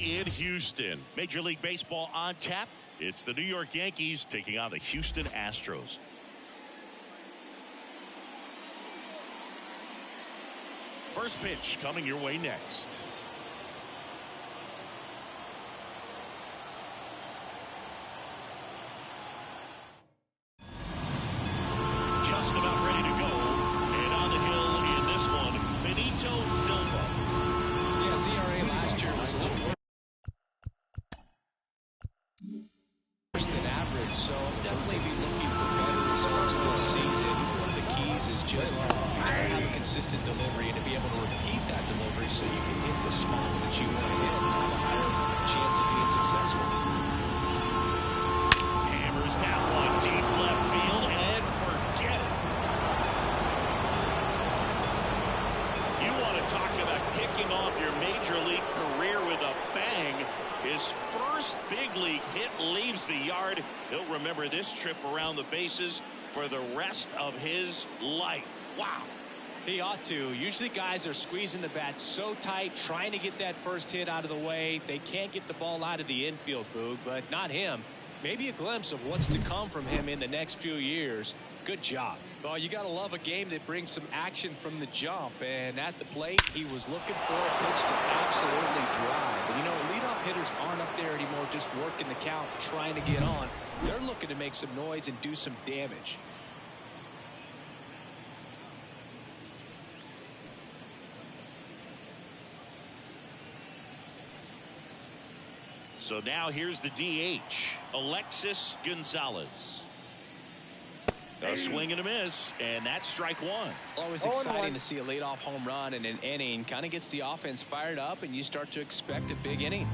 In Houston, Major League Baseball on tap. It's the New York Yankees taking on the Houston Astros. First pitch coming your way next. Just about ready to go. And on the hill in this one, Benito Silva. Yeah, his ERA last year was a little worse than average, so I'll definitely be looking for better results this season. One of the keys is just being able to have a consistent delivery and to be able to repeat that delivery so you can hit the spots that you want to hit and have a higher chance of being successful. Hammers that one deep left field and forget it. You want to talk about kicking off your major league career with a bang. His first big league hit leaves the yard. He'll remember this trip around the bases for the rest of his life. Wow. He ought to. Usually guys are squeezing the bat so tight, trying to get that first hit out of the way. They can't get the ball out of the infield, Boog, but not him. Maybe a glimpse of what's to come from him in the next few years. Good job. Well, you got to love a game that brings some action from the jump. And at the plate, he was looking for a pitch to absolutely drive. But, you know, leadoff hitters aren't up there anymore just working the count, trying to get on. They're looking to make some noise and do some damage. So now here's the DH, Alexis Gonzalez. A swing and a miss, and that's strike one. Always exciting to see a leadoff home run in an inning. Kind of gets the offense fired up, and you start to expect a big inning.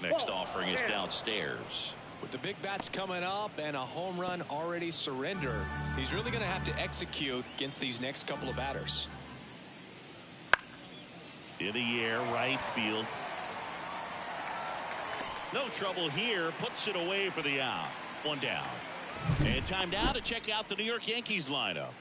Next offering is downstairs. With the big bats coming up and a home run already surrendered, he's really going to have to execute against these next couple of batters. In the air, right field. No trouble here. Puts it away for the out. One down. And time now to check out the New York Yankees lineup.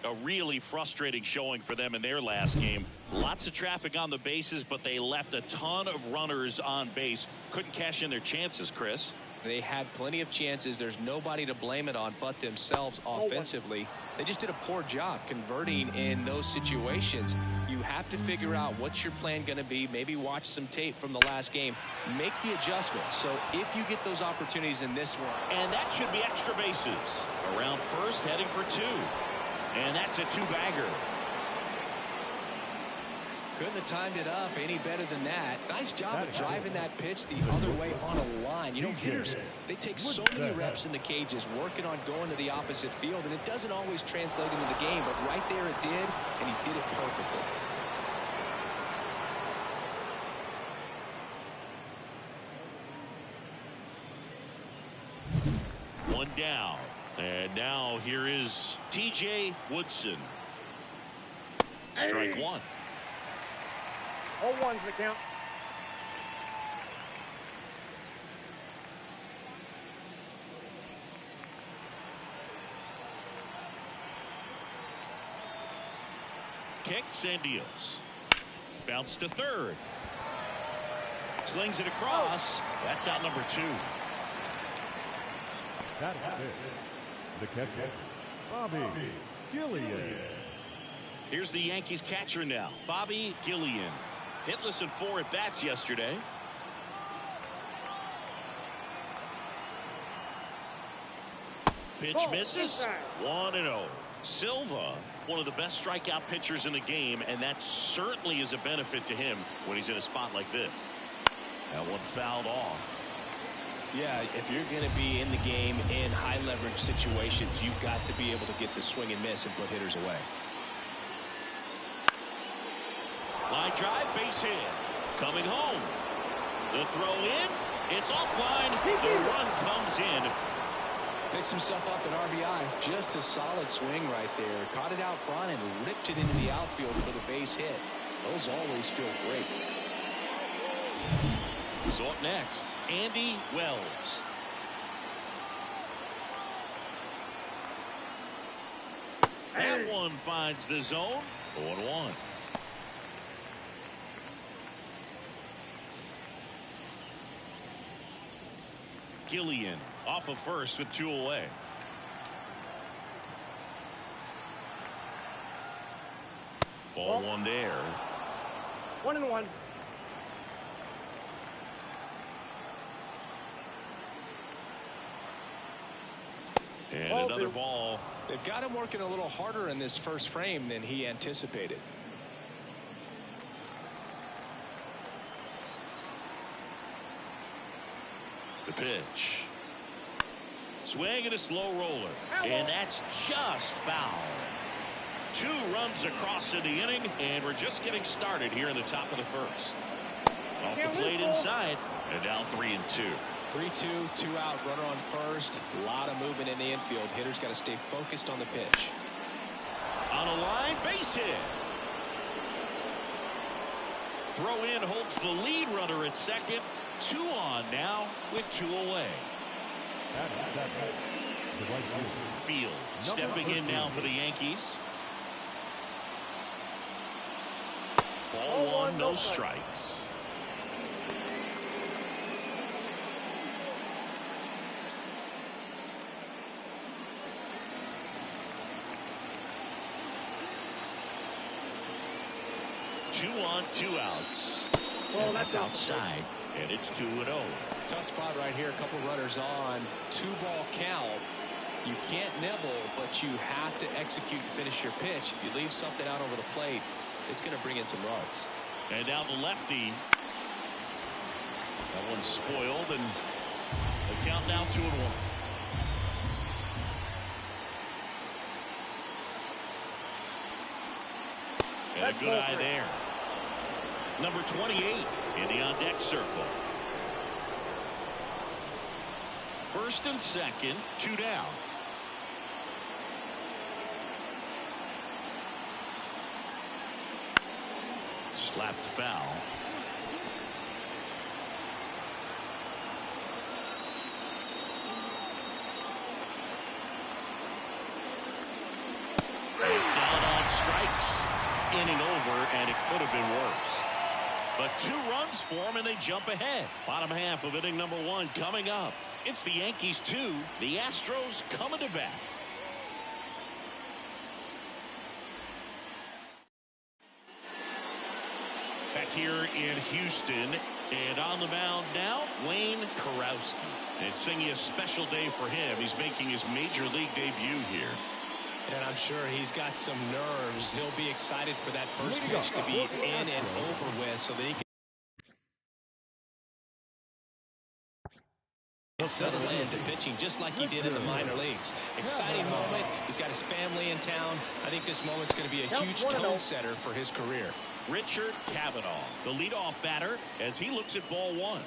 A really frustrating showing for them in their last game. Lots of traffic on the bases, but they left a ton of runners on base. Couldn't cash in their chances, Chris. They had plenty of chances. There's nobody to blame it on but themselves offensively. They just did a poor job converting in those situations. You have to figure out what's your plan going to be. Maybe watch some tape from the last game. Make the adjustments. So if you get those opportunities in this one. And that should be extra bases. Around first, heading for two. And that's a two-bagger. Couldn't have timed it up any better than that. Nice job of driving that pitch the other way on a line. You know, hitters, they take so many reps in the cages working on going to the opposite field, and it doesn't always translate into the game, but right there it did, and he did it perfectly. One down. And now here is T.J. Woodson. Strike one. 0-1's the count. Kicks and deals. Bounce to third. Slings it across. That's out number two. That's it. The catcher, Bobby Gillian. Here's the Yankees catcher now, Bobby Gillian. Hitless in 4 at-bats yesterday. Pitch misses. 1-0. Silva, one of the best strikeout pitchers in the game, and that certainly is a benefit to him when he's in a spot like this. That one fouled off. Yeah, if you're going to be in the game in high leverage situations, you've got to be able to get the swing and miss and put hitters away. Line drive, base hit. Coming home. The throw in. It's offline. The run comes in. Picks himself up at RBI. Just a solid swing right there. Caught it out front and ripped it into the outfield for the base hit. Those always feel great. So up next, Andy Wells. That one finds the zone. 0-1. Gillian off of first with 2 away. Ball 1 there. 1-1. And another ball. They've got him working a little harder in this first frame than he anticipated. The pitch. Swing and a slow roller. And that's just foul. 2 runs across in the inning, and we're just getting started here in the top of the first. Off the plate inside, and now 3-2. 3-2, 2 out, runner on first. A lot of movement in the infield. Hitter's got to stay focused on the pitch. On a line, base hit. Throw in holds the lead runner at second. 2 on now with 2 away. Field stepping in now for the Yankees. Ball 1, no strikes. Two on, 2 outs. Well, that's outside, and it's 2-0. Tough spot right here. A couple runners on. 2-ball count. You can't nibble, but you have to execute and finish your pitch. If you leave something out over the plate, it's going to bring in some runs. And now the lefty. That one's spoiled, and the count now 2-1. And a good eye there. Number 28 in the on-deck circle. First and second, 2 down. Slapped foul. Down on strikes. Inning over, and it could have been worse. But 2 runs for them, and they jump ahead. Bottom half of inning number 1 coming up. It's the Yankees 2, the Astros coming to bat. Back here in Houston, and on the mound now, Wayne Karowski. It's singing a special day for him. He's making his major league debut here. And I'm sure he's got some nerves. He'll be excited for that first pitch to be in and over with so that he can settle into pitching just like he did in the minor leagues. Exciting moment. He's got his family in town. I think this moment's going to be a huge tone setter for his career. Richard Cavanaugh, the leadoff batter, as he looks at ball 1.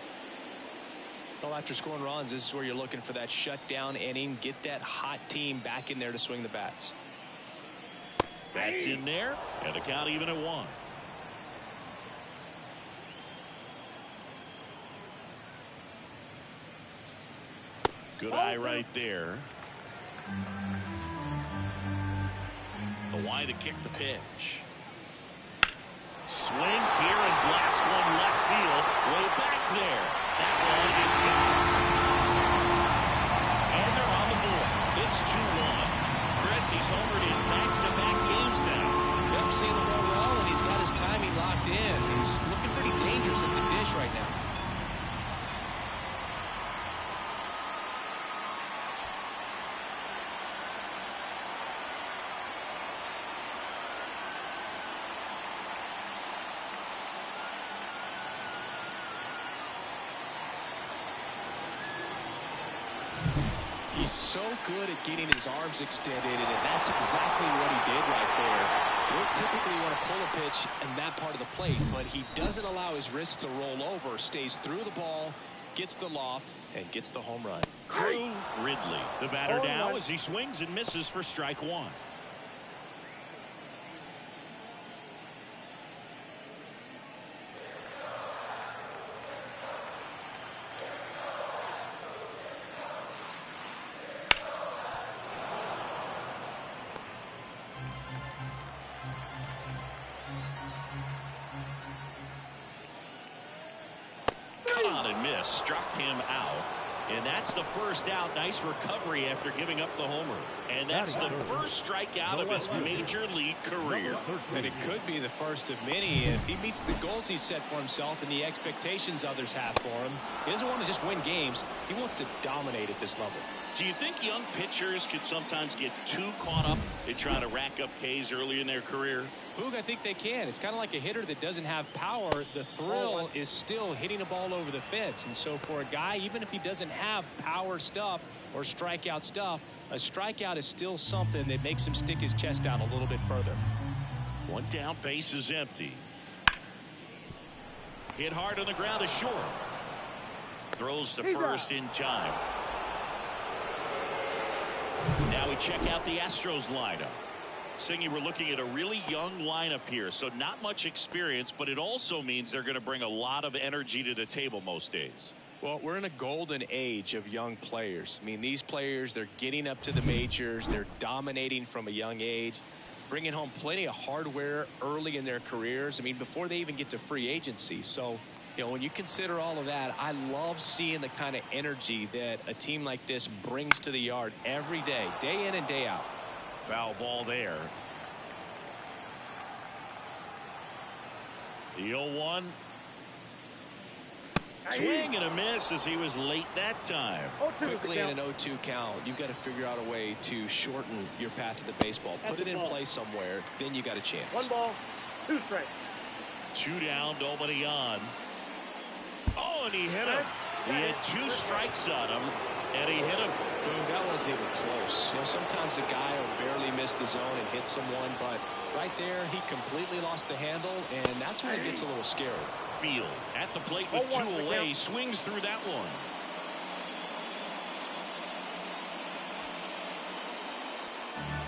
Well, after scoring runs, this is where you're looking for that shutdown inning. Get that hot team back in there to swing the bats. That's in there, and the count even at 1. Good eye right there. The wide to kick the pitch. Swings here and blasts one left field. Way back there. That one is gone. And they're on the board. It's 2-1. Chris, he's homered in back-to-back games now. Yep, seeing the ball well, and he's got his timing locked in. He's looking pretty dangerous at the dish right now. He's so good at getting his arms extended, and that's exactly what he did right there. You'll typically want to pull a pitch in that part of the plate, but he doesn't allow his wrists to roll over, stays through the ball, gets the loft, and gets the home run. Crew Ridley, the batter now as he swings and misses for strike 1. and miss. Struck him out. And that's the first out. Nice recovery after giving up the homer. And that's the first strikeout of his major league career. And it could be the first of many if he meets the goals he set for himself and the expectations others have for him. He doesn't want to just win games. He wants to dominate at this level. Do you think young pitchers could sometimes get too caught up in trying to rack up Ks early in their career? Boog, I think they can. It's kind of like a hitter that doesn't have power. The thrill is still hitting a ball over the fence. And so for a guy, even if he doesn't have power stuff or strikeout stuff, a strikeout is still something that makes him stick his chest out a little bit further. One down, base is empty. Hit hard on the ground is short. Throws the first in time. Now we check out the Astros lineup. Singy, we're looking at a really young lineup here, so not much experience, but it also means they're going to bring a lot of energy to the table most days. Well, we're in a golden age of young players. I mean, these players, they're getting up to the majors. They're dominating from a young age, bringing home plenty of hardware early in their careers. I mean, before they even get to free agency. So, you know, when you consider all of that, I love seeing the kind of energy that a team like this brings to the yard every day in and day out. Foul ball there. The 0-1. Swing and a miss as he was late that time. Quickly in an 0-2 count, you've got to figure out a way to shorten your path to the baseball. Put it in play somewhere, then you got a chance. 1 ball, 2 strikes. 2 down, nobody on. Oh, and he hit him. He had 2 strikes on him, and he hit him. Boom, that wasn't even close. You know, sometimes a guy will barely miss the zone and hit someone, but right there, he completely lost the handle, and that's when it gets a little scary. Field at the plate with 2 away, swings through that one.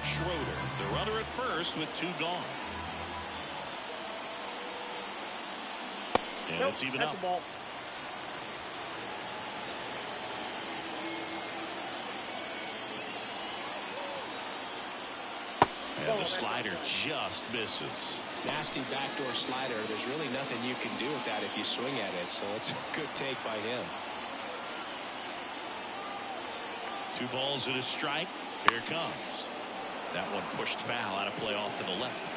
Schroeder, the runner at first with 2 gone. And it's even up. And the slider just misses. Nasty backdoor slider. There's really nothing you can do with that if you swing at it. So it's a good take by him. 2 balls and a strike. Here it comes. That one pushed foul out of play off to the left.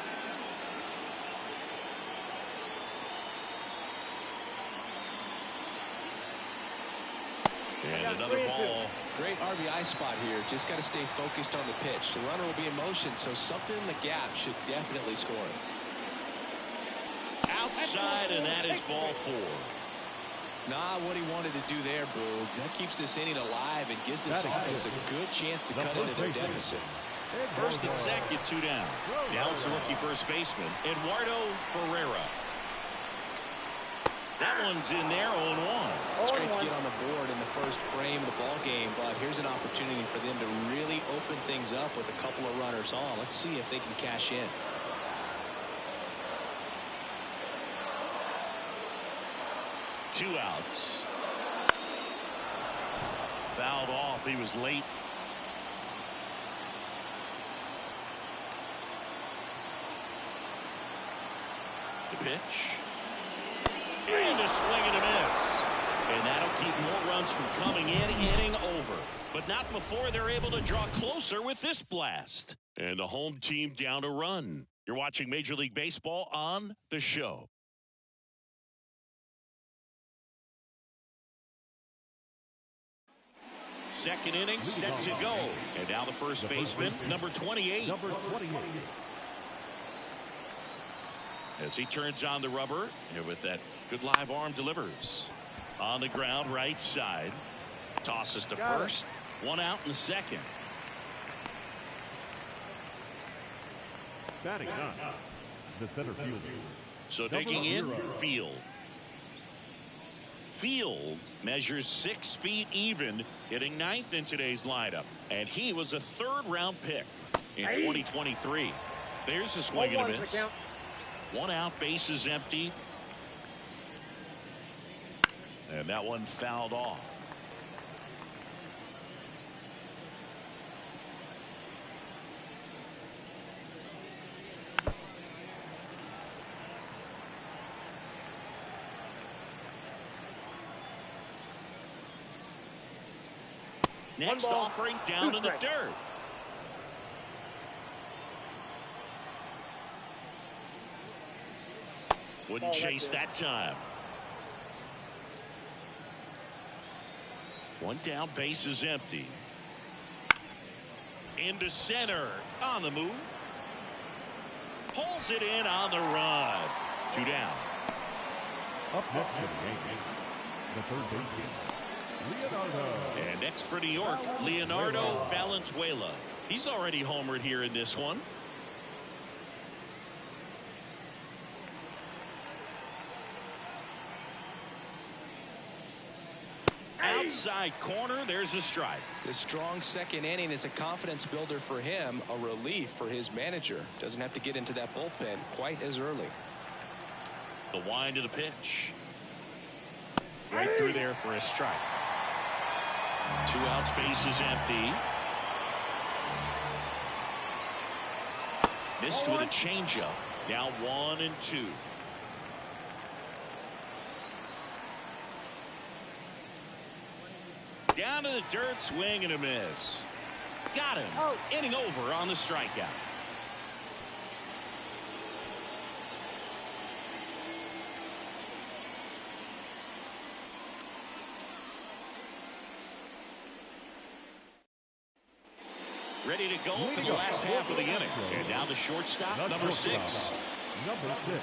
And another ball. Great RBI spot here. Just got to stay focused on the pitch. The runner will be in motion, so something in the gap should definitely score it. Outside, and that is ball 4. Nah, what he wanted to do there, Boog. That keeps this inning alive and gives this offense a good chance to cut into their deficit. First and second, 2 down. Now it's the rookie first baseman, Eduardo Ferreira. That one's in there, 0-1. It's great to get on the board in the first frame of the ball game, but here's an opportunity for them to really open things up with a couple of runners on. Let's see if they can cash in. Two outs. Fouled off. He was late. The pitch. And a swing and a miss. And that'll keep more runs from coming in, inning over. But not before they're able to draw closer with this blast. And the home team down a run. You're watching Major League Baseball on The Show. Second inning set to go. And now the first baseman, number 28. As he turns on the rubber, and with that good live arm delivers. On the ground, right side. Tosses to first. 1 out in the second. Batting 9, the center fielder. So digging in, Field. Field measures 6 feet even, hitting 9th in today's lineup. And he was a 3rd-round pick in 2023. There's a swing and a miss. 1 out, base is empty. And that one fouled off. Next ball, offering down two in the strikes. dirt. Wouldn't Oh, chase that's that time. One down, base is empty. Into center, on the move. Pulls it in on the run. 2 down. Up next for the Yankees, the third baseman, Leonardo. And next for New York, Leonardo Valenzuela. He's already homered here in this one. Outside corner, there's a strike. The strong second inning is a confidence builder for him, a relief for his manager. Doesn't have to get into that bullpen quite as early. The wind of the pitch. Right through there for a strike. 2 outs, base is empty. Missed with a changeup. Now 1-2. Down to the dirt, swing and a miss. Got him. Inning over on the strikeout. Ready to go for the last half of the inning. And now the shortstop, number 6. Number 6.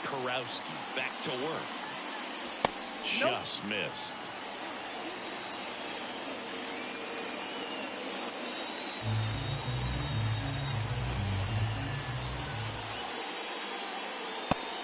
Karowski back to work. Just missed.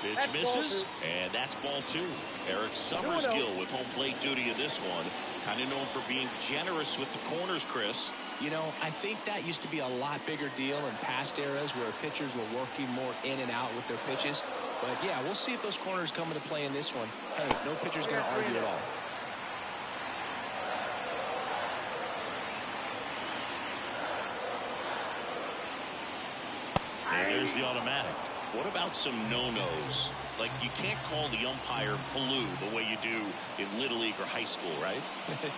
Pitch misses, and that's ball 2. Eric Summerskill with home plate duty in this one. Kind of known for being generous with the corners, Chris. You know, I think that used to be a lot bigger deal in past eras where pitchers were working more in and out with their pitches. But yeah, we'll see if those corners come into play in this one. Hey, no pitcher's going to argue at all. And there's the automatic. What about some no-nos? Like, you can't call the umpire blue the way you do in Little League or high school, right?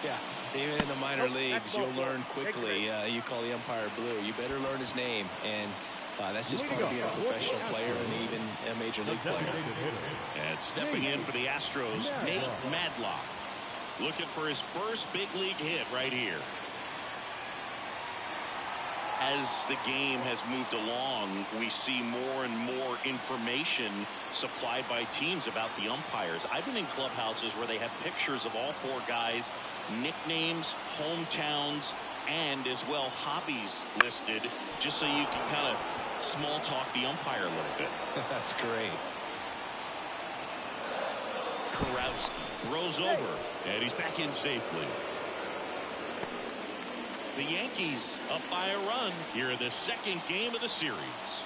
Yeah, even in the minor leagues, you'll learn quickly. You call the umpire blue. You better learn his name. And that's just part of being a professional player and even a major league player. And stepping in for the Astros, Nate Madlock. Looking for his first big league hit right here. As the game has moved along, we see more and more information supplied by teams about the umpires. I've been in clubhouses where they have pictures of all 4 guys, nicknames, hometowns, and as well hobbies listed, just so you can kind of small talk the umpire a little bit. That's great. Karowski throws over, and he's back in safely. The Yankees up by a run here in the second game of the series.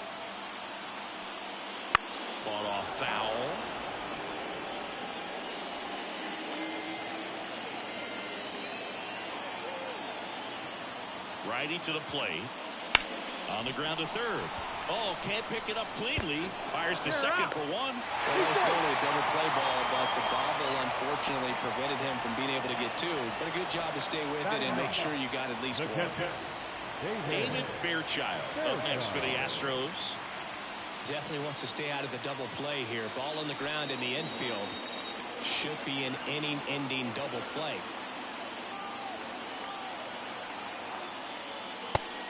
Fought off foul. Righty to the plate. On the ground to third. Oh, can't pick it up cleanly. Fires to second for 1. Well, that was totally a double play ball, but the bobble unfortunately prevented him from being able to get 2. But a good job to stay with it and make sure you got at least 1. David Fairchild up next for the Astros. Definitely wants to stay out of the double play here. Ball on the ground in the infield. Should be an inning-ending double play.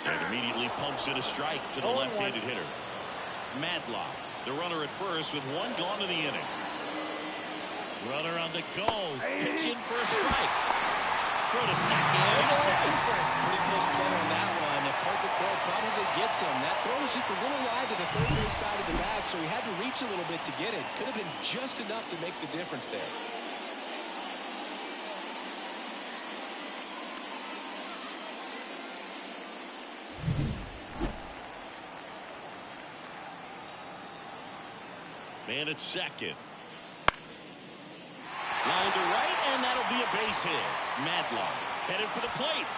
And immediately pumps in a strike to the left-handed hitter. Madlock, the runner at first with 1 gone in the inning. Runner on the go, pitching for a strike. Throw to second. Pretty close play on that one. A perfect throw probably gets him. That throw was just a little wide to the third base side of the bag, so he had to reach a little bit to get it. Could have been just enough to make the difference there. Man at second. Line to right, and that'll be a base hit. Madlock headed for the plate.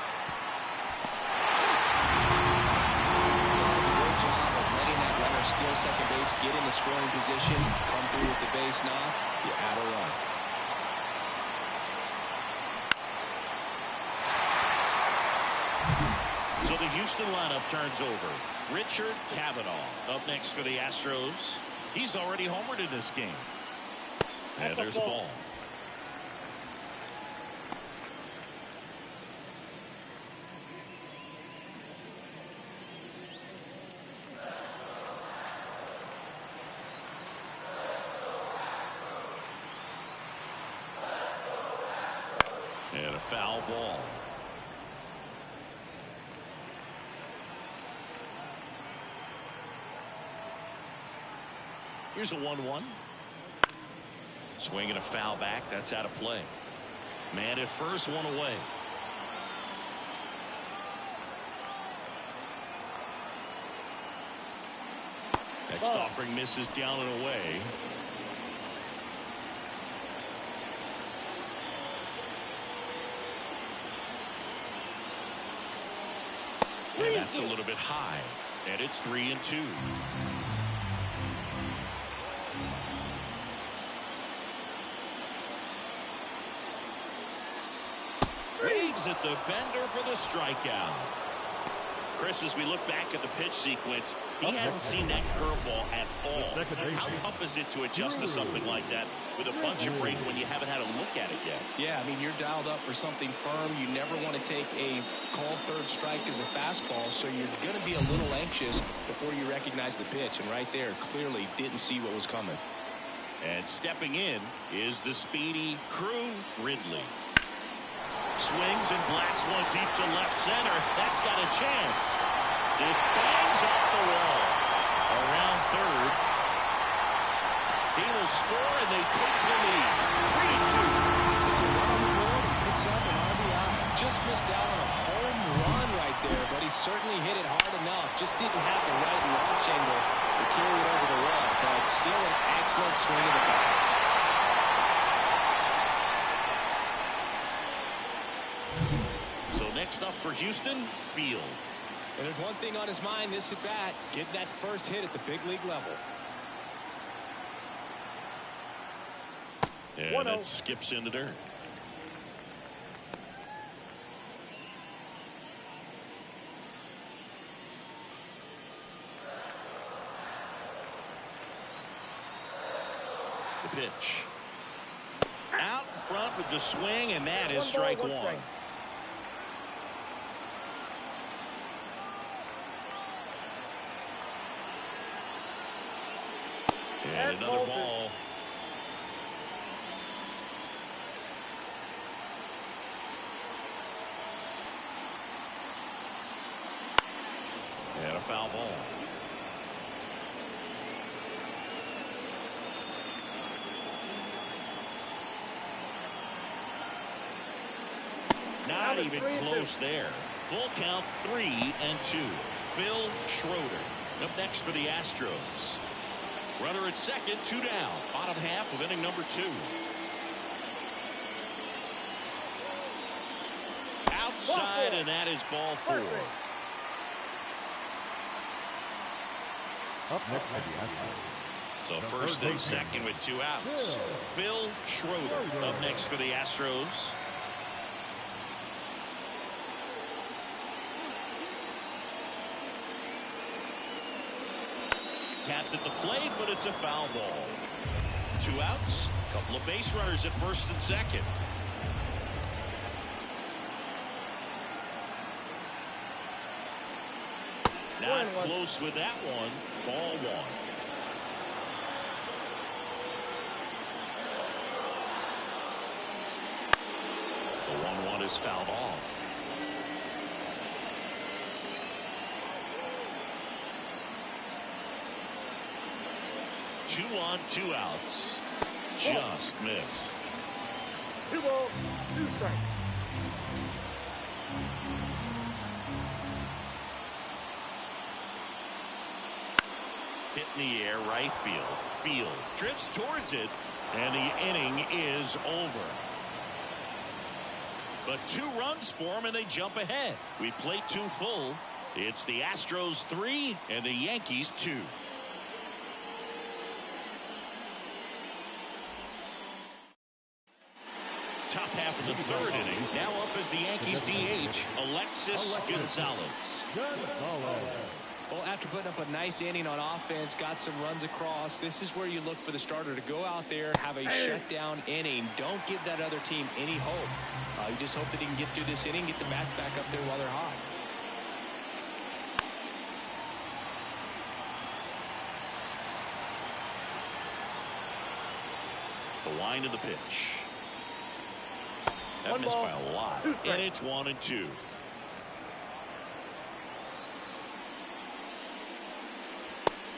Does a great job of letting that runner steal second base, get in the scoring position, come through with the base knock. You add a run. Houston lineup turns over. Richard Cavanaugh up next for the Astros. He's already homered in this game. And there's a ball. And a foul ball. Here's a 1-1. Swinging a foul back. That's out of play. Man at first, one away. Next offering misses down and away. And that's a little bit high. And it's 3-2. Waves at the bender for the strikeout. Chris, as we look back at the pitch sequence, he hadn't seen that curveball at all. How tough is it to adjust to something like that with a bunch of break when you haven't had a look at it yet? Yeah, I mean, you're dialed up for something firm. You never want to take a called third strike as a fastball, so you're going to be a little anxious before you recognize the pitch. And right there, clearly didn't see what was coming. And stepping in is the speedy Crew Ridley. Swings and blasts one deep to left center. That's got a chance. It bangs off the wall. Around third. He will score and they take the lead. 3-2. It's a run on the board and picks up an RBI. Just missed out on a home run right there, but he certainly hit it hard enough. Just didn't have the right launch angle to carry it over the wall, but still an excellent swing of the bat. Next up for Houston, Field. And there's one thing on his mind this at bat, getting that first hit at the big league level. And that skips in the dirt. The pitch. Out in front with the swing, and that is strike one. And another ball. And a foul ball. Not even close there. Full count, 3-2. Phil Schroeder up next for the Astros. Runner at second, 2 down. Bottom half of inning number 2. Outside, and that is ball 4. Up next for the Astros. So first and second with 2 outs. Phil Schroeder up next for the Astros. Tapped at the plate, but it's a foul ball. 2 outs. Couple of base runners at first and second. Not close with that one. Ball 1. The 1-1 is fouled off. Two on, 2 outs. Just missed. 2 balls, 2 strikes. Hit in the air, right field. Field drifts towards it, and the inning is over. But 2 runs for them, and they jump ahead. We plate 2 full. It's the Astros 3 and the Yankees 2. top half of the third inning. Now up as the Yankees DH, Alexis Gonzalez. Well, after putting up a nice inning on offense, got some runs across, this is where you look for the starter to go out there, have a shutdown inning. Don't give that other team any hope. You just hope that he can get through this inning, get the bats back up there while they're hot. The wind of the pitch. That missed by a lot. And it's 1-2.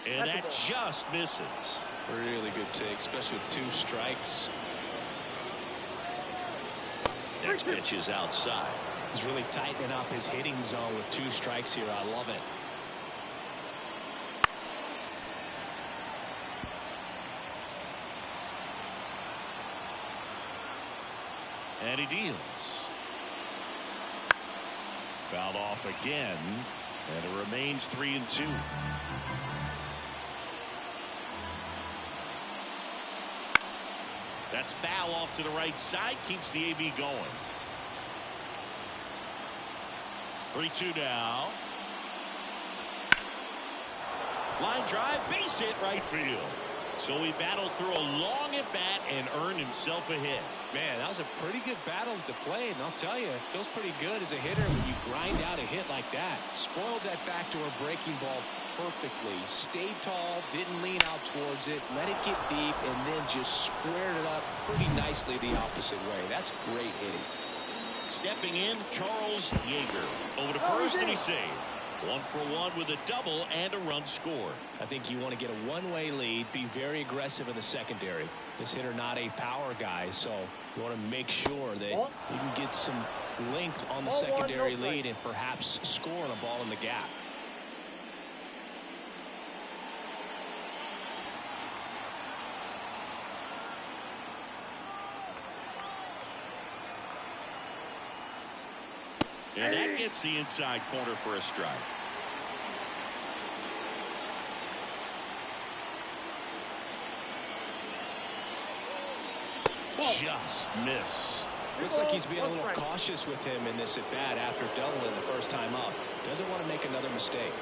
And that just misses. Really good take, especially with 2 strikes. Next pitch is outside. He's really tightening up his hitting zone with 2 strikes here. I love it. And he deals. Fouled off again. And it remains 3-2. That's foul off to the right side. Keeps the AB going. 3-2 now. Line drive, base hit, right field. So he battled through a long at bat and earned himself a hit. Man, that was a pretty good battle to play, and I'll tell you, it feels pretty good as a hitter when you grind out a hit like that. Spoiled that backdoor breaking ball perfectly. Stayed tall, didn't lean out towards it, let it get deep, and then just squared it up pretty nicely the opposite way. That's great hitting. Stepping in, Charles Yeager. Over to first, and he's saved. 1 for 1 with a double and a run scored. I think you want to get a one-way lead, be very aggressive in the secondary. This hitter not a power guy, so you want to make sure that you can get some length on the secondary lead and perhaps score on a ball in the gap. And that gets the inside corner for a strike. Just missed. Looks like he's being a little cautious with him in this at bat after doubling the first time up. Doesn't want to make another mistake.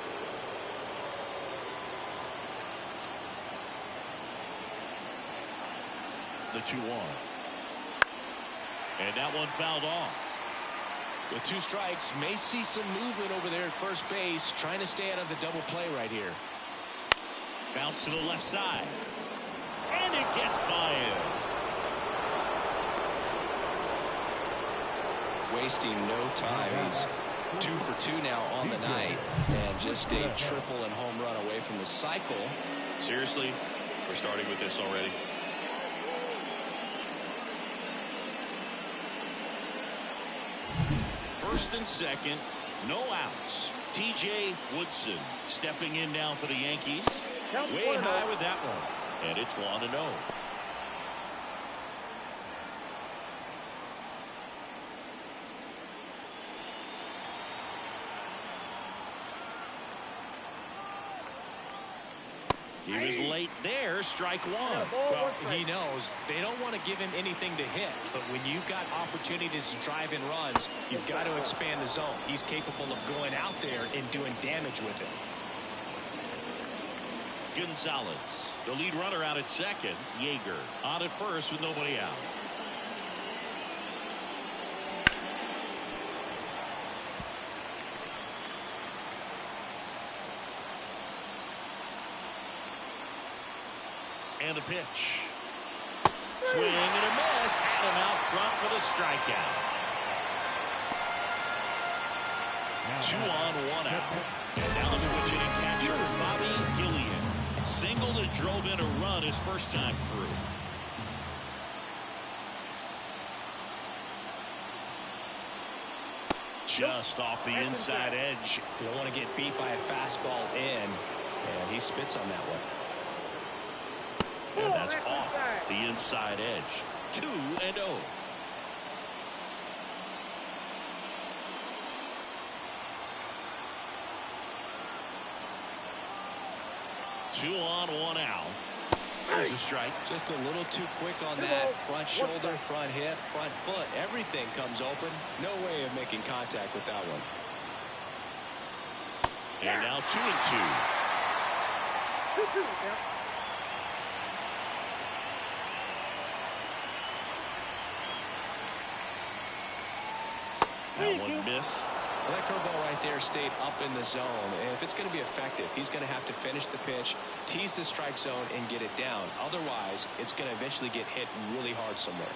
The 2-1. And that one fouled off. With 2 strikes, may see some movement over there at first base, trying to stay out of the double play right here. Bounce to the left side. And it gets by him. Wasting no time. He's 2 for 2 now on the night, and just a triple and home run away from the cycle. Seriously, we're starting with this already. First and second, no outs. TJ Woodson stepping in now for the Yankees. Way high with that one. And it's 1-0. He was late there, strike 1. Well, he knows they don't want to give him anything to hit, but when you've got opportunities to drive in runs, you've got to expand the zone. He's capable of going out there and doing damage with it. Gonzalez, the lead runner out at second. Yeager on at first with nobody out. And the pitch. Swing and a miss. Had him out front for the strikeout. 2 on, 1 out. And now the switch hitting catcher, Bobby Gillian. Singled and drove in a run his first time through. Just off the inside edge. You don't want to get beat by a fastball in, and he spits on that one. And that's off the inside edge. 2-0. Two on, 1 out. Misses a strike. Just a little too quick on that. Front shoulder, front hip, front foot. Everything comes open. No way of making contact with that one. And now 2-2. 2-2, yeah. That one missed. Well, that curveball right there stayed up in the zone. And if it's going to be effective, he's going to have to finish the pitch, tease the strike zone, and get it down. Otherwise, it's going to eventually get hit really hard somewhere.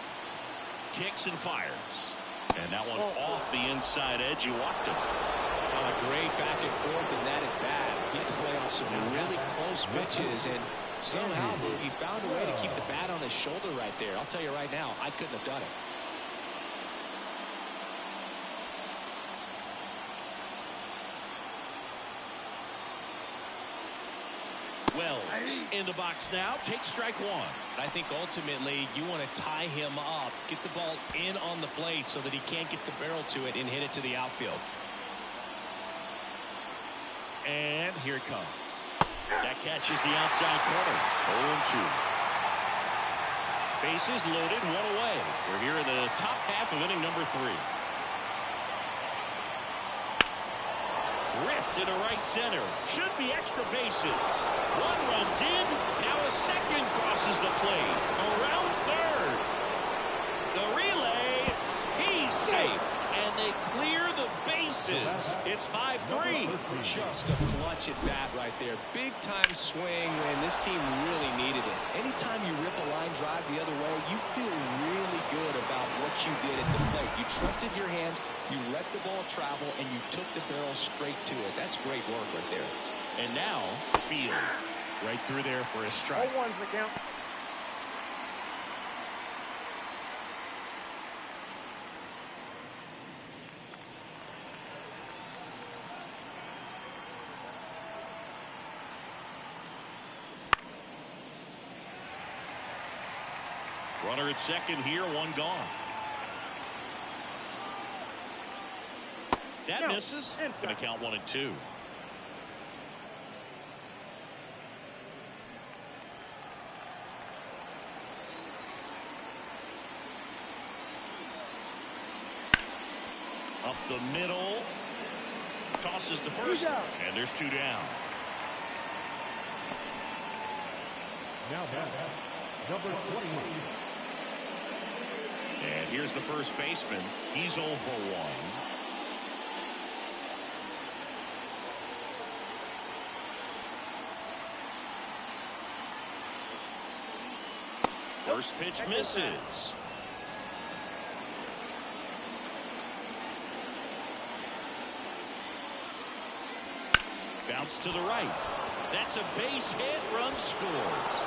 Kicks and fires. And that one off the inside edge. You walked him. A great back and forth in that at bat. He played off some really close pitches, and somehow he found a way to keep the bat on his shoulder right there. I'll tell you right now, I couldn't have done it. Wells in the box now. Takes strike one. I think ultimately you want to tie him up, get the ball in on the plate so that he can't get the barrel to it and hit it to the outfield. And here it comes. That catches the outside corner. 0-2. Bases loaded, one away. We're here in the top half of inning number 3. Ripped into right center. Should be extra bases. One runs in. Now a second crosses the plate. Around third. The relay. He's safe. And they clear the bases. It's 5-3. Just a clutch at bat right there. Big time swing when this team really needed it. Anytime you rip a line drive the other way, you feel really good about what you did at the plate. You trusted your hands, you let the ball travel, and you took the barrel straight to it. That's great work right there. And now, Field. Right through there for a strike. 0-1's the count. Runner at second here, one gone. That misses. Going to count 1-2. Up the middle. Tosses the first. And there's 2 down. Now back, number 21. And here's the first baseman. He's 0 for 1. First pitch misses. Bounce to the right. That's a base hit. Run scores.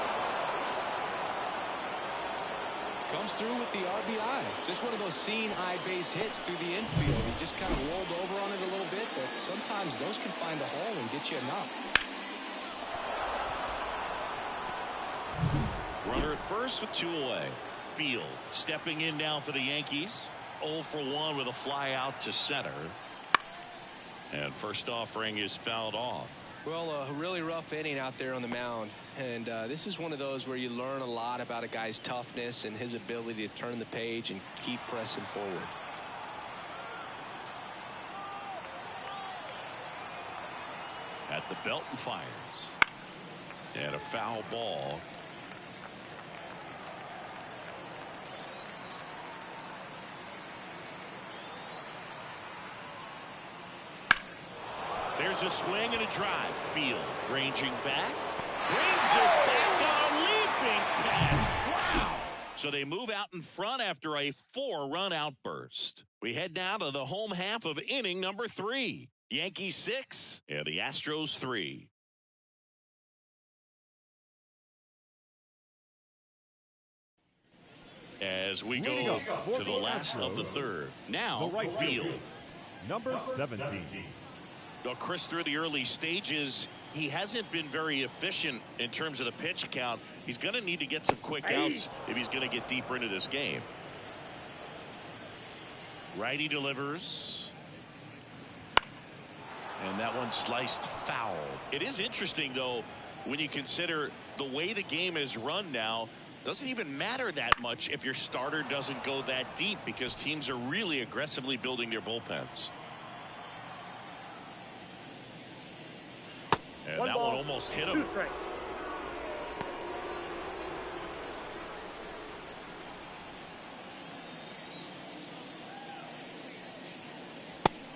Comes through with the RBI. Just one of those seeing eye base hits through the infield. He just kind of rolled over on it a little bit, but sometimes those can find a hole and get you a knock. Runner at first with 2 away. Field stepping in now for the Yankees. 0 for 1 with a fly out to center. And first offering is fouled off. Well, a really rough inning out there on the mound. And this is one of those where you learn a lot about a guy's toughness and his ability to turn the page and keep pressing forward. At the belt and fires. And a foul ball. There's a swing and a drive. Field ranging back. Brings it back on a leaping catch. Wow. So they move out in front after a 4-run outburst. We head now to the home half of inning number 3. Yankees 6 and the Astros 3. As we go to the last of the third. Now, Field. Number 17. Well, Chris, through the early stages, he hasn't been very efficient in terms of the pitch count. He's going to need to get some quick outs if he's going to get deeper into this game. Righty delivers. And that one sliced foul. It is interesting, though, When you consider the way the game is run now, doesn't even matter that much if your starter doesn't go that deep because teams are really aggressively building their bullpens. And that one almost hit him.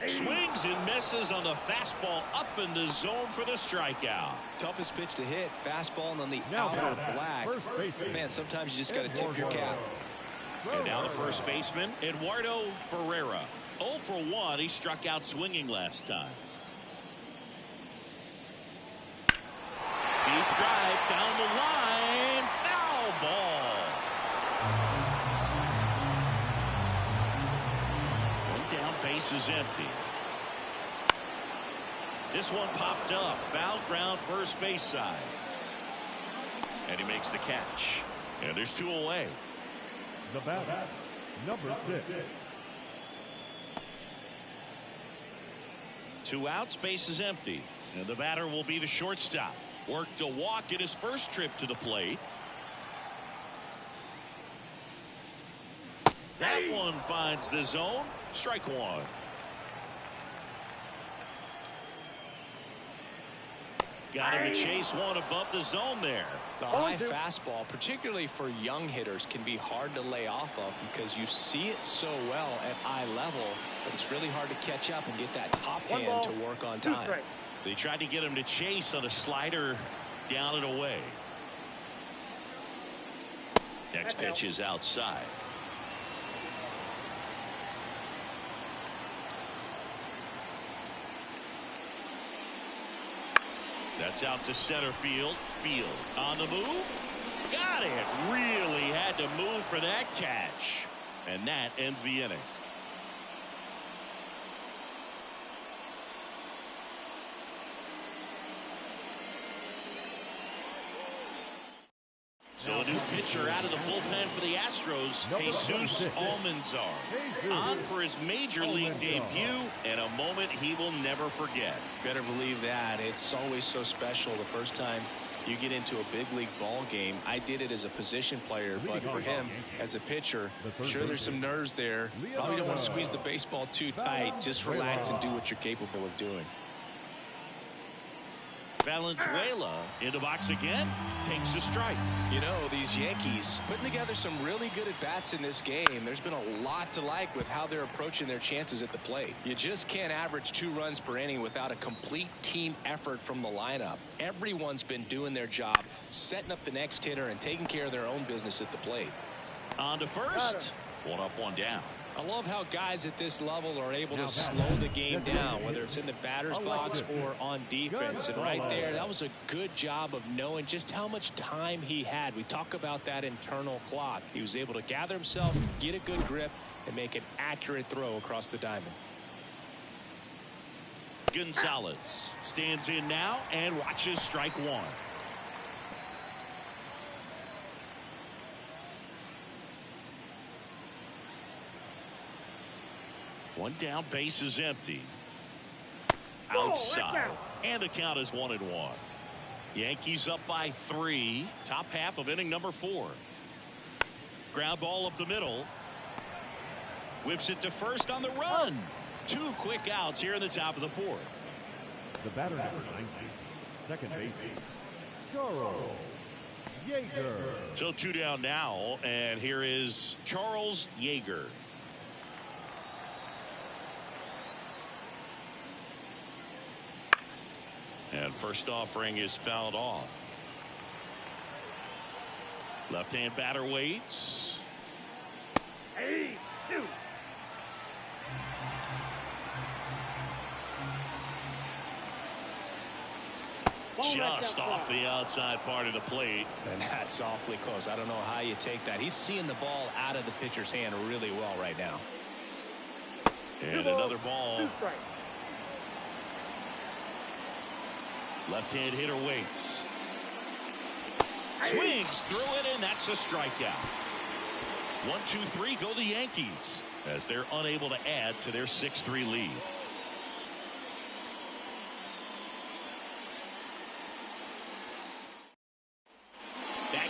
Swings and misses on the fastball up in the zone for the strikeout. Toughest pitch to hit, fastball on the outer black. Man, sometimes you just got to tip your cap. And now the first baseman, Eduardo Ferreira. 0 for 1. He struck out swinging last time. Deep drive down the line. Foul ball. One down, base is empty. This one popped up. Foul ground, first base side. And he makes the catch. And there's 2 away. The batter, number 6. 2 outs, base is empty. And the batter will be the shortstop. Worked a walk in his first trip to the plate. That one finds the zone. Strike 1. Got him to chase one above the zone there. The high fastball, particularly for young hitters, can be hard to lay off of because you see it so well at eye level, but it's really hard to catch up and get that top hand to work on time. They tried to get him to chase on a slider down and away. Next pitch is outside. That's out to center field. Field on the move. Got it. Really had to move for that catch. And that ends the inning. So a new pitcher out of the bullpen for the Astros, Jesus Almanzar, on for his major league debut and a moment he will never forget. Better believe that. It's always so special the first time you get into a big league ball game. I did it as a position player, but for him as a pitcher, sure there's some nerves there. Probably don't want to squeeze the baseball too tight. Just relax and do what you're capable of doing. Valenzuela in the box again, takes a strike. You know, these Yankees putting together some really good at-bats in this game. There's been a lot to like with how they're approaching their chances at the plate. You just can't average 2 runs per inning without a complete team effort from the lineup. Everyone's been doing their job, setting up the next hitter and taking care of their own business at the plate. On to first. 1 up, 1 down. I love how guys at this level are able to slow the game down, whether it's in the batter's box or on defense. And right there, that was a good job of knowing just how much time he had. We talk about that internal clock. He was able to gather himself, get a good grip, and make an accurate throw across the diamond. Gonzalez stands in now and watches strike 1. One down, base is empty. Outside. And the count is 1-1. Yankees up by 3. Top half of inning number 4. Ground ball up the middle. Whips it to first on the run. 2 quick outs here in the top of the 4th. The batter number 19, second baseman, Charles Yeager. So 2 down now, and here is Charles Yeager. And first offering is fouled off. Left-hand batter waits. 8-2. Just off the outside part of the plate. And that's awfully close. I don't know how you take that. He's seeing the ball out of the pitcher's hand really well right now. And another ball. Left-hand hitter waits. Swings through it, and that's a strikeout. 1-2-3 go the Yankees as they're unable to add to their 6-3 lead.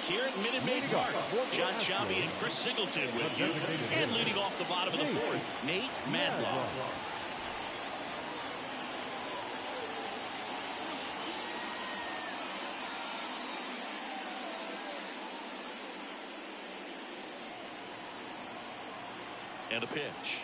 here at Minute Maid Park. John Shabby and Chris Singleton with you. And leading off the bottom of the fourth, Nate Madlock. And a pitch.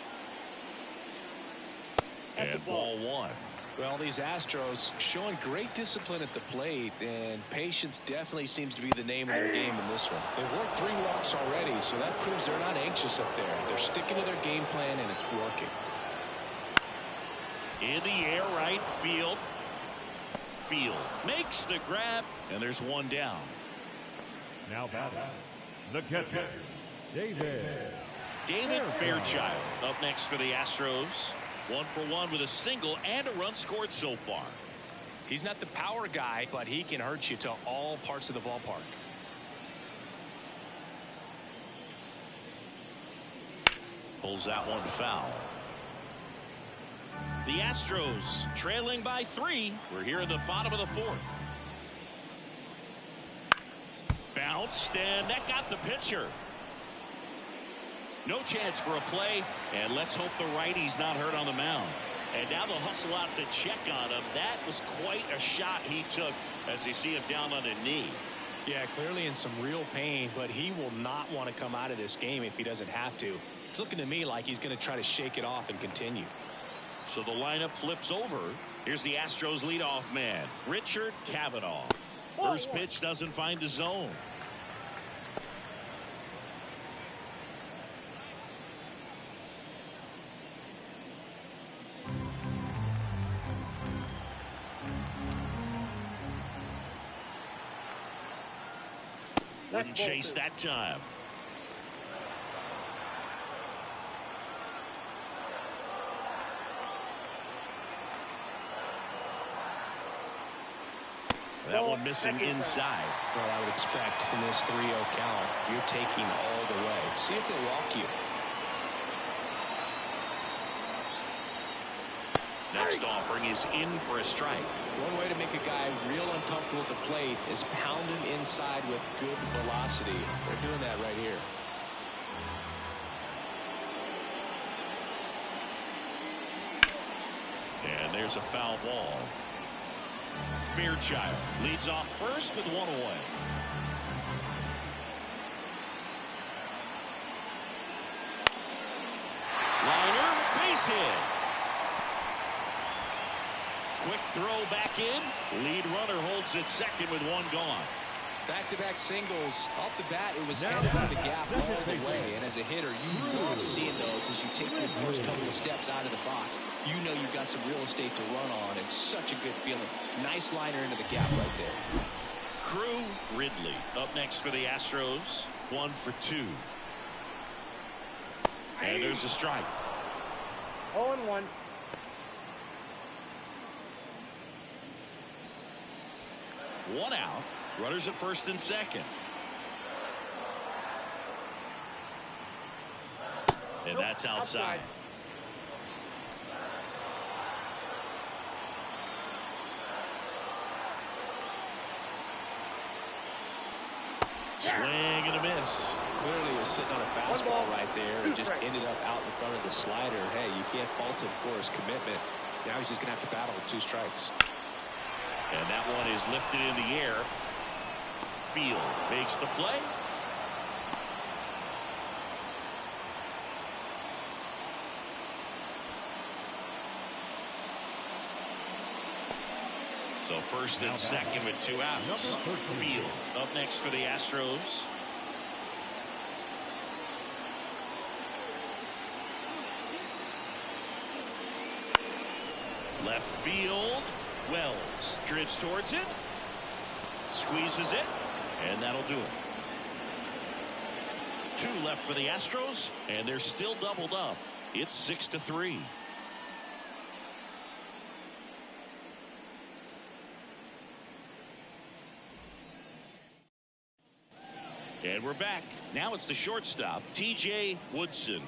And ball one. Well, these Astros showing great discipline at the plate, and patience definitely seems to be the name of their game in this one. They've worked 3 walks already, so that proves they're not anxious up there. They're sticking to their game plan, and it's working. In the air, right field. Field makes the grab, and there's one down. Now batting, the catcher, David Fairchild up next for the Astros. 1 for 1 with a single and a run scored so far. He's not the power guy, but he can hurt you to all parts of the ballpark. Pulls that one foul. The Astros trailing by 3. We're here in the bottom of the fourth. Bounced, and that got the pitcher. No chance for a play, and let's hope the righty's not hurt on the mound. And now they'll hustle out to check on him. That was quite a shot he took as they see him down on a knee. Yeah, clearly in some real pain, but he will not want to come out of this game if he doesn't have to. It's looking to me like he's going to try to shake it off and continue. So the lineup flips over. Here's the Astros leadoff man, Richard Cavanaugh. First pitch doesn't find the zone. Wouldn't chase that time. That one missing inside. Well, I would expect in this 3-0 count, you're taking all the way. See if they'll walk you. Next offering is in for a strike. One way to make a guy real uncomfortable at the plate is pound him inside with good velocity. They're doing that right here. And there's a foul ball. Fairchild leads off first with 1 away. Liner, base hit. Quick throw back in. Lead runner holds it second with 1 gone. Back-to-back singles. Off the bat, it was headed for the gap all the way. And as a hitter, you love seeing those as you take your first couple of steps out of the box. You know you've got some real estate to run on. It's such a good feeling. Nice liner into the gap right there. Crew Ridley up next for the Astros. 1 for 2. And there's a strike. 0-1. One out. Runners at first and second. And that's outside. Swing and a miss. Clearly was sitting on a fastball right there and just ended up out in front of the slider. Hey, you can't fault him for his commitment. Now he's just going to have to battle with 2 strikes. And that one is lifted in the air. Field makes the play. So first and second with 2 outs. Field up next for the Astros. Left field. Wells drifts towards it. Squeezes it. And that'll do it. 2 left for the Astros. And they're still doubled up. It's 6-3. And we're back. Now it's the shortstop, T.J. Woodson.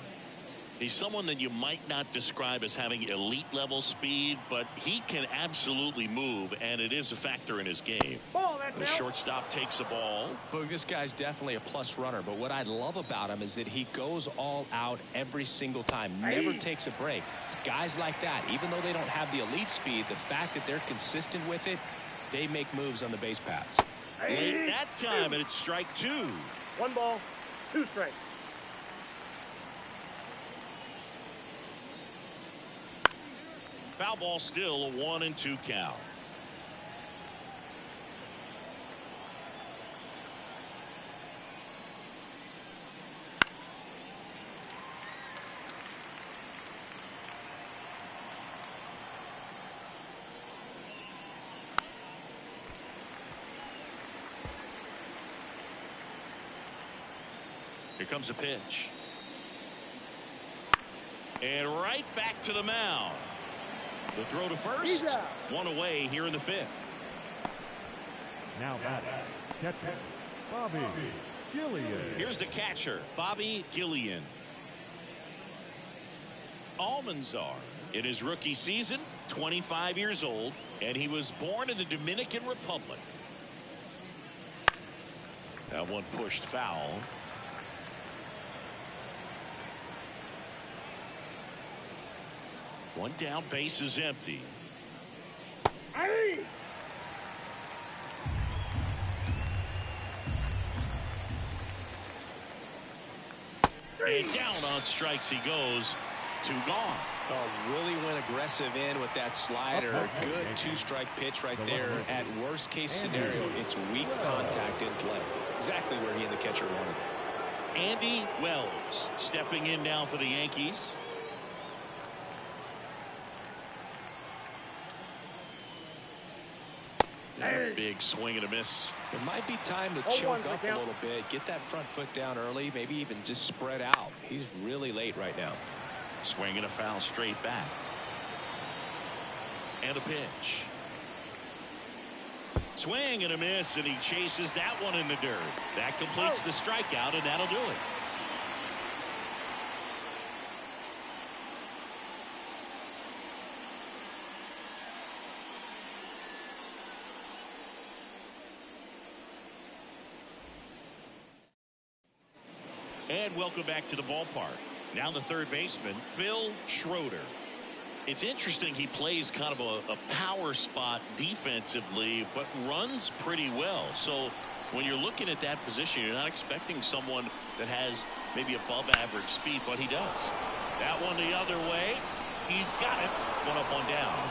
He's someone that you might not describe as having elite level speed, but he can absolutely move, and it is a factor in his game. Ball The shortstop takes the ball. Boog, this guy's definitely a plus runner, but what I love about him is that he goes all out every single time, never takes a break. It's guys like that, even though they don't have the elite speed, the fact that they're consistent with it, they make moves on the base paths. Late that time, and it's strike 2. 1 ball, 2 strikes. Foul ball still, a 1-2 count. Here comes a pitch. And right back to the mound. The throw to first. 1 away here in the 5th. Now batting, catcher, Bobby Gillian. Here's the catcher, Bobby Gillian. Almanzar, in his rookie season, 25 years old, and he was born in the Dominican Republic. That one pushed foul. One down, base is empty. And down on strikes he goes. 2 gone. Oh, really went aggressive in with that slider. Good 2-strike pitch right there. At worst case scenario, it's weak contact in play. Exactly where he and the catcher wanted it. Andy Wells stepping in now for the Yankees. Big swing and a miss. It might be time to choke up a little bit, get that front foot down early, maybe even just spread out. He's really late right now. Swing and a foul straight back. And a pitch. Swing and a miss, and he chases that one in the dirt. That completes the strikeout, and that'll do it. And welcome back to the ballpark. Now the third baseman, Phil Schroeder. It's interesting, he plays kind of a power spot defensively, but runs pretty well. So when you're looking at that position, you're not expecting someone that has maybe above average speed, but he does. That one the other way. He's got it. 1 up, 1 down.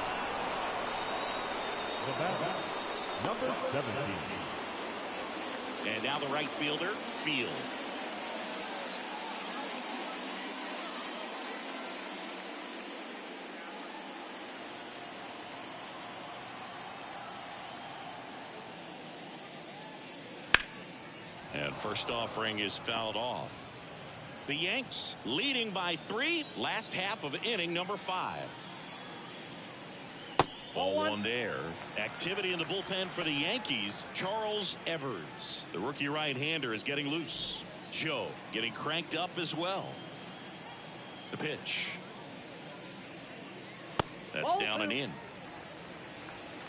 The batter, number 17. And now the right fielder, Field. And first offering is fouled off. The Yanks leading by 3, last half of inning number 5. Ball 1 there. Activity in the bullpen for the Yankees. Charles Evers, the rookie right-hander, is getting loose. Joe getting cranked up as well. The pitch. That's down and in.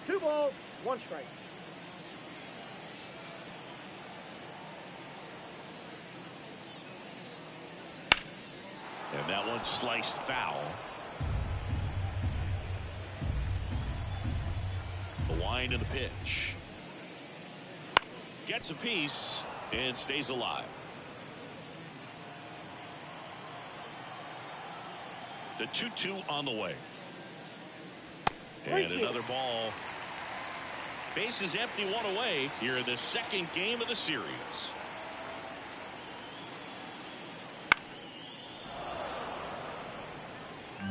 2 balls, 1 strike. And that one sliced foul. The wind and the pitch. Gets a piece and stays alive. The 2-2 on the way. And another ball. Base is empty, 1 away here in the second game of the series.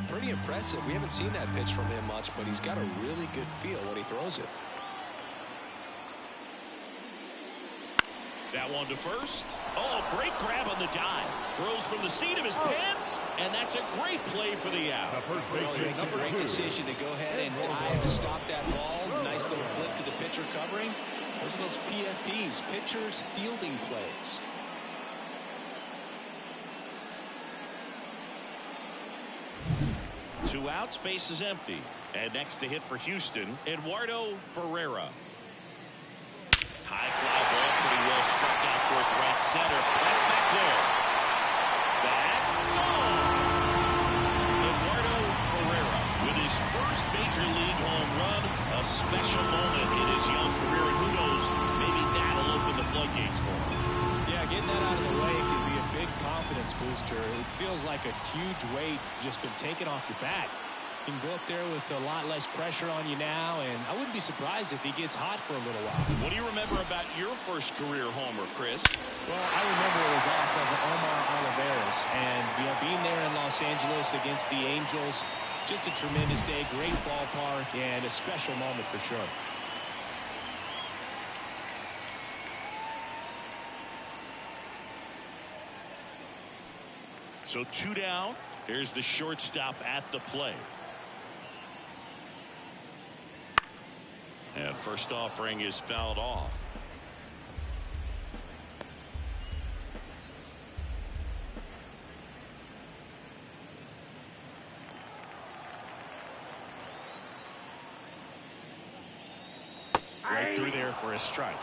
Pretty impressive. We haven't seen that pitch from him much, but he's got a really good feel when he throws it. That one to first. Oh, great grab on the dive. Throws from the seat of his pants, and that's a great play for the out. Well, he makes a great decision to go ahead and dive to stop that ball. Nice little flip to the pitcher covering. Those are those PFPs, pitchers fielding plays. Two outs, base is empty. And next to hit for Houston, Eduardo Ferreira. High fly ball, pretty well struck out towards right center. That's back there. Back. Eduardo Pereira with his first major league home run. A special moment in his young career. And who knows, maybe that'll open the floodgates for him. Yeah, getting that out of the way can be a big confidence booster. It feels like a huge weight just been taken off your back. You can go up there with a lot less pressure on you now, and I wouldn't be surprised if he gets hot for a little while. What do you remember about your first career homer, Chris? Well, I remember it was off of Omar Oliveras, and being there in Los Angeles against the Angels, just a tremendous day, great ballpark, and a special moment for sure. So 2 down. Here's the shortstop at the plate. And first offering is fouled off. Right through there for a strike.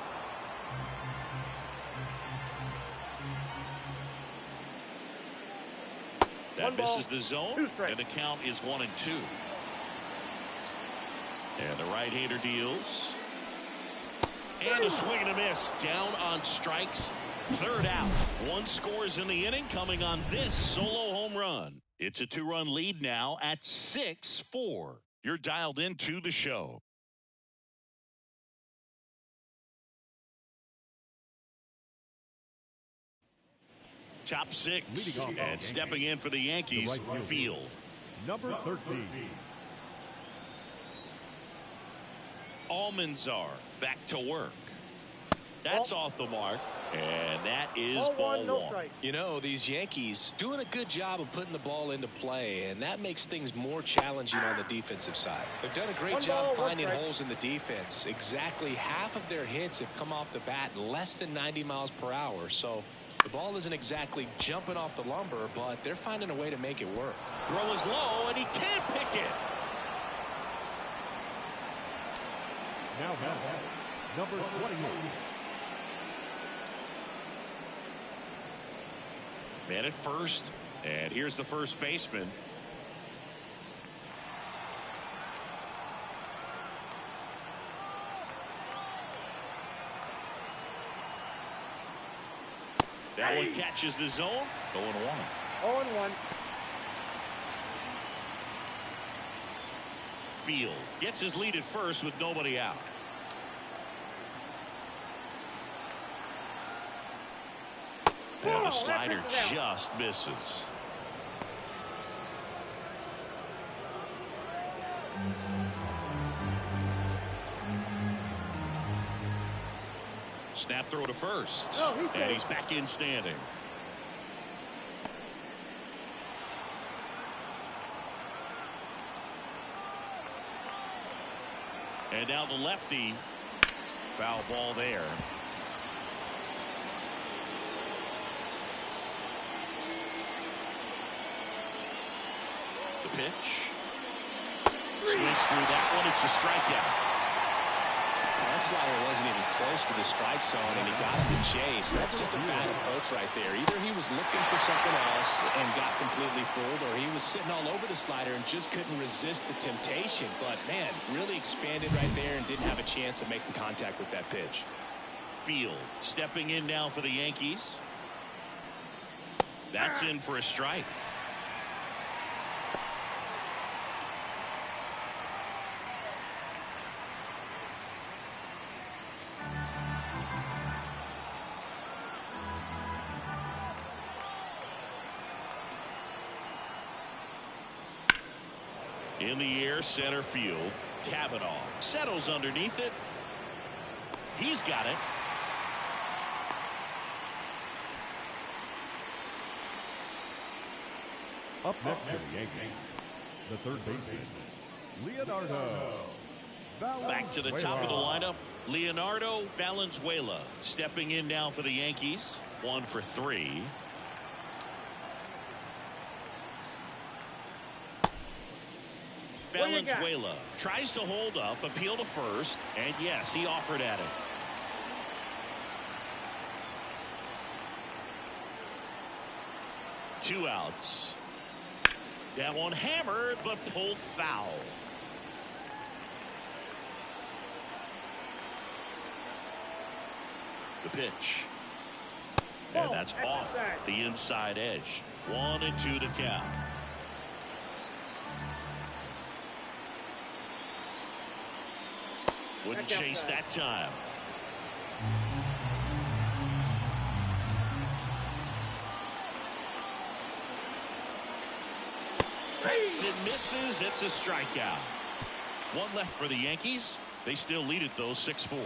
That misses the zone, and the count is 1-2. And the right-hander deals. And a swing and a miss. Down on strikes. Third out. 1 scores in the inning coming on this solo home run. It's a 2-run lead now at 6-4. You're dialed into the show. Top 6. And stepping in for the Yankees, Field. Number 13. Almanzar back to work. That's off the mark. And that is ball 1. You know, these Yankees doing a good job of putting the ball into play, and that makes things more challenging on the defensive side. They've done a great job finding holes in the defense. Exactly half of their hits have come off the bat less than 90 miles per hour. So the ball isn't exactly jumping off the lumber, but they're finding a way to make it work. Throw is low, and he can't pick it. Now number 28. Man at first, and here's the first baseman. That one catches the zone. 0-1. 0-1. Field gets his lead at first with nobody out. And the slider just misses. Snap throw to first. And he's back in standing. And now the lefty. Foul ball there. The pitch. Swings through that one. It's a strikeout. That slider wasn't even close to the strike zone, and he got him to chase. That's just a bad approach right there. Either he was looking for something else and got completely fooled, or he was sitting all over the slider and just couldn't resist the temptation. But, man, really expanded right there and didn't have a chance of making contact with that pitch. Field stepping in now for the Yankees. That's in for a strike. In the air, center field. Cavanaugh settles underneath it. He's got it. Up next for the Yankees, the third baseman, Leonardo Valenzuela. Back to the top of the lineup, Leonardo Valenzuela stepping in now for the Yankees. 1 for 3. Valenzuela tries to hold up, appeal to first, and yes, he offered at it. 2 outs. That one hammered but pulled foul. The pitch. And that's off the inside edge. 1-2 to count. Wouldn't chase that time. It misses. It's a strikeout. 1 left for the Yankees. They still lead it though, 6-4.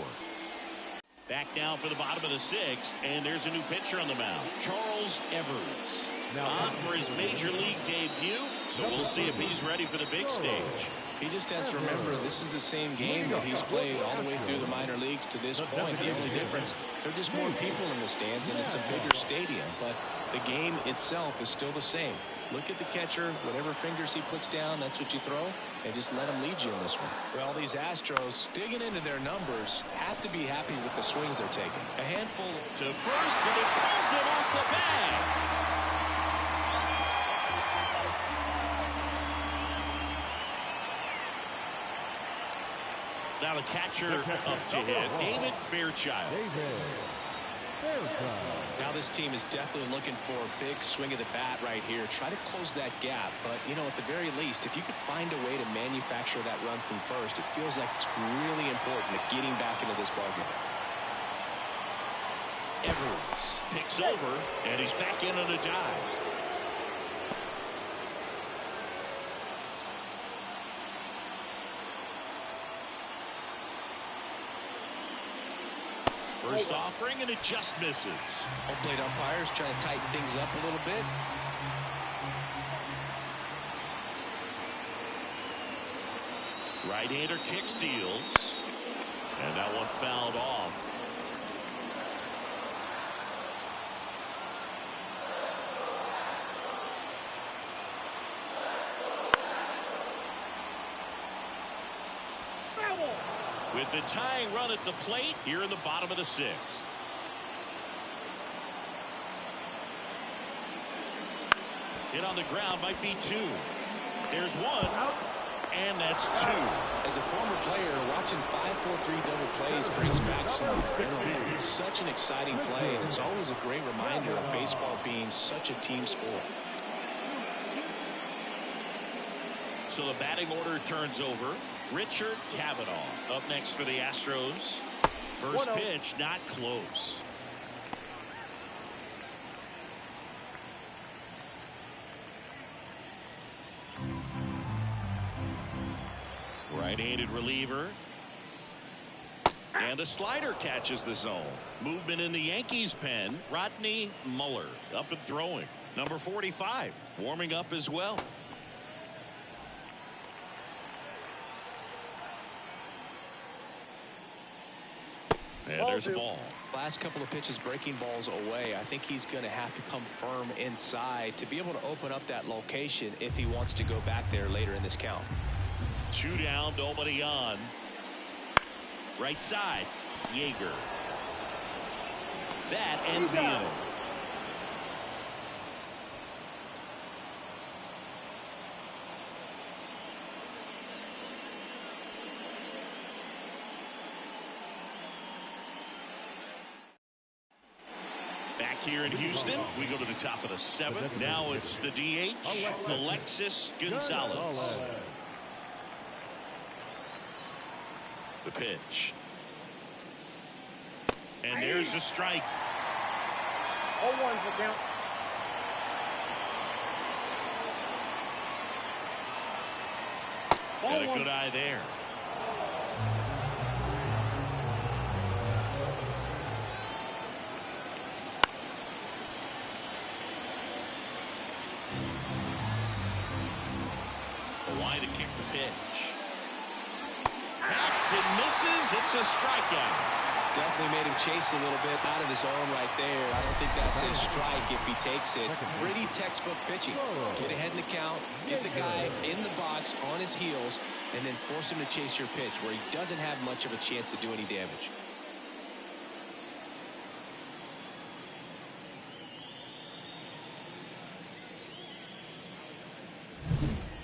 Back now for the bottom of the 6th, and there's a new pitcher on the mound, Charles Evers. On for his major league debut, so we'll see if he's ready for the big stage. He just has to remember this is the same game that he's played all the way through the minor leagues to this point. The only difference, there are just more people in the stands, and it's a bigger stadium, but the game itself is still the same. Look at the catcher. Whatever fingers he puts down, that's what you throw, and just let him lead you in this one. Well, these Astros, digging into their numbers, have to be happy with the swings they're taking. A handful to first, but it pulls it off the bag. Now the catcher up to hit, David Fairchild. Now this team is definitely looking for a big swing of the bat right here. Try to close that gap, but you know, at the very least, if you could find a way to manufacture that run from first, it feels like it's really important to getting back into this ballgame. Evers picks over, and he's back in on a dive. First offering, and it just misses. Home plate umpires trying to tighten things up a little bit. Right-hander kick steals, and that one fouled off. With the tying run at the plate here in the bottom of the 6th. Hit on the ground might be 2. There's 1, and that's 2. As a former player, watching 5-4-3 double plays brings back some adrenaline. It's such an exciting play, and it's always a great reminder of baseball being such a team sport. So the batting order turns over. Richard Cavanaugh up next for the Astros. First pitch not close. Right-handed reliever. And the slider catches the zone. Movement in the Yankees pen. Rodney Muller up and throwing. Number 45 warming up as well. And there's a ball. Last couple of pitches breaking balls away. I think he's going to have to come firm inside to be able to open up that location if he wants to go back there later in this count. 2 down, nobody on. Right side, Yeager. That ends the inning. Back here in Houston, we go to the top of the 7th. Now it's the DH, Alexis Gonzalez. The pitch. And there's a strike. 0-1 for count. Got a good eye there. Why to kick the pitch. Backs and misses. It's a strikeout. Definitely made him chase a little bit out of his zone right there. I don't think that's a strike if he takes it. Pretty textbook pitching. Get ahead in the count, get the guy in the box on his heels, and then force him to chase your pitch where he doesn't have much of a chance to do any damage.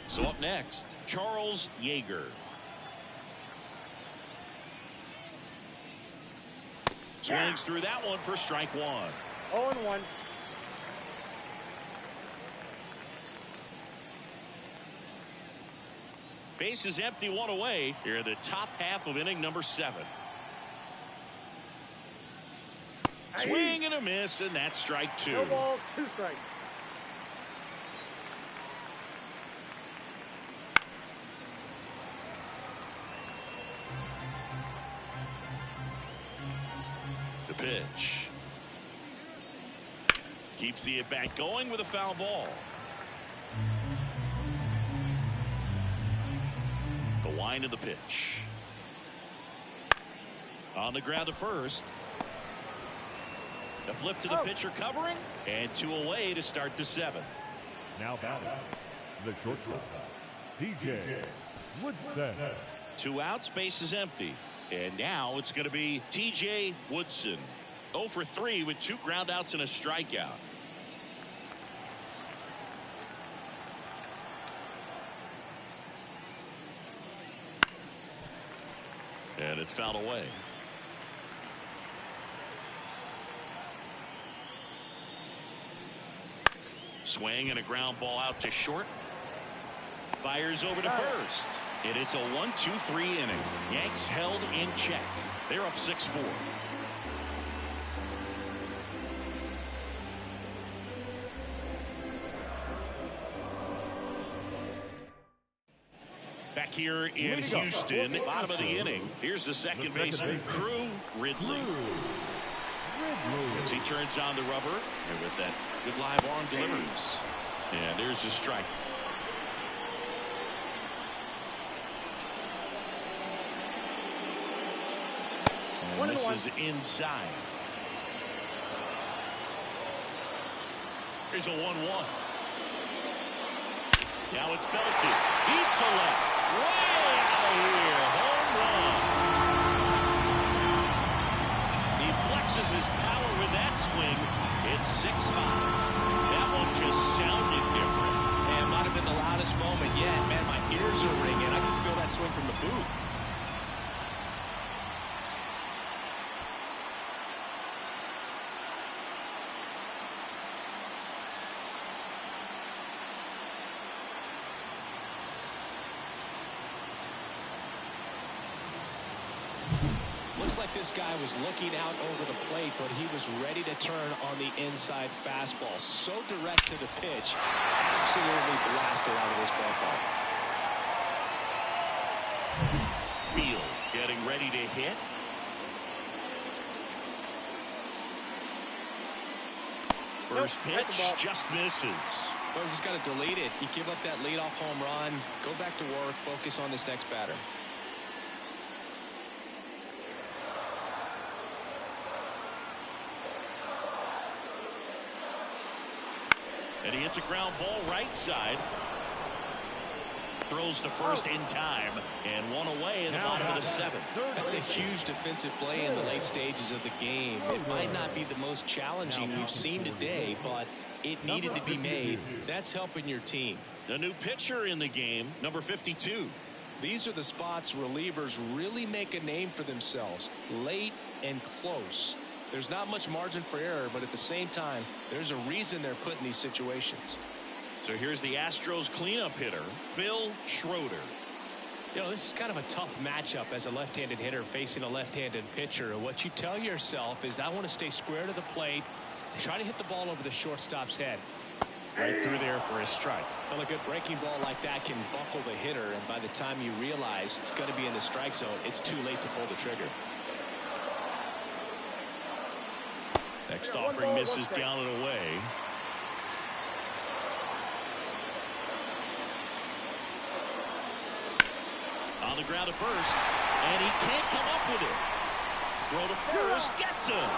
So up next, Charles Yeager. Swings through that one for strike one. 0-1. Base is empty, one away. Here in the top half of inning number 7. Swing and a miss, and that's strike 2. No balls, 2 strikes. The pitch. Keeps the at-bat going with a foul ball. The wind of the pitch. On the ground to first. A flip to the pitcher covering, and 2 away to start the 7th. Now batting, the shortstop, T.J. Woodson. 2 outs, base is empty. And now it's going to be T.J. Woodson. 0 for 3 with 2 ground outs and a strikeout. And it's fouled away. Swing and a ground ball out to short. Fires over to first. And it's a 1-2-3 inning. Yanks held in check. They're up 6-4. Back here in Houston, bottom of the inning. Here's the second baseman, Crew Ridley. As he turns on the rubber, and with that good live arm delivers. And there's the strike. And this is inside. Here's a 1-1. Now it's belted. Deep to left. Way out of here. Home run. He flexes his power with that swing. It's 6-5. That one just sounded different. And it might have been the loudest moment yet. Man, my ears are ringing. I can feel that swing from the booth. Looks like this guy was looking out over the plate, but he was ready to turn on the inside fastball. So direct to the pitch. Absolutely blasted out of this ballpark. Field getting ready to hit. First pitch just misses. Well, just got to delete it. You give up that leadoff home run, go back to work, focus on this next batter. And he hits a ground ball right side. Throws to first in time. And 1 away in the bottom of the 7th. That's a huge defensive play in the late stages of the game. It might not be the most challenging we've seen today, but it needed to be made. That's helping your team. The new pitcher in the game, number 52. These are the spots relievers really make a name for themselves. Late and close. There's not much margin for error, but at the same time, there's a reason they're put in these situations. So here's the Astros cleanup hitter, Phil Schroeder. You know, this is kind of a tough matchup as a left-handed hitter facing a left-handed pitcher. And what you tell yourself is, I want to stay square to the plate, try to hit the ball over the shortstop's head. Right through there for a strike. Well, a good breaking ball like that can buckle the hitter, and by the time you realize it's going to be in the strike zone, it's too late to pull the trigger. Next offering misses down and away. On the ground to first, and he can't come up with it. Throw to first, gets him.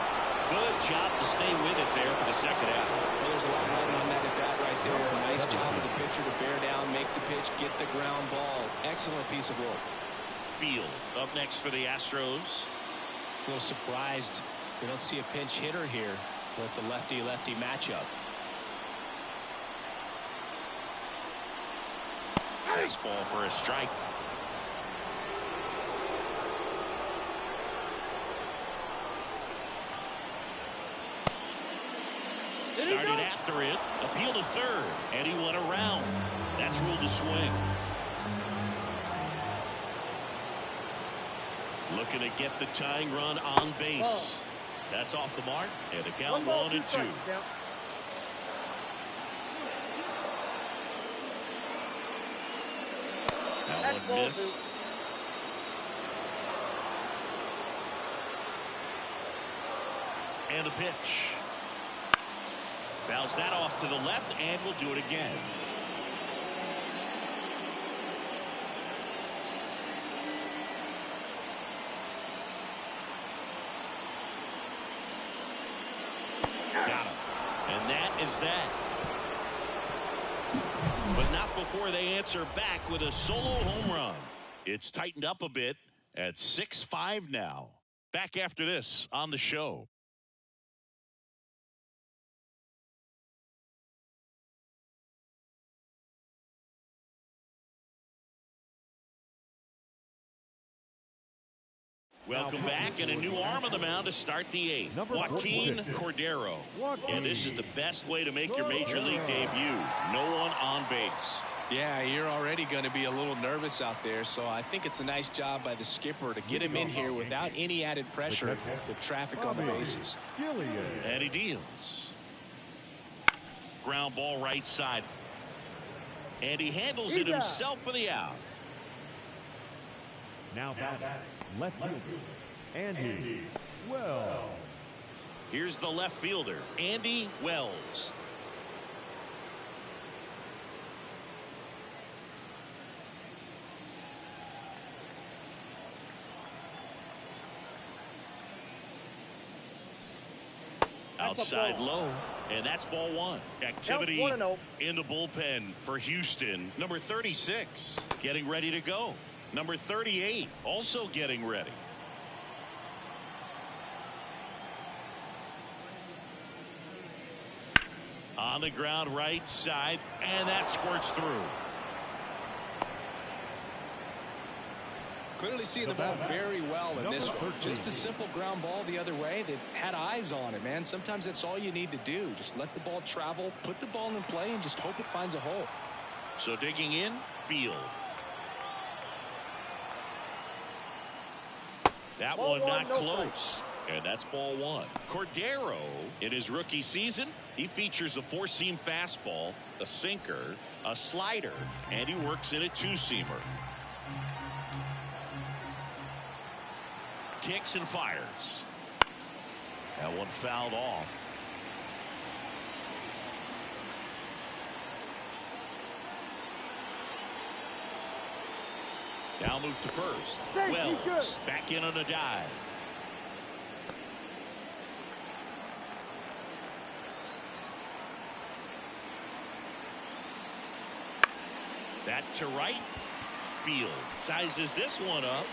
Good job to stay with it there for the second out. Well, there's a lot riding on that at bat right there. Nice job of the pitcher to bear down, make the pitch, get the ground ball. Excellent piece of work. Field up next for the Astros. A little surprised we don't see a pinch hitter here with the lefty-lefty matchup. Fastball for a strike. Started after it, appeal to third, and he went around. That's ruled a swing. Looking to get the tying run on base. That's off the mark, and the count 1-2. That one missed. And a pitch. Bounce that off to the left, and we'll do it again. Got him. And that is that. But not before they answer back with a solo home run. It's tightened up a bit at 6-5 now. Back after this on the show. Welcome back, and a new arm on the mound to start the eighth. Joaquin Cordero. And this is the best way to make your major league debut. No one on base. Yeah, you're already going to be a little nervous out there, so I think it's a nice job by the skipper to get him in here without any added pressure with traffic on the bases. And he deals. Ground ball right side. And he handles it himself for the out. Now batting, left fielder, Andy Wells. Here's the left fielder, Andy Wells. Outside low, and that's ball one. Activity in the bullpen for Houston. Number 36 getting ready to go. Number 38 also getting ready. On the ground right side, and that squirts through. Clearly seeing the ball very well in this one. Just a simple ground ball the other way that had eyes on it, man. Sometimes that's all you need to do. Just let the ball travel, put the ball in play, and just hope it finds a hole. So digging in, field. That one not close. And that's ball one. Cordero, in his rookie season, he features a four-seam fastball, a sinker, a slider, and he works in a two-seamer. Kicks and fires. That one fouled off. Now move to first. Wells back in on a dive. That to right. Field sizes this one up.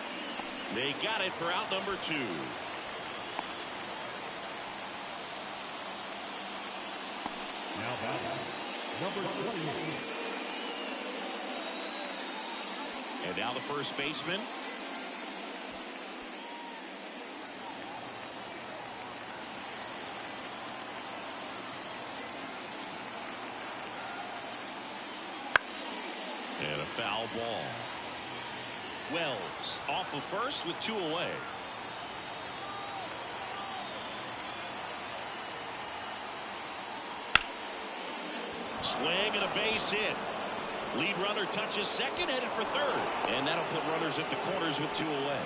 They got it for out number 2. Now batting, number 28. And now the first baseman. And a foul ball. Wells off of first with 2 away. Swing and a base hit. Lead runner touches second, headed for third. And that'll put runners at the corners with 2 away.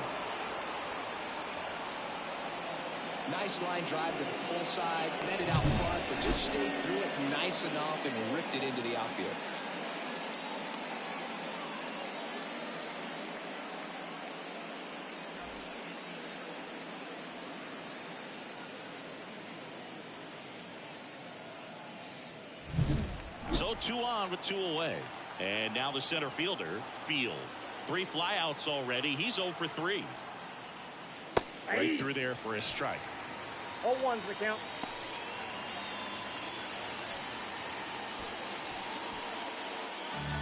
Nice line drive to the pull side, met it out front, but just stayed through it nice enough and ripped it into the outfield. So 2 on with 2 away. And now the center fielder, Field. 3 flyouts already. He's 0 for 3. Right through there for a strike. 0-1's the count.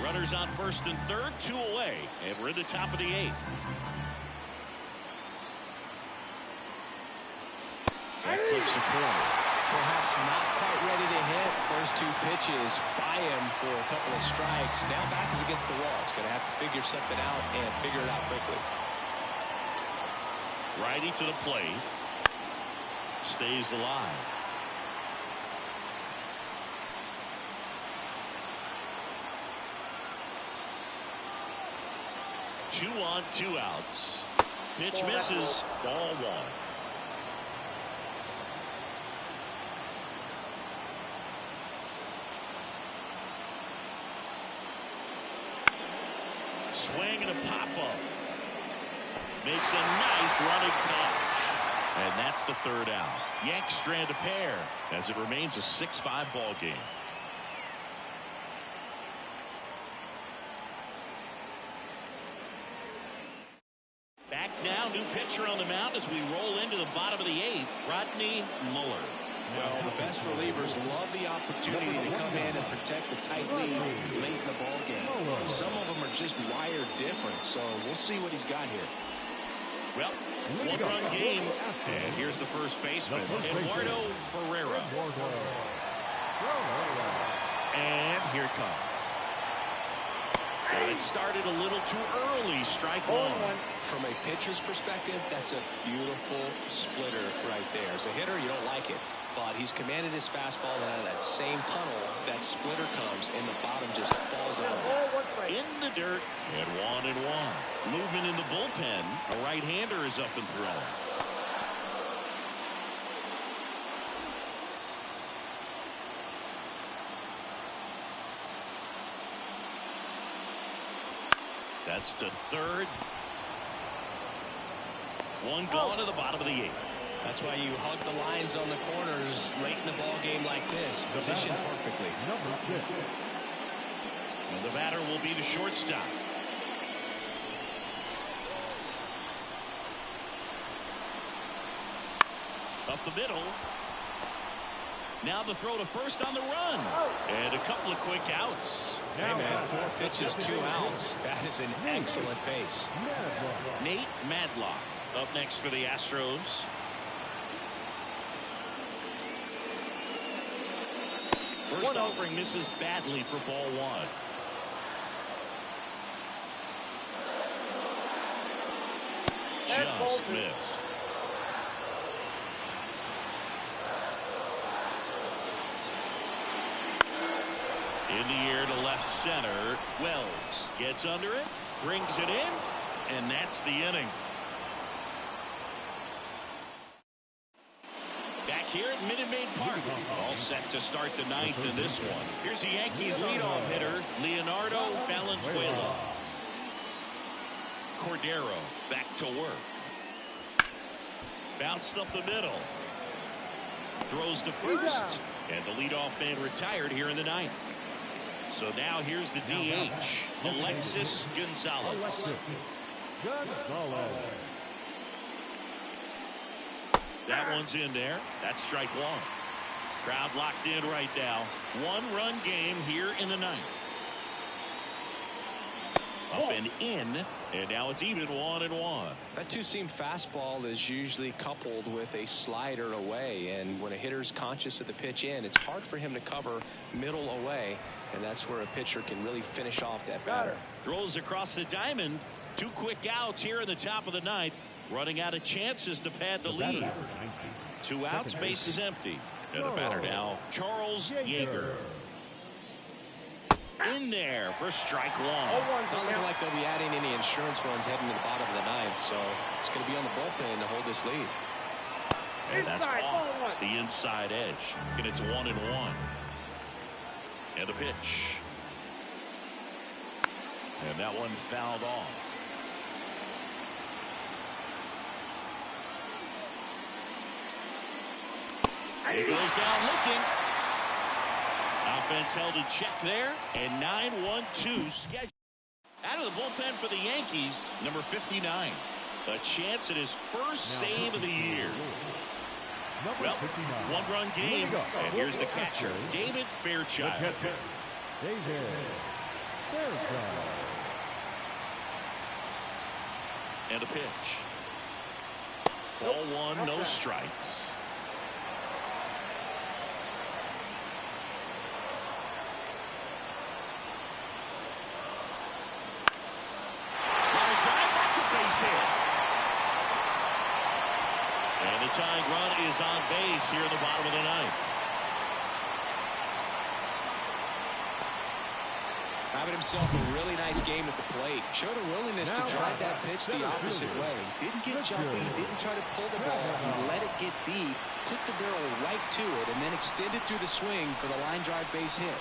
Runners on first and third, 2 away, and we're in the top of the 8th. That clips the corner. Perhaps not quite ready to hit. First 2 pitches by him for a couple of strikes. Now back is against the wall. He's going to have to figure something out and figure it out quickly. Righty to the plate. Stays alive. Two on, 2 outs. Pitch misses. Ball 1. Swing and a pop-up. Makes a nice running catch. And that's the 3rd out. Yanks strand a pair as it remains a 6-5 ball game. Back now, new pitcher on the mound as we roll into the bottom of the 8th, Rodney Muller. Well, the best relievers love the opportunity to come in and protect the tight lead late in the ball game. Some of them are just wired different, so we'll see what he's got here. Well, 1-run game, and here's the first baseman, Eduardo Ferreira. And here it comes. It started a little too early. Strike 1. From a pitcher's perspective, that's a beautiful splitter right there. As a hitter, you don't like it, but he's commanded his fastball out of that same tunnel. That splitter comes, and the bottom just falls out. In the dirt, and 1-1. Movement in the bullpen. A right-hander is up and throwing. That's to third. 1 gone to the bottom of the 8th. That's why you hug the lines on the corners late in the ball game like this. Positioned perfectly. And the batter will be the shortstop. Up the middle. Now the throw to first on the run. And a couple of quick outs. Hey, man, 4 pitches, 2 outs. That is an excellent pace. Nate Madlock up next for the Astros. First offering misses badly for ball 1. Just missed. In the air to left center. Wells gets under it, brings it in, and that's the inning. Back here at Minute Maid Park. All set to start the 9th in this one. Here's the Yankees leadoff hitter, Leonardo Valenzuela. Cordero back to work. Bounced up the middle. Throws to first. And the leadoff man retired here in the 9th. So now here's the DH, Alexis Gonzalez. That one's in there. That's strike 1. Crowd locked in right now. 1-run game here in the 9th. Up and in, and now it's even 1-1. That two-seam fastball is usually coupled with a slider away, and when a hitter's conscious of the pitch in, it's hard for him to cover middle away, and that's where a pitcher can really finish off that batter. Throws across the diamond. 2 quick outs here in the top of the 9th. Running out of chances to pad the lead. 2 outs, base is empty. And the batter now, Charles Yeager. In there for strike 1. Not looking like they'll be adding any insurance runs heading to the bottom of the 9th, so it's going to be on the bullpen to hold this lead. And that's off the inside edge. And it's 1-1. And the pitch. And that one fouled off. He goes down looking. Offense held in check there, and 9-1-2 scheduled. Out of the bullpen for the Yankees, number 59. A chance at his first save of the year. Well, 1-run game, and here's the catcher, David Fairchild. fair play. And a pitch. Ball one, no strikes. Line drive, that's a base hit. And the tying run is on base here in the bottom of the ninth. Having himself a really nice game at the plate. Showed a willingness to drive that pitch the opposite way. Didn't get jumpy, didn't try to pull the ball. He let it get deep, took the barrel right to it, and then extended through the swing for the line drive base hit.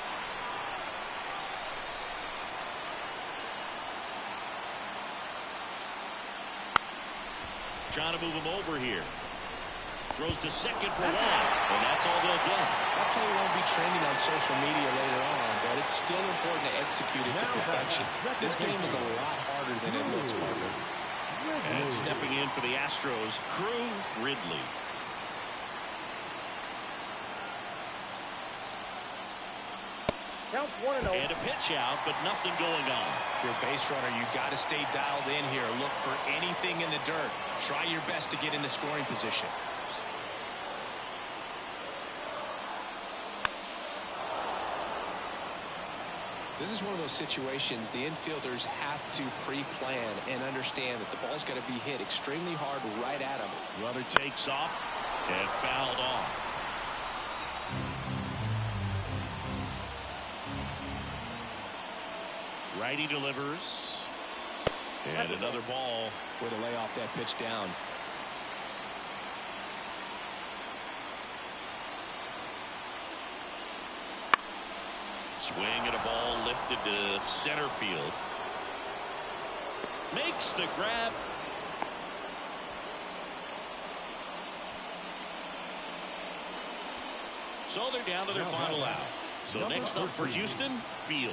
Trying to move him over here. Throws to second for one, and that's all they'll get. That play won't be trending on social media later on, but it's still important to execute it to perfection. This game is a lot harder than it looks, partner. And stepping in for the Astros, Crew Ridley. Counts 1-0. And a pitch out, but nothing going on. If you're a base runner, you've got to stay dialed in here. Look for anything in the dirt. Try your best to get in the scoring position. This is one of those situations the infielders have to pre-plan and understand that the ball's got to be hit extremely hard right at them. Runner takes off and fouled off. Righty delivers. And another ball. Way to lay off that pitch down. Swing and a ball lifted to center field. Makes the grab. So they're down to their final out. So next up for Houston, Field.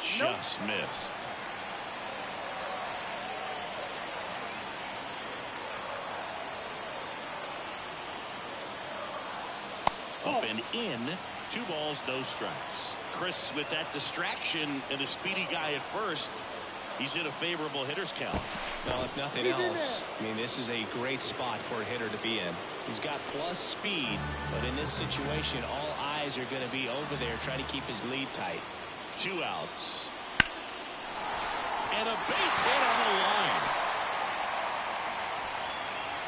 Just missed. Up and in. 2 balls, no strikes. Chris, with that distraction and a speedy guy at first, he's in a favorable hitter's count. Well, if nothing else, I mean, this is a great spot for a hitter to be in. He's got plus speed, but in this situation, all eyes are going to be over there trying to keep his lead tight. 2 outs. And a base hit on the line.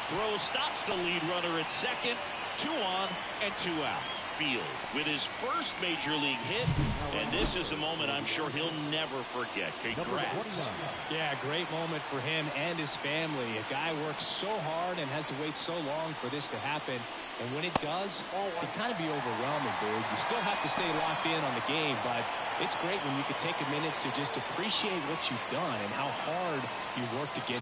Throw stops the lead runner at second. 2 on and 2 out. Field with his first major league hit, and this is a moment I'm sure he'll never forget. Congrats. Yeah, great moment for him and his family. A guy works so hard and has to wait so long for this to happen, and when it does, it can kind of be overwhelming, dude. You still have to stay locked in on the game, but it's great when you can take a minute to just appreciate what you've done and how hard you work to get.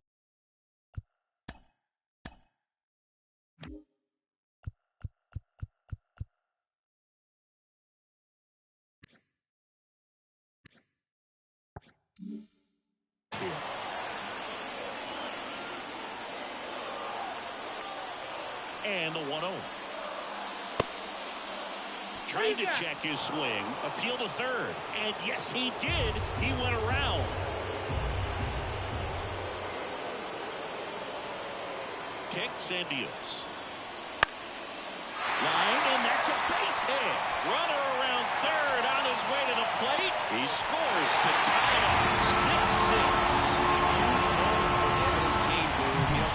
And the 1-0. Trying to check his swing. Appeal to third. And yes, he did. He went around. Kicks and deals. Line, and that's a base hit. Runner around third on his way to the plate. He scores to tie it up. 6-6.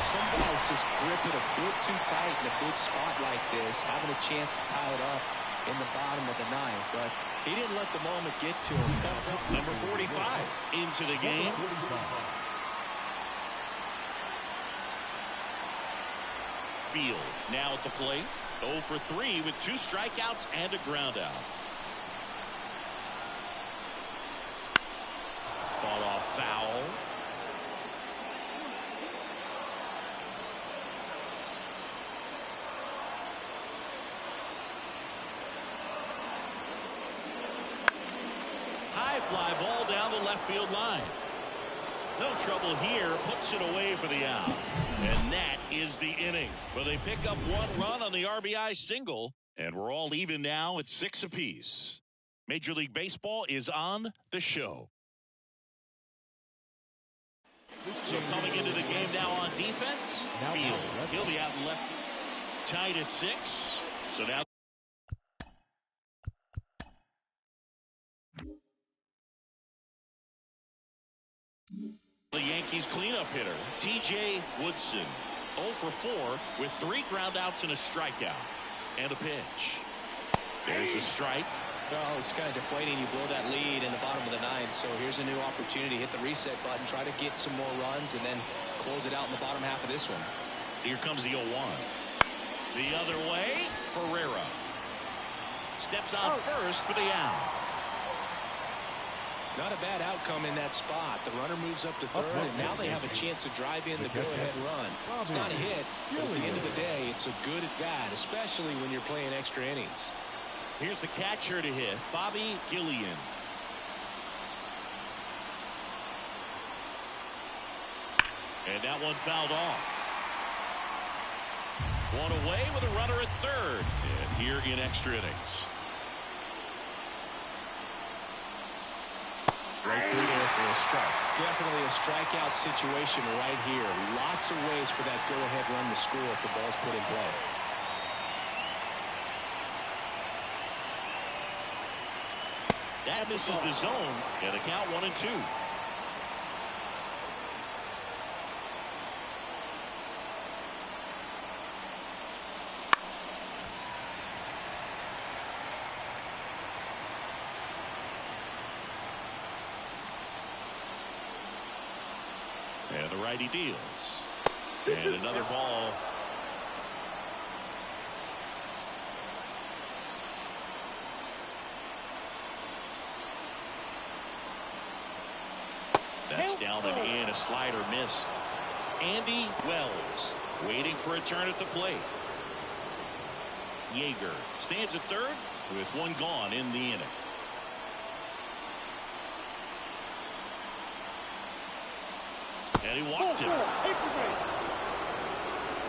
Some balls just grip it a bit too tight in a big spot like this, having a chance to tie it up in the bottom of the ninth, but he didn't let the moment get to him. Number 45 into the game. Field now at the plate. 0 for 3 with 2 strikeouts and a ground out. Fought off foul. High fly ball down the left field line. No trouble here. Puts it away for the out. And that is the inning. Well, they pick up 1 run on the RBI single. And we're all even now at 6 apiece. Major League Baseball is on the show. So coming into the game now on defense, Field. He'll be out left, tied at 6. So now the Yankees cleanup hitter, T.J. Woodson. 0 for 4 with 3 ground outs and a strikeout. And a pitch. There's a strike. Well, it's kind of deflating. You blow that lead in the bottom of the 9th. So here's a new opportunity. Hit the reset button. Try to get some more runs and then close it out in the bottom half of this one. Here comes the 0-1. The other way, Ferreira. Steps on first for the out. Not a bad outcome in that spot. The runner moves up to third, and now they have a chance to drive in the go-ahead run. It's not a hit, but at the end of the day, it's a good at-bat, especially when you're playing extra innings. Here's the catcher to hit, Bobby Gillian. And that one fouled off. One away with a runner at third. And here in extra innings. Right through there for a strike. Definitely a strikeout situation right here. Lots of ways for that go-ahead run to score if the ball's put in play. That misses the zone, and a count 1-2. And the righty deals. And another ball. That's down and in. A slider missed. Andy Wells waiting for a turn at the plate. Yeager stands at third with one gone in the inning. And he walked him.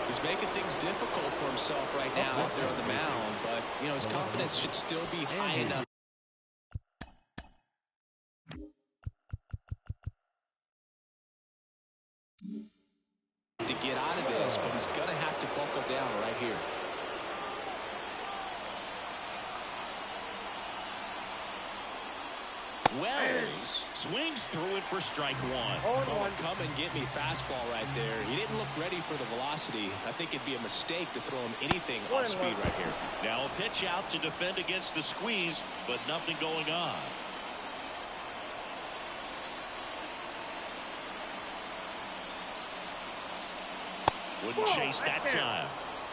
He's making things difficult for himself right now out there on the mound, but you know his confidence should still be high enough to get out of this, but he's gonna have to buckle down right here. Wells swings through it for strike 1. Oh, come and get me fastball right there. He didn't look ready for the velocity. I think it'd be a mistake to throw him anything off speed right here. Now a pitch out to defend against the squeeze, but nothing going on. Wouldn't chase that time.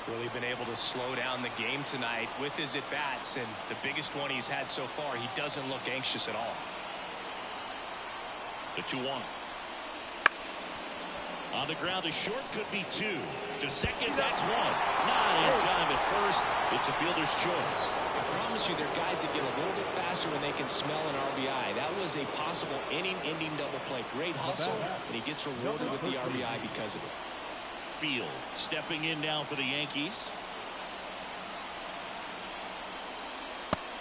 Really been able to slow down the game tonight with his at-bats, and the biggest one he's had so far, he doesn't look anxious at all. The 2-1. On the ground, a short could be 2. To second, that's 1. Not in time at first. It's a fielder's choice. I promise you, there are guys that get a little bit faster when they can smell an RBI. That was a possible inning-ending double play. Great hustle, and he gets rewarded with the RBI because of it. Field stepping in now for the Yankees.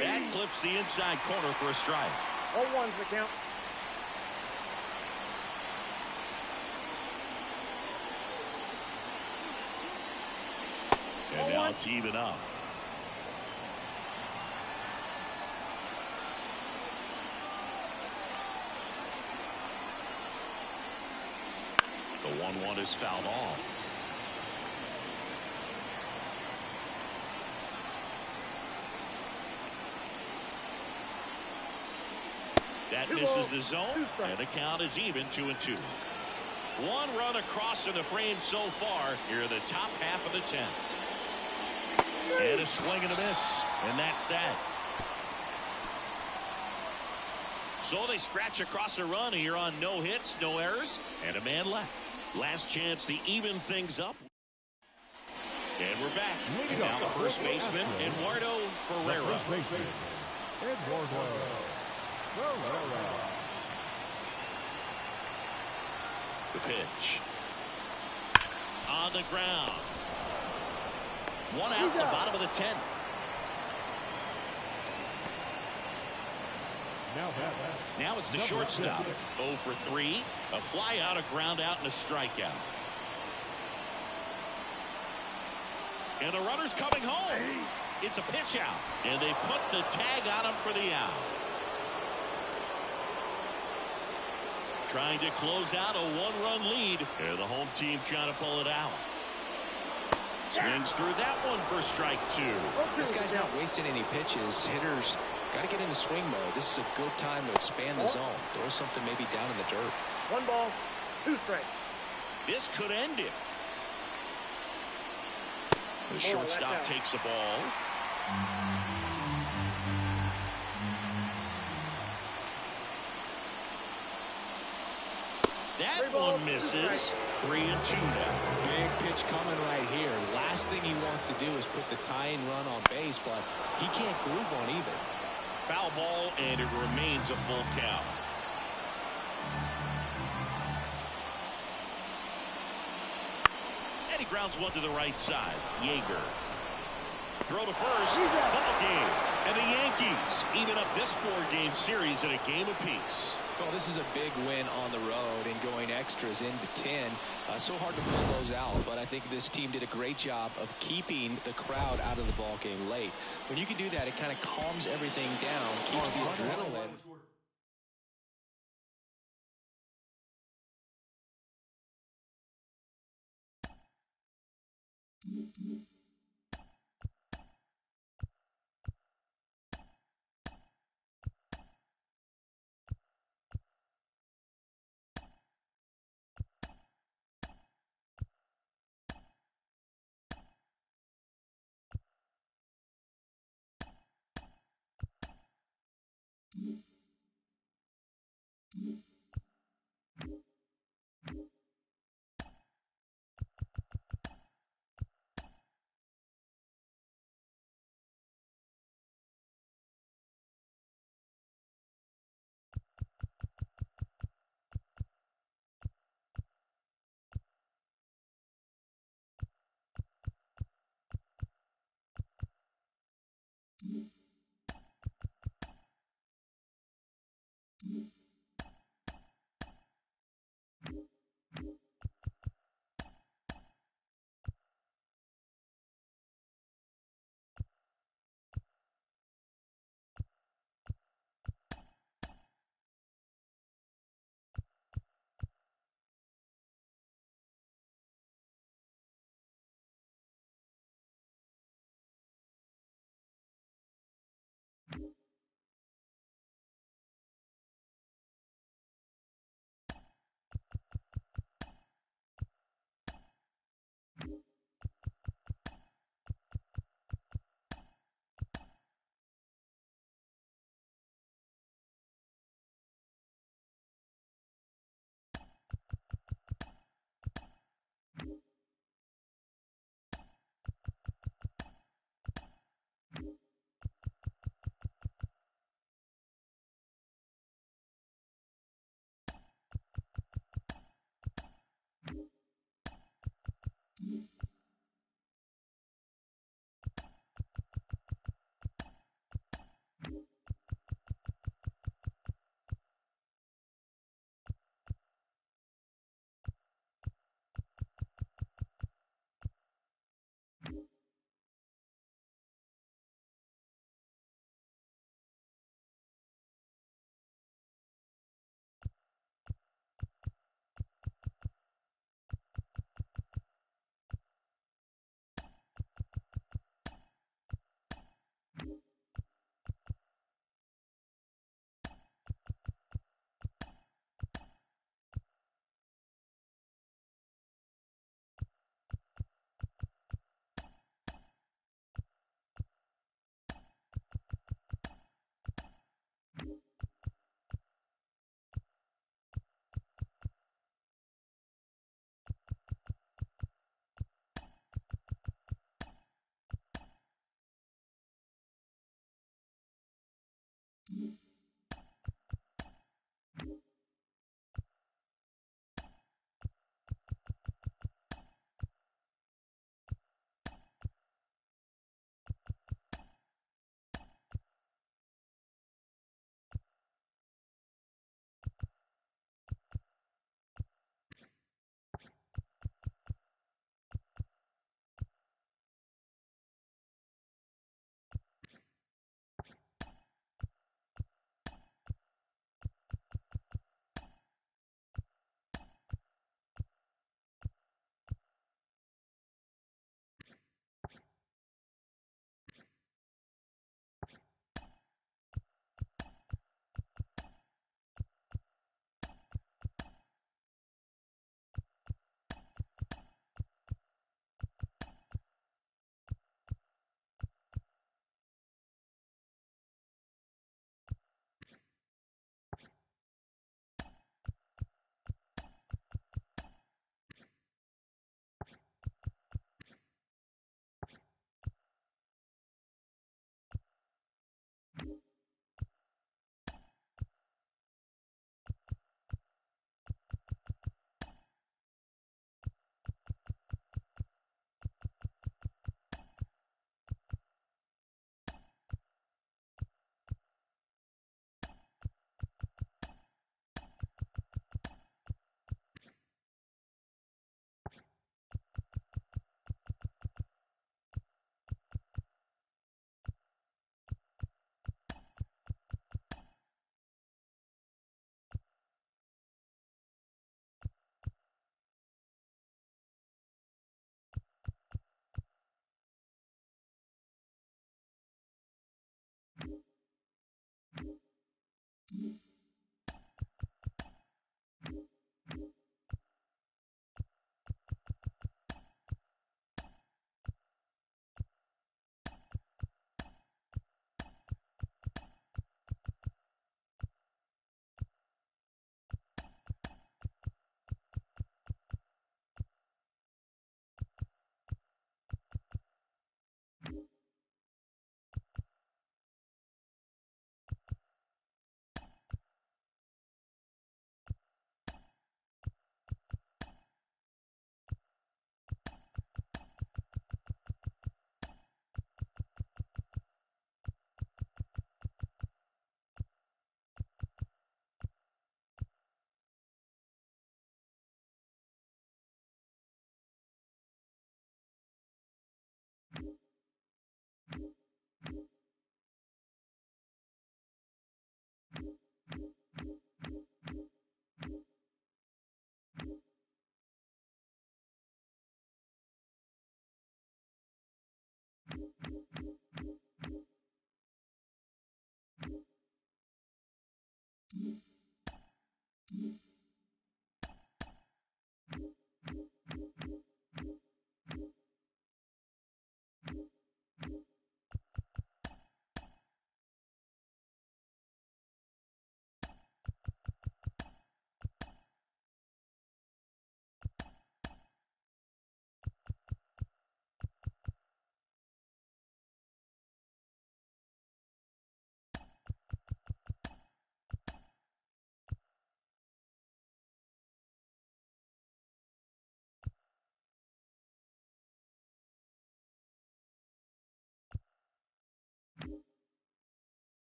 That clips the inside corner for a strike. 0-1's the count. And now it's even up. The 1-1 is fouled off. That misses the zone, and the count is even 2-2. One run across in the frame so far here in the top half of the 10th. And a swing and a miss, and that's that. So they scratch across a run here on no hits, no errors, and a man left. Last chance to even things up. And we're back. And now the first baseman, Eduardo Ferreira. The pitch. On the ground. One out, the bottom of the 10th. Now it's the shortstop. 0 for 3. A fly out, a ground out, and a strikeout. And the runner's coming home. It's a pitch out. And they put the tag on him for the out. Trying to close out a 1-run lead. And the home team trying to pull it out. Swings through that one for strike 2. This guy's not wasting any pitches. Hitters got to get into swing mode. This is a good time to expand the zone. Throw something maybe down in the dirt. 1 ball, 2 strikes. This could end it. The shortstop takes the ball. That one misses. 3-2 now. Big pitch coming right here. Last thing he wants to do is put the tying run on base, but he can't groove on either. Foul ball, and it remains a full count. And he grounds one to the right side. Yeager. Throw to first. Ball game. And the Yankees even up this 4-game series at a game apiece. Well, this is a big win on the road and going extras into 10. So hard to pull those out, but I think this team did a great job of keeping the crowd out of the ball game late. When you can do that, it kind of calms everything down, keeps the adrenaline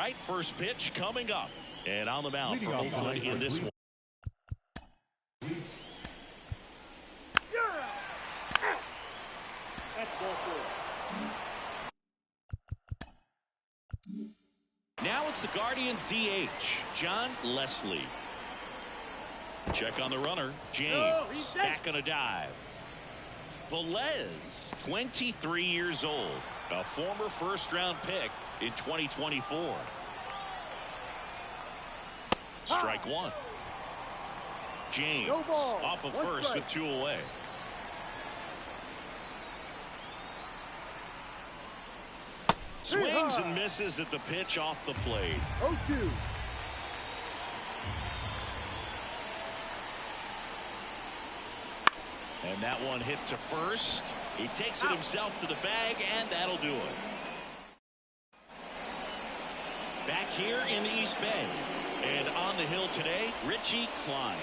right, first pitch coming up. And on the mound for Leading off Oakland in this one. That's ball four. Now it's the Guardians DH, John Leslie. Check on the runner, James, back on a dive. Velez, 23 years old, a former first-round pick in 2024. Strike one. James off of first with 2 away. Swings and misses at the pitch off the plate. 0-2. And that one hit to first. He takes it himself to the bag, and that'll do it. Back here in the East Bay. And on the hill today, Richie Klein.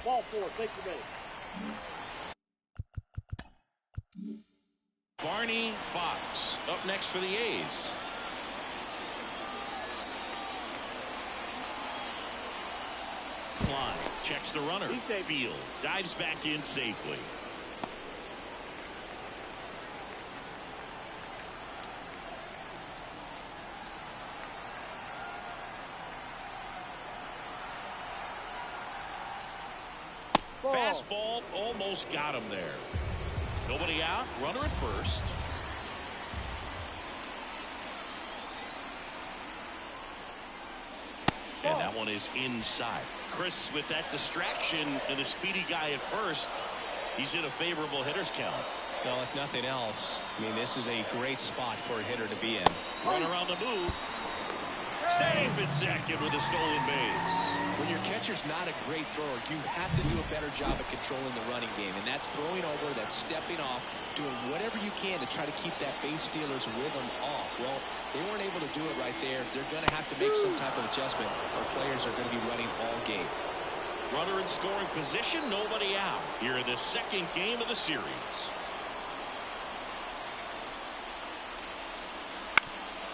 Ball four. Take the base. Barney Fox up next for the A's. Klein checks the runner. Field dives back in safely. Fastball almost got him there. Nobody out. Runner at first. And that one is inside. Chris, with that distraction and a speedy guy at first, he's in a favorable hitter's count. Well, if nothing else, I mean, this is a great spot for a hitter to be in. Runner on the move. Safe at second with a stolen base. When your catcher's not a great thrower, you have to do a better job of controlling the running game. And that's throwing over, that's stepping off, doing whatever you can to try to keep that base stealer's rhythm off. Well, they weren't able to do it right there. They're going to have to make some type of adjustment, or players are going to be running all game. Runner in scoring position, nobody out. Here in the second game of the series.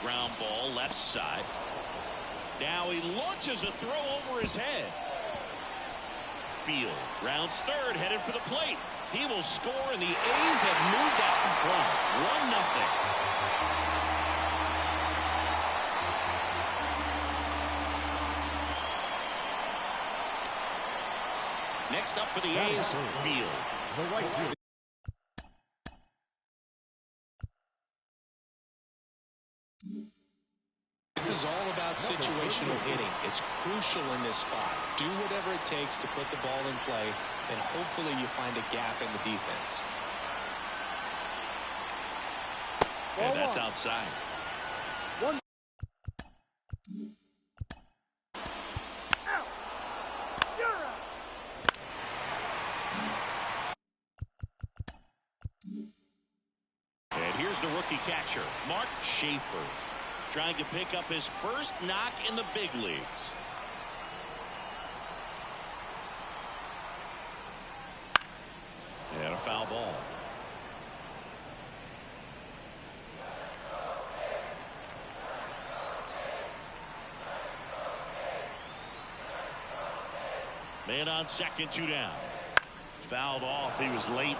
Ground ball left side. Now he launches a throw over his head. Field rounds third, headed for the plate. He will score, and the A's have moved out in front. 1-0. Next up for the A's, Field. The right field. This is all about situational hitting. It's crucial in this spot. Do whatever it takes to put the ball in play, and hopefully you find a gap in the defense. And that's outside. And here's the rookie catcher, Mark Schaefer, trying to pick up his first knock in the big leagues. And a foul ball. Man on second, 2 down. Fouled off. He was late.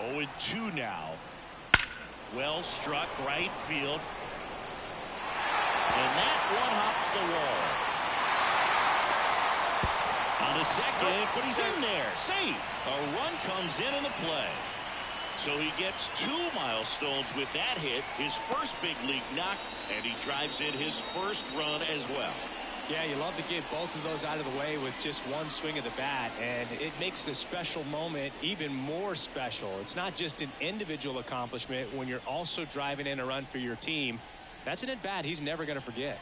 Oh, and 2 now. Well struck right field. And that one hops the wall. On the second, but he's in there. Safe. A run comes in the play. So he gets 2 milestones with that hit, his first big league knock, and he drives in his first run as well. Yeah, you love to get both of those out of the way with just one swing of the bat, and it makes the special moment even more special. It's not just an individual accomplishment when you're also driving in a run for your team. That's an at-bat he's never going to forget.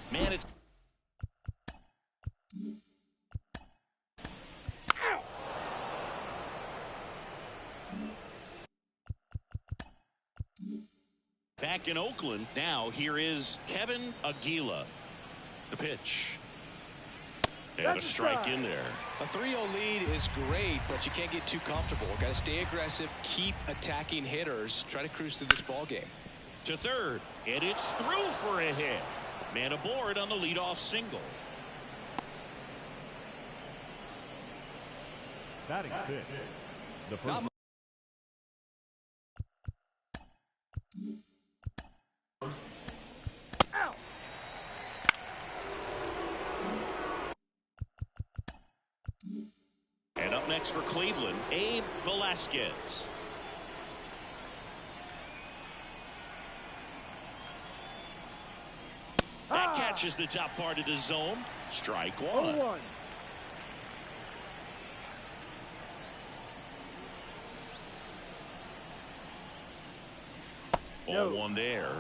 Man, it's back in Oakland. Now here is Kevin Aguila. The pitch. And a strike in there. A 3-0 lead is great, but you can't get too comfortable. Got to stay aggressive, keep attacking hitters, try to cruise through this ball game. To third, and it's through for a hit. Man aboard on the leadoff single. Batting fifth. The first. And up next for Cleveland, Abe Velasquez. That catches the top part of the zone. Strike one. 0-1. No. 0-1 there.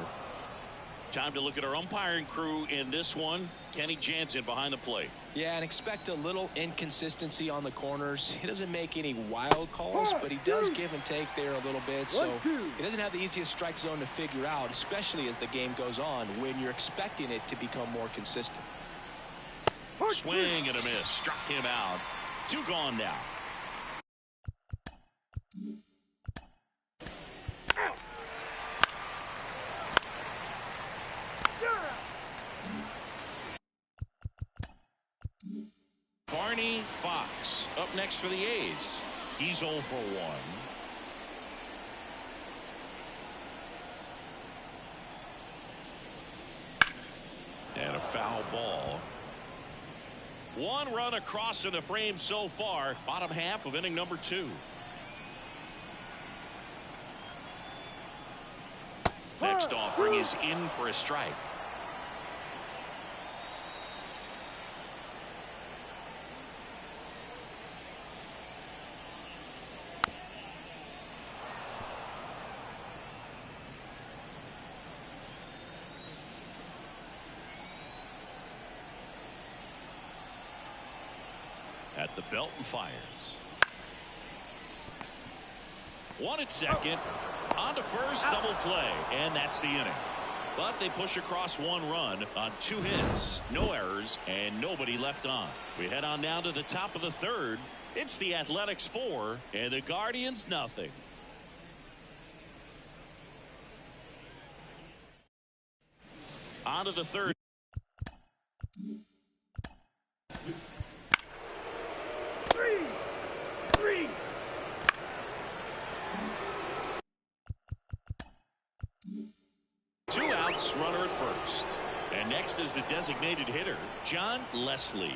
Time to look at our umpiring crew in this one. Kenny Jansen behind the plate. Yeah, and expect a little inconsistency on the corners. He doesn't make any wild calls, but he does give and take there a little bit. So he doesn't have the easiest strike zone to figure out, especially as the game goes on when you're expecting it to become more consistent. Swing and a miss. Struck him out. 2 gone now. Barney Fox up next for the A's. He's 0 for 1. And a foul ball. 1 run across in the frame so far. Bottom half of inning number 2. Next offering is in for a strike. At the belt and fires. 1 at second. On to first, double play, and that's the inning. But they push across 1 run on 2 hits, no errors, and nobody left on. We head on down to the top of the third. It's the Athletics 4 and the Guardians nothing. On to the third. Runner at first. And next is the designated hitter, John Leslie.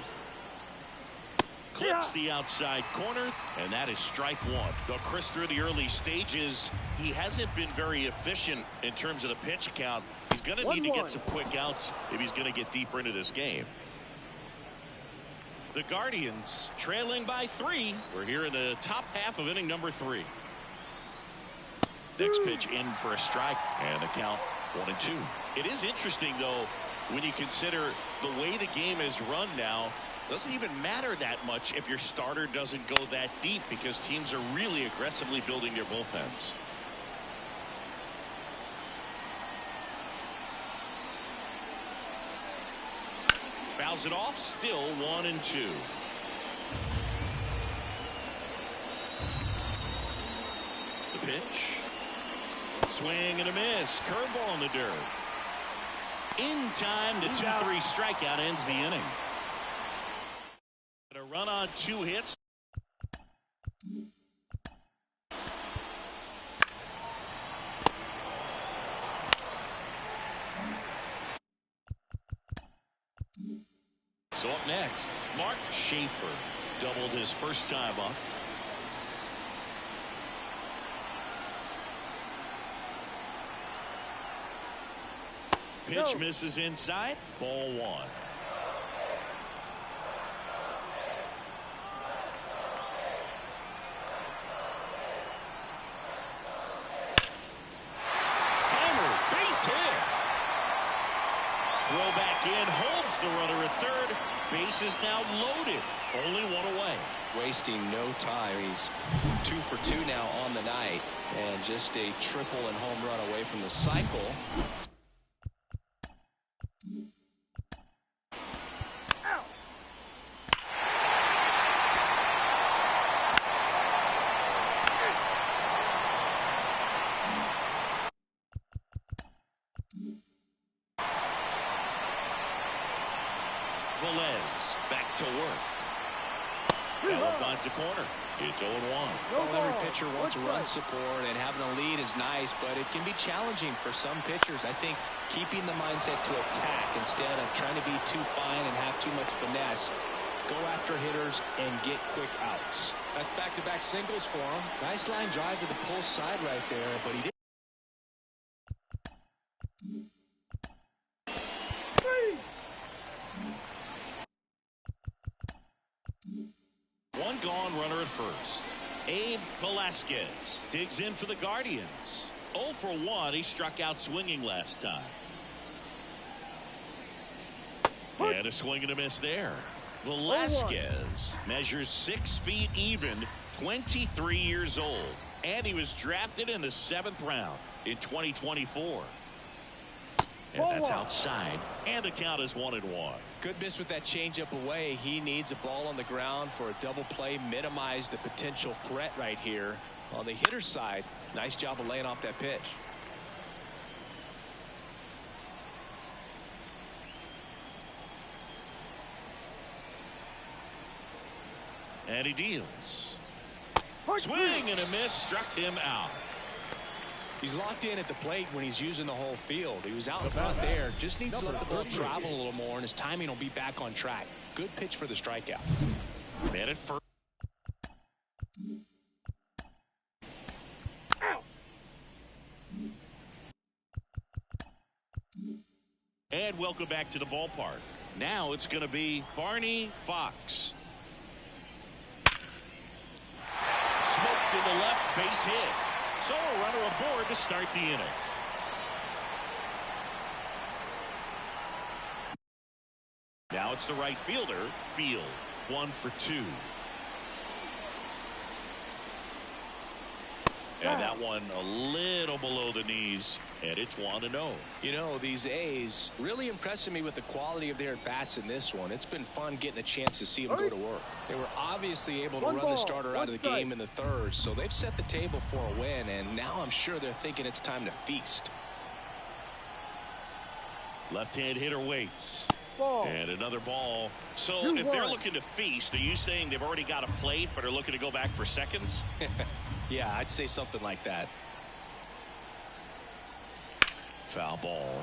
Clips the outside corner, and that is strike 1. Though Chris, through the early stages, he hasn't been very efficient in terms of the pitch count. He's going to need to get some quick outs if he's going to get deeper into this game. The Guardians trailing by 3. We're here in the top half of inning number 3. Next pitch in for a strike, and the count 1-2. It is interesting, though, when you consider the way the game is run now. Doesn't even matter that much if your starter doesn't go that deep, because teams are really aggressively building their bullpens. Fouls it off. Still 1-2. The pitch. Swing and a miss. Curveball in the dirt. In time, the 2-3 strikeout ends the inning. A run on 2 hits. So up next, Mark Schaefer doubled his first time up. Pitch misses inside. Ball 1. Hammer, base hit. Throw back in, holds the runner at third. Base is now loaded. Only 1 away. wasting no time. He's 2 for 2 now on the night, and just a triple and home run away from the cycle. Back to work. Bella finds the corner. It's 0-1. Well, every pitcher wants run support, and having a lead is nice, but it can be challenging for some pitchers. I think keeping the mindset to attack instead of trying to be too fine and have too much finesse. Go after hitters and get quick outs. That's back-to-back singles for him. Nice line drive to the pull side right there, but he didn't. One gone, runner at first. Abe Velasquez digs in for the Guardians. 0 for 1. He struck out swinging last time. And a swing and a miss there. Velasquez measures 6 feet even, 23 years old. And he was drafted in the 7th round in 2024. And that's outside. And the count is 1-1. Good miss with that changeup away. He needs a ball on the ground for a double play. Minimize the potential threat right here. On the hitter's side, nice job of laying off that pitch. And he deals. Swing and a miss, struck him out. He's locked in at the plate when he's using the whole field. He was out in front there. Just needs to let the ball travel a little more, and his timing will be back on track. Good pitch for the strikeout. Man at first. And welcome back to the ballpark. Now it's going to be Barney Fox. Smoked to the left, base hit. So a runner aboard to start the inning. Now it's the right fielder, Field. 1 for 2. And that one a little below the knees, and it's 1-0. You know, these A's really impressing me with the quality of their bats in this one. It's been fun getting a chance to see them go to work. They were obviously able to run the starter out of the game in the 3rd, so they've set the table for a win, and now I'm sure they're thinking it's time to feast. Left-hand hitter waits. And another ball. So if they're looking to feast, are you saying they've already got a plate but are looking to go back for seconds? Yeah, I'd say something like that. Foul ball.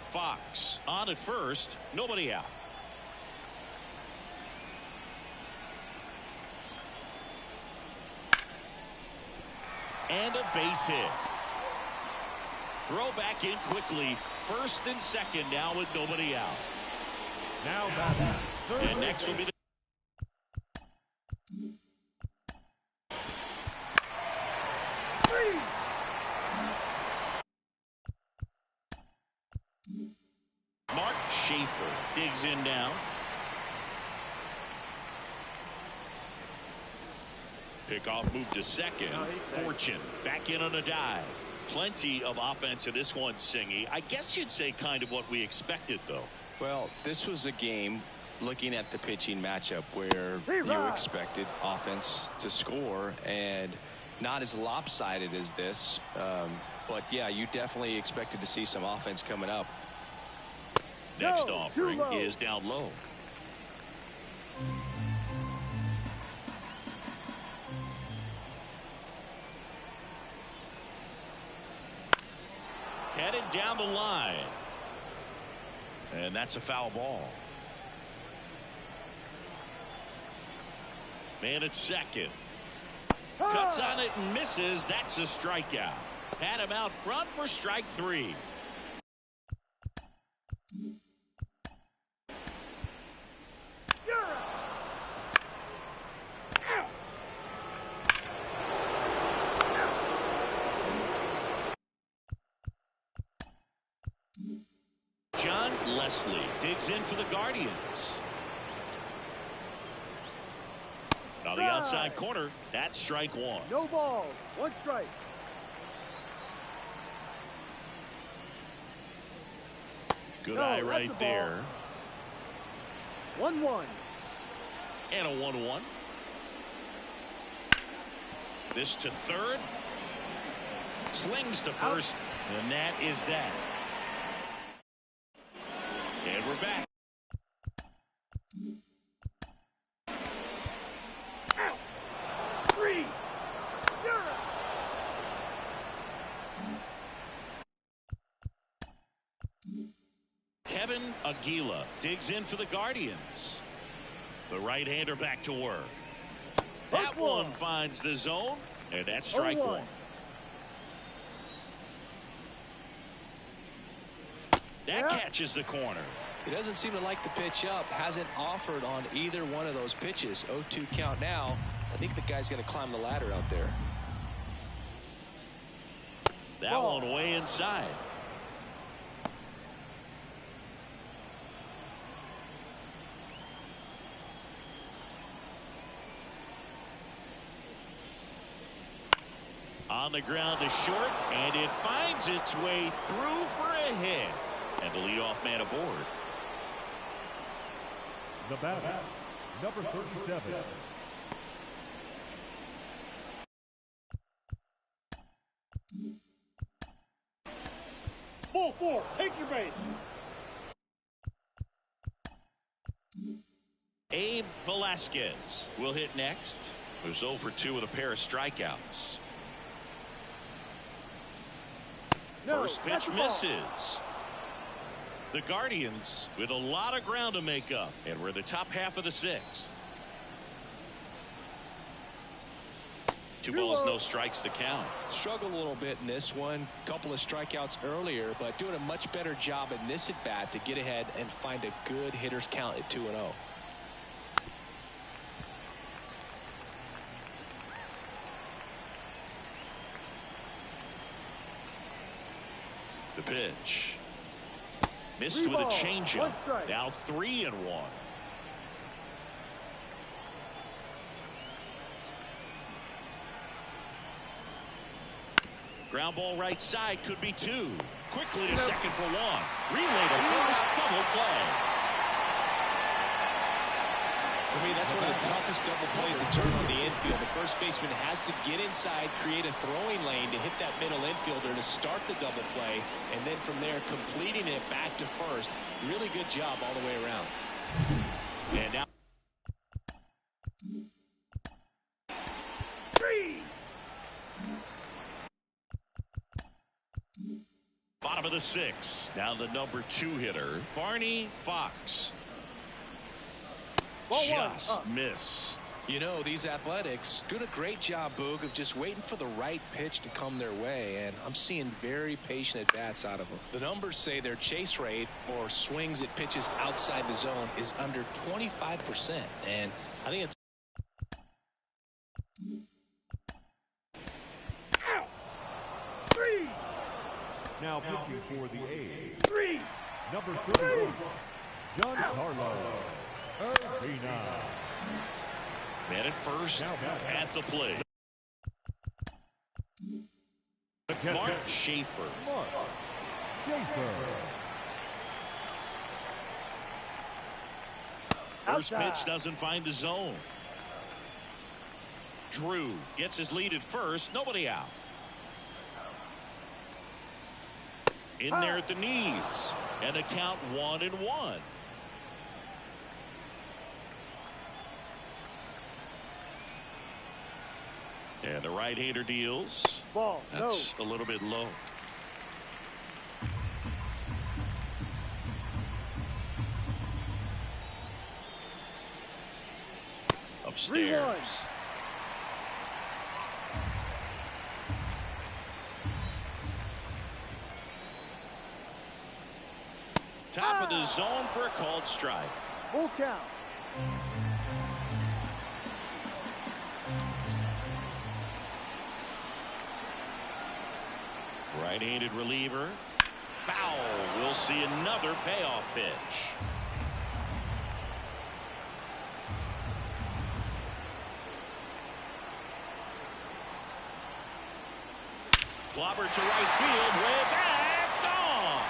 Fox on at first. Nobody out. And a base hit. Throw back in quickly. First and second now with nobody out. Now batting. And next will be the Mark Schaefer digs in now. Pickoff move to second. Fortune back in on a dive. Plenty of offense in this one, Singy. I guess you'd say kind of what we expected, though. Well, this was a game, looking at the pitching matchup, where you expected offense to score, and not as lopsided as this. But, yeah, you definitely expected to see some offense coming up. Next offering is down low. Headed down the line. And that's a foul ball. Man at second. Cuts on it and misses. That's a strikeout. Had him out front for strike 3. John Leslie digs in for the Guardians. On the outside corner, that's strike one. No balls. One strike. Good No, eye that's a right ball. there. 1-1. And a 1-1. This to third. Slings to first. And that is that. And we're back. Out. 3. Kevin Aguila digs in for the Guardians. The right-hander back to work. That one finds the zone, and that's strike one. That catches the corner. He doesn't seem to like the pitch up. Hasn't offered on either one of those pitches. 0-2 count now. I think the guy's going to climb the ladder out there. That one way inside. On the ground to short, and it finds its way through for a hit. And the leadoff man aboard. The batter, number 37. Ball 4. Take your base. Abe Velasquez will hit next. Who's 0 for 2 with a pair of strikeouts. No, First pitch that's a ball. misses. The Guardians with a lot of ground to make up, and we're in the top half of the sixth. 2 balls, no strikes to count. Struggled a little bit in this one. Couple of strikeouts earlier, but doing a much better job in this at bat to get ahead and find a good hitter's count at 2-0. The pitch. Missed with a changeup. Now 3-1. Ground ball right side, could be 2. Quickly to second for 1. Relay to first, double play. For me, that's one of the toughest double plays to turn on the infield. The first baseman has to get inside, create a throwing lane to hit that middle infielder to start the double play, and then from there completing it back to first. Really good job all the way around. And now 3. bottom of the 6th. Now the number 2 hitter, Barney Fox. Ball 1. Just missed. You know, these Athletics doing a great job, Boog, of just waiting for the right pitch to come their way, and I'm seeing very patient at-bats out of them. The numbers say their chase rate, or swings at pitches outside the zone, is under 25%, and I think it's Out. 3. Now pitching for the A's, 3. number 31, Giancarlo Urbina. Man at first, at the plate. Mark Schaefer. Mark Schaefer. First pitch doesn't find the zone. Drew gets his lead at first. Nobody out. In there at the knees. And the count 1-1. And the right-hander deals. Ball. That's a little bit low. Upstairs. 3-1. Top of the zone for a called strike. Full count. Right-handed reliever. Foul. We'll see another payoff pitch. Clobber to right field, way back, gone.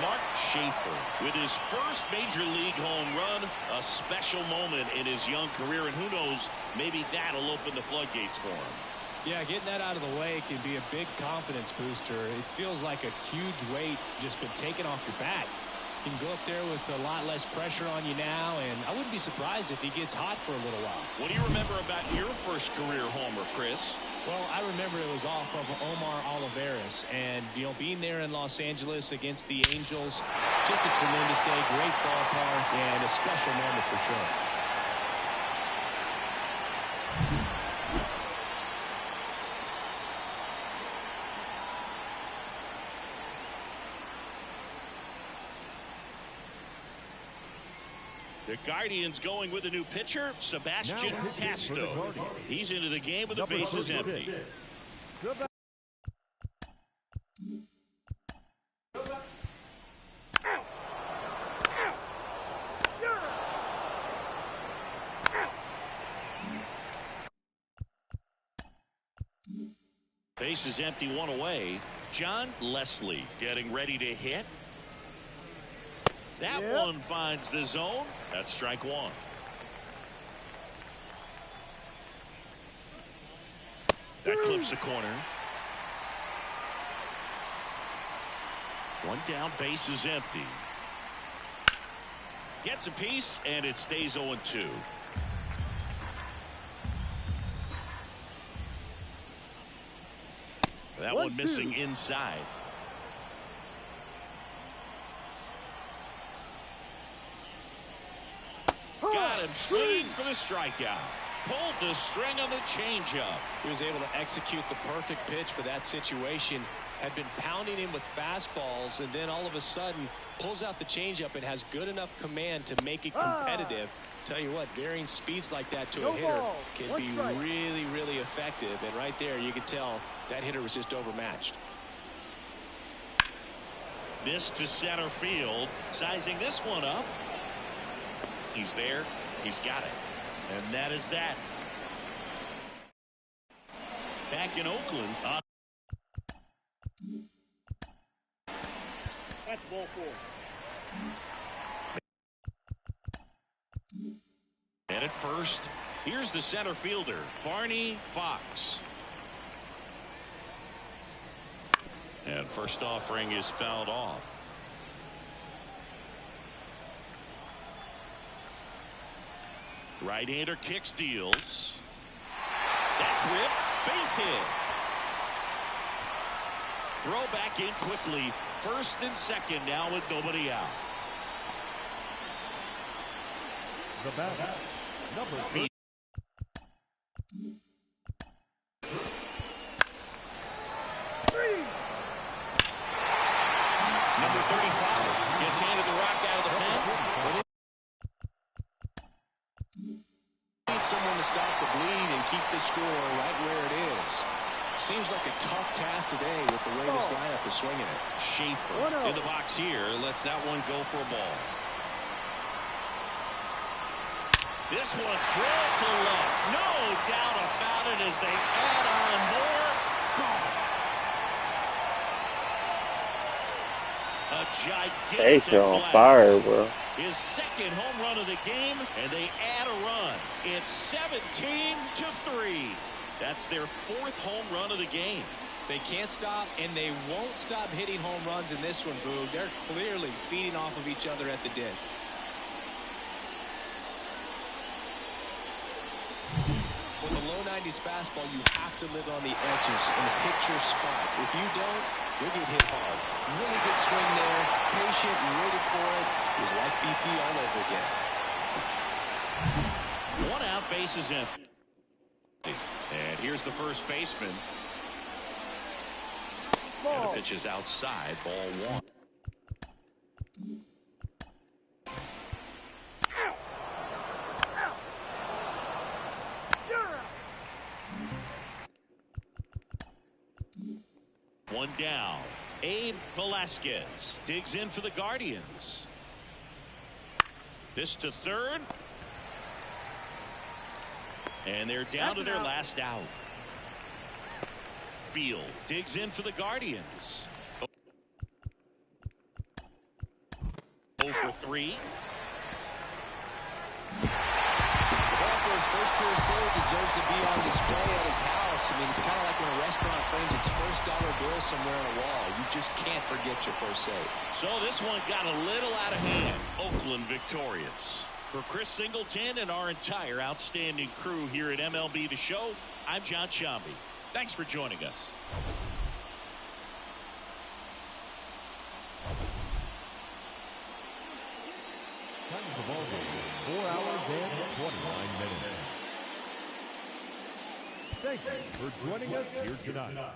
Mark Schaefer with his first major league home run, a special moment in his young career, and who knows, maybe that'll open the floodgates for him. Yeah, getting that out of the way can be a big confidence booster. It feels like a huge weight just been taken off your back. You can go up there with a lot less pressure on you now, and I wouldn't be surprised if he gets hot for a little while. What do you remember about your first career homer, Chris? Well, I remember it was off of Omar Olivares, and, you know, being there in Los Angeles against the Angels, just a tremendous day, great ballpark, and a special moment for sure. The Guardians going with a new pitcher, Sebastian Pasto. He's into the game with the bases empty. Bases empty, one away. John Leslie getting ready to hit. That one finds the zone. That's strike one. That clips the corner. One down, base is empty. Gets a piece, and it stays 0-2. That one missing inside. Got him swinging for the strikeout. Pulled the string on the changeup. He was able to execute the perfect pitch for that situation. Had been pounding him with fastballs, and then all of a sudden pulls out the changeup and has good enough command to make it competitive. Tell you what, varying speeds like that to a hitter can be really, really effective. And right there, you can tell that hitter was just overmatched. This to center field, sizing this one up. He's there. He's got it. And that is that. Back in Oakland. That's ball four. And at first, here's the center fielder, Barney Fox. And first offering is fouled off. Right-hander kicks, deals. That's ripped. Base hit. Throw back in quickly. First and second now with nobody out. The batter, number 3. Number 35 gets handed the rock out of the pen. Need someone to stop the bleed and keep the score right where it is. Seems like a tough task today with the way this lineup is swinging it. Schaefer in the box here lets that one go for a ball. This one drilled to left. No doubt about it as they add on more. A gigantic Hey, you're on fire, bro. His second home run of the game, and they add a run. It's 17-3. That's their fourth home run of the game. They can't stop, and they won't stop hitting home runs in this one, Boog. They're clearly feeding off of each other at the dish. With a low 90s fastball, you have to live on the edges and hit your spots. If you don't, you'll get hit hard. Really good swing there, patient and waited for it. It was like BP all over again. One out, base is empty. And here's the first baseman. And the pitch is outside, ball one. One down. Abe Velasquez digs in for the Guardians. This to third. And they're down to their last out. Field digs in for the Guardians. 0 for 3. The ball for his first career save deserves to be on display at his house. I mean, it's kind of like when a restaurant frames its first dollar bill somewhere on a wall. You just can't forget your first save. So this one got a little out of hand. Oakland victorious. For Chris Singleton and our entire outstanding crew here at MLB The Show, I'm John Shambi. Thanks for joining us. Time of the ball game, 4 hours and 29 minutes. Thank you for joining us here tonight.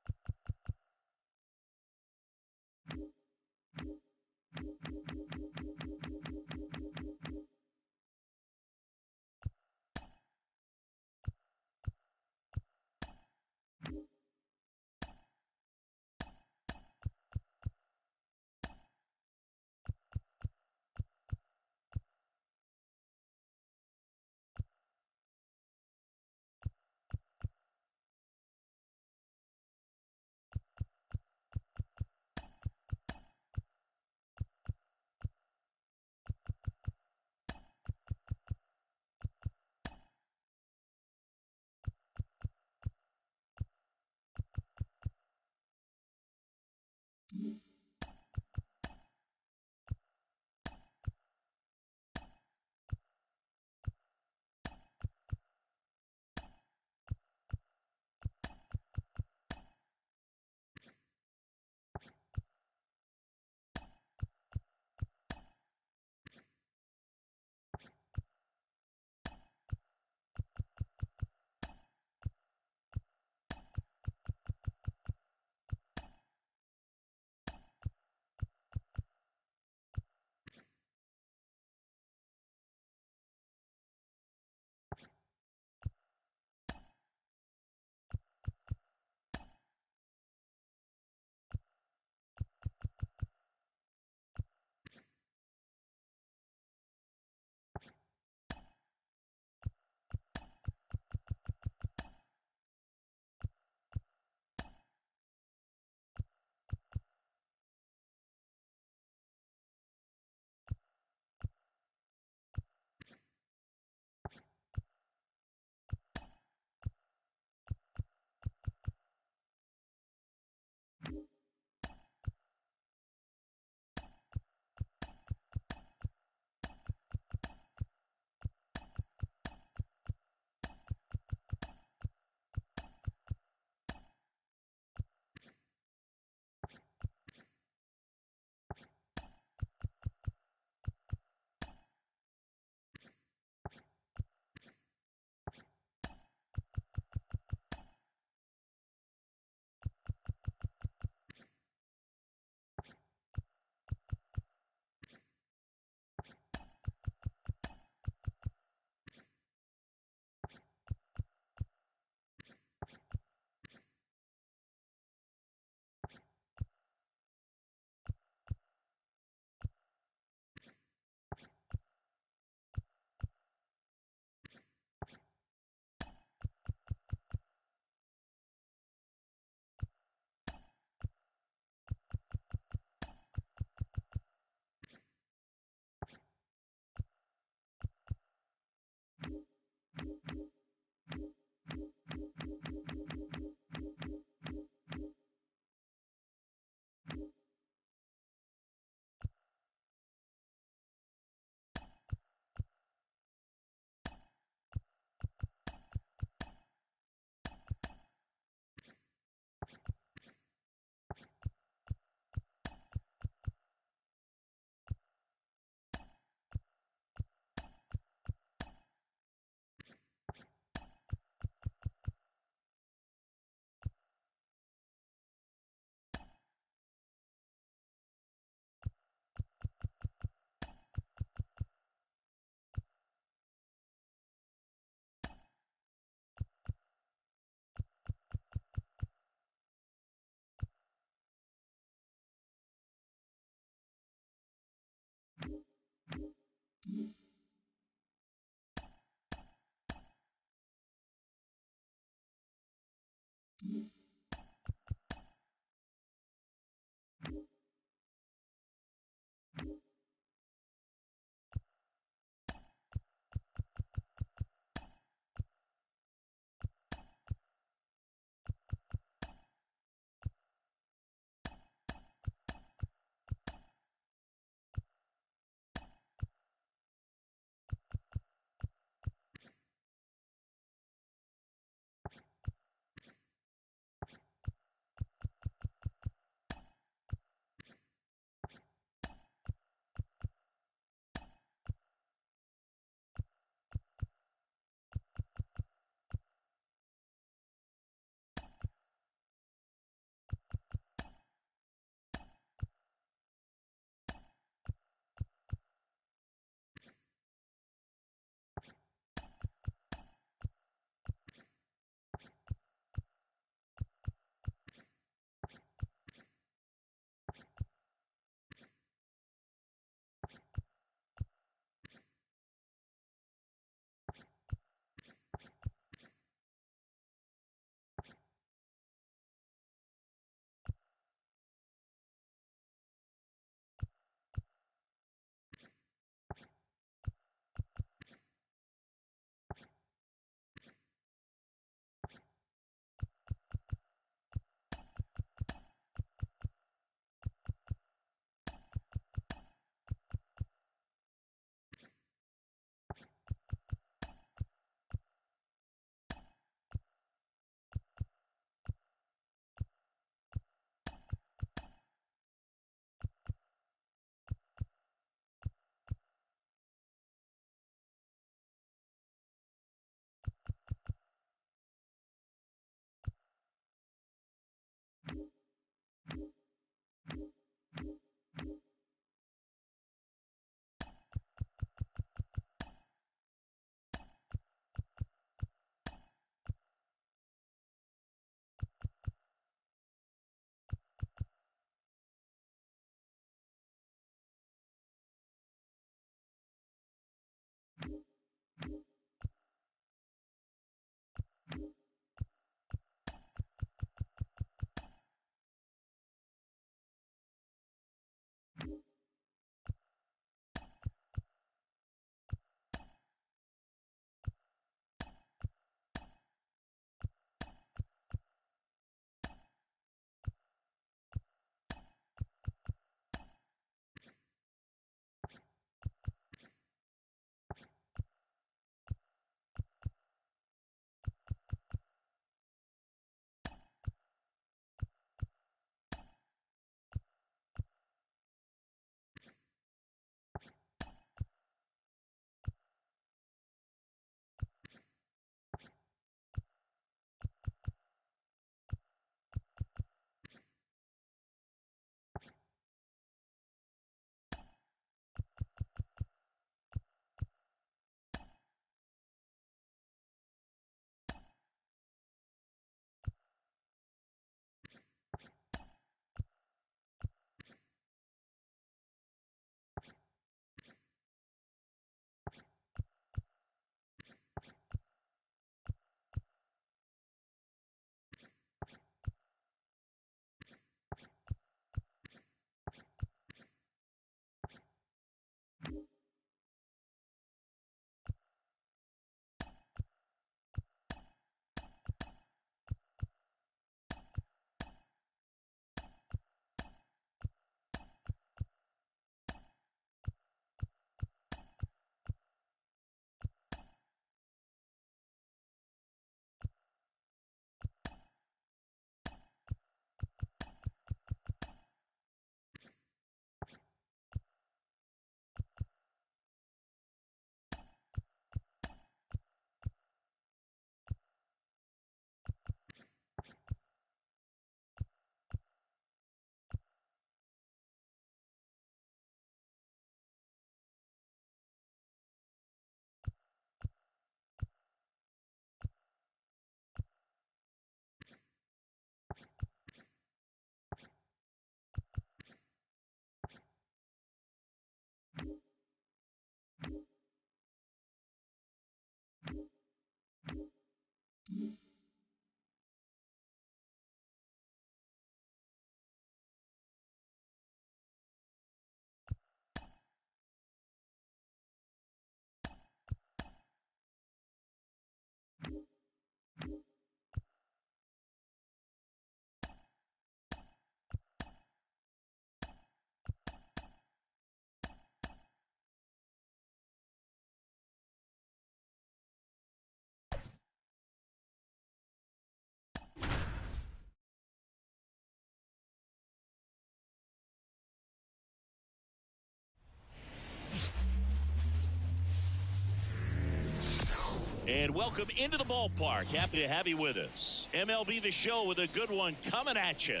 And welcome into the ballpark. Happy to have you with us. MLB The Show with a good one coming at you.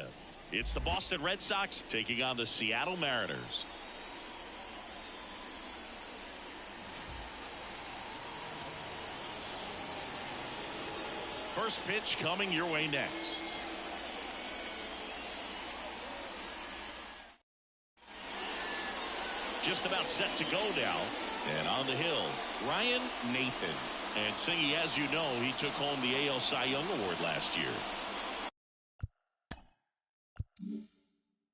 It's the Boston Red Sox taking on the Seattle Mariners. First pitch coming your way next. Just about set to go now. And on the hill, Ryan Nathan. And Singy, as you know, he took home the AL Cy Young Award last year.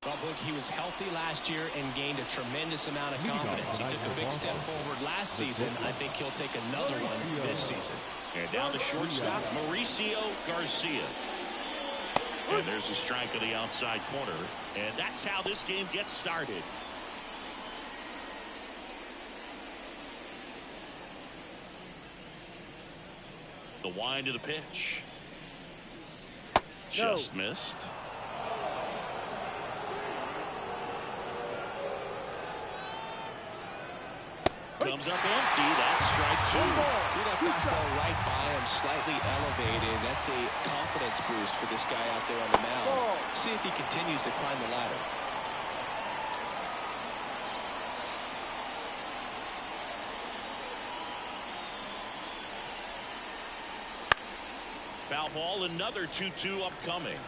Well, Boog, he was healthy last year and gained a tremendous amount of confidence. He took a big step forward last season. I think he'll take another one this season. And down the shortstop, Mauricio Garcia. And there's a strike on the outside corner. And that's how this game gets started. The wind of the pitch. Just missed. Comes up empty. That's strike two. Threw that fastball right by him, slightly elevated. That's a confidence boost for this guy out there on the mound. See if he continues to climb the ladder. Foul ball, another 2-2 upcoming.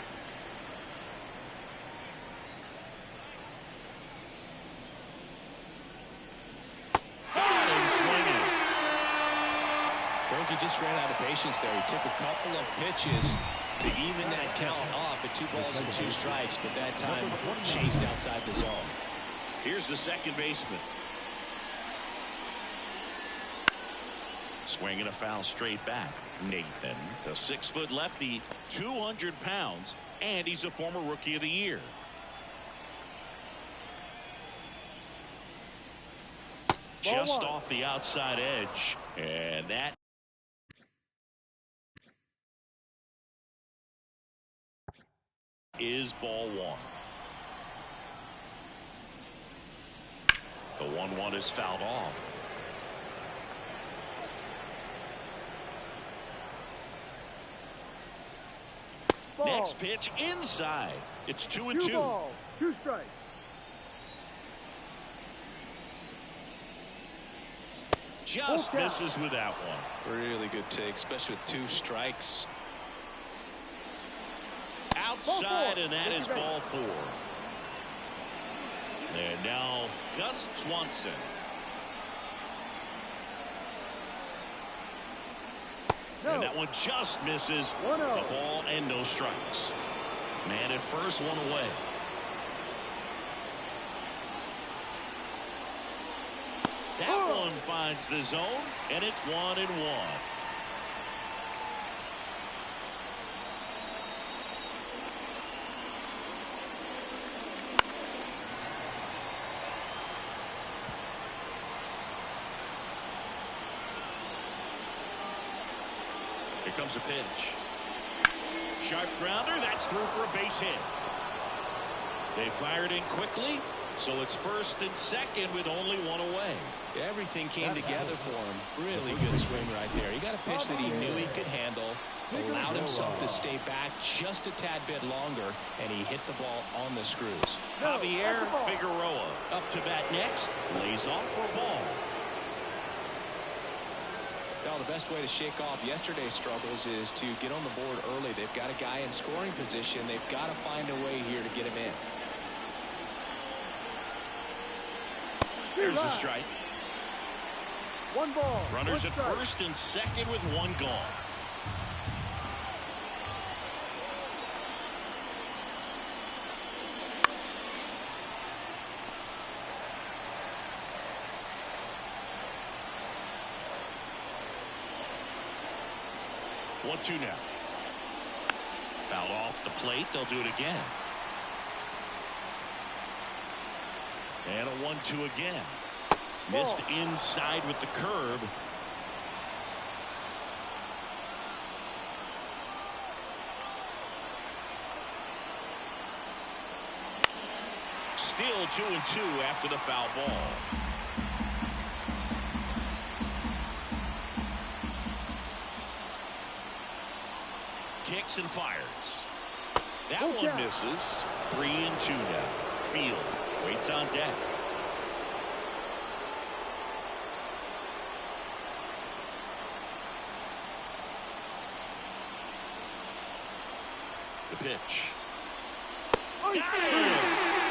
He just ran out of patience there. He took a couple of pitches to even that count off at 2 balls and 2 strikes, but that time chased outside the zone. Here's the second baseman. Swinging a foul straight back. Nathan, the 6-foot lefty, 200 pounds, and he's a former Rookie of the Year. Just off the outside edge, and that is ball one. The 1-1 is fouled off. Ball. Next pitch inside. It's 2-2. 2 balls, 2 strikes. Just misses with that one. Really good take, especially with 2 strikes. Outside, and that is ball 4. And now Gus Swanson. And that one just misses the ball and no strikes. Man at first, 1 away. That one finds the zone, and it's 1-1. Here comes a pitch. Sharp grounder. That's through for a base hit. They fired in quickly, so it's first and second with only 1 away. Everything came together for him. Really good swing right there. He got a pitch that he knew he could handle, allowed himself to stay back just a tad bit longer, and he hit the ball on the screws. Javier Figueroa up to bat next. Lays off for a ball. Well, the best way to shake off yesterday's struggles is to get on the board early. They've got a guy in scoring position. They've got to find a way here to get him in. Here's the strike. 1 ball. Runners at first and second with 1 gone. One-two now. Foul off the plate. They'll do it again. And a 1-2 again. Missed inside with the curve. Still 2-2 after the foul ball. Looks and fires. That one misses. 3-2 now. Field waits on deck. The pitch. Got him!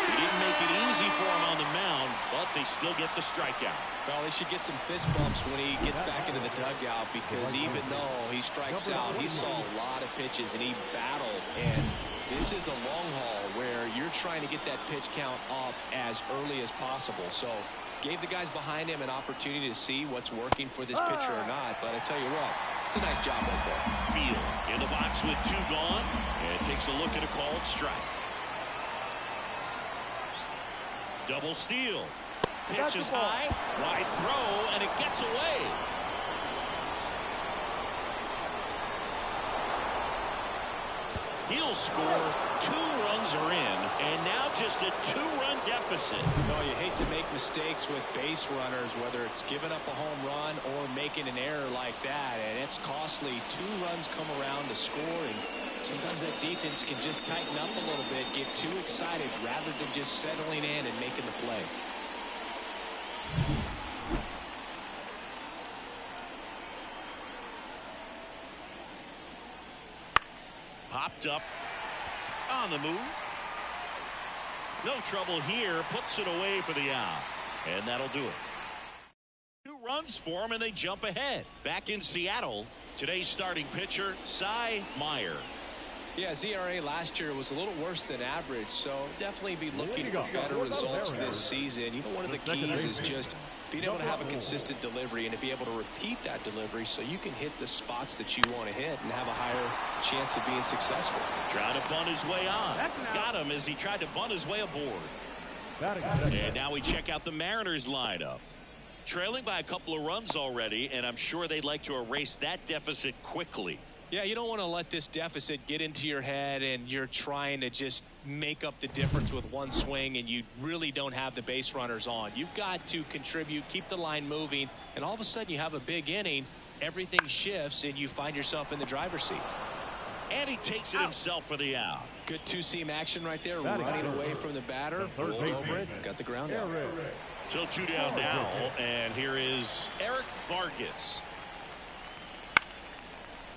He didn't make it easy for him on the mound, but they still get the strikeout. Well, they should get some fist bumps when he gets back into the dugout, because even though he strikes out, he saw a lot of pitches and he battled. And this is a long haul where you're trying to get that pitch count up as early as possible. So gave the guys behind him an opportunity to see what's working for this pitcher or not. But I tell you what, it's a nice job right there. Field in the box with 2 gone, and takes a look at a called strike. Double steal. Pitch is high, wide throw, and it gets away. He'll score. 2 runs are in, and now just a 2-run deficit. No, you hate to make mistakes with base runners, whether it's giving up a home run or making an error like that, and it's costly. 2 runs come around to score, and sometimes that defense can just tighten up a little bit, get too excited rather than just settling in and making the play. Popped up on the move. No trouble here. Puts it away for the out. And that'll do it. 2 runs for him, and they jump ahead. Back in Seattle, today's starting pitcher, Cy Meyer. Yeah, his ERA last year was a little worse than average, so definitely be looking for better results this season. You know, one of the keys is just being able to have a consistent delivery and to be able to repeat that delivery so you can hit the spots that you want to hit and have a higher chance of being successful. Trying to bunt his way on. Got him as he tried to bunt his way aboard. And now we check out the Mariners lineup. Trailing by a couple of runs already, and I'm sure they'd like to erase that deficit quickly. Yeah, you don't want to let this deficit get into your head and you're trying to just make up the difference with one swing and you really don't have the base runners on. You've got to contribute, keep the line moving, and all of a sudden you have a big inning, everything shifts, and you find yourself in the driver's seat. And he takes it himself for the out. Good two-seam action right there, running away from the batter, rolled over it, got the ground out. So 2 down now, and here is Eric Vargas.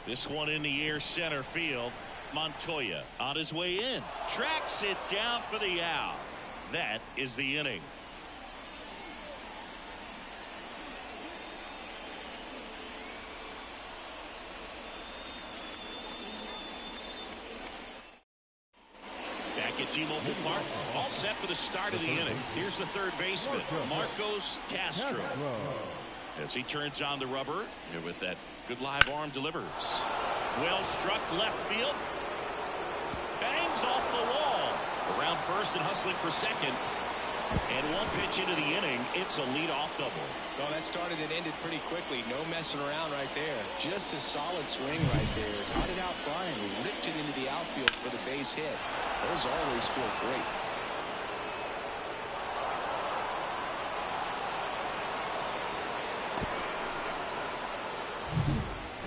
This one in the air, center field. Montoya on his way in. Tracks it down for the out. That is the inning. Back at T-Mobile Park, all set for the start of the inning. Here's the third baseman, Marcos Castro. As he turns on the rubber, and with that good live arm delivers. Well struck left field. Bangs off the wall. Around first and hustling for second. And 1 pitch into the inning, it's a leadoff double. Well, that started and ended pretty quickly. No messing around right there. Just a solid swing right there. Caught it out flying. Ripped it into the outfield for the base hit. Those always feel great.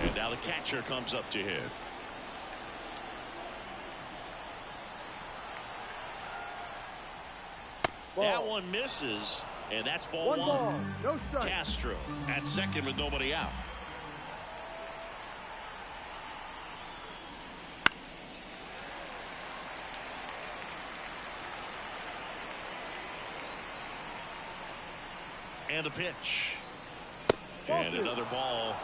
And now the catcher comes up to hit. That one misses, and that's ball 1. No strike. Castro at second with nobody out. And the pitch. And another ball.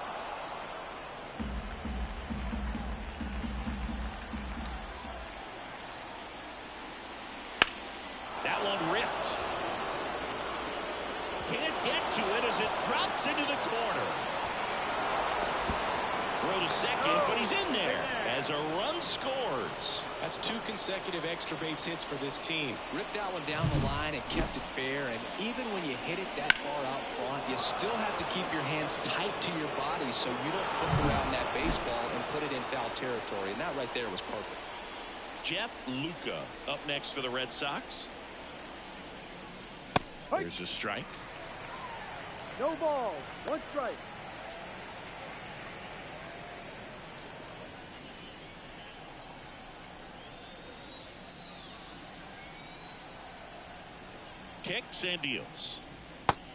That one ripped. Can't get to it as it drops into the corner. Throw to second, but he's in there as a run scores. That's 2 consecutive extra base hits for this team. Ripped that one down the line and kept it fair. And even when you hit it that far out front, you still have to keep your hands tight to your body so you don't hook around that baseball and put it in foul territory. And that right there was perfect. Jeff Luka up next for the Red Sox. There's a strike. No balls. 1 strike. kicks and deals.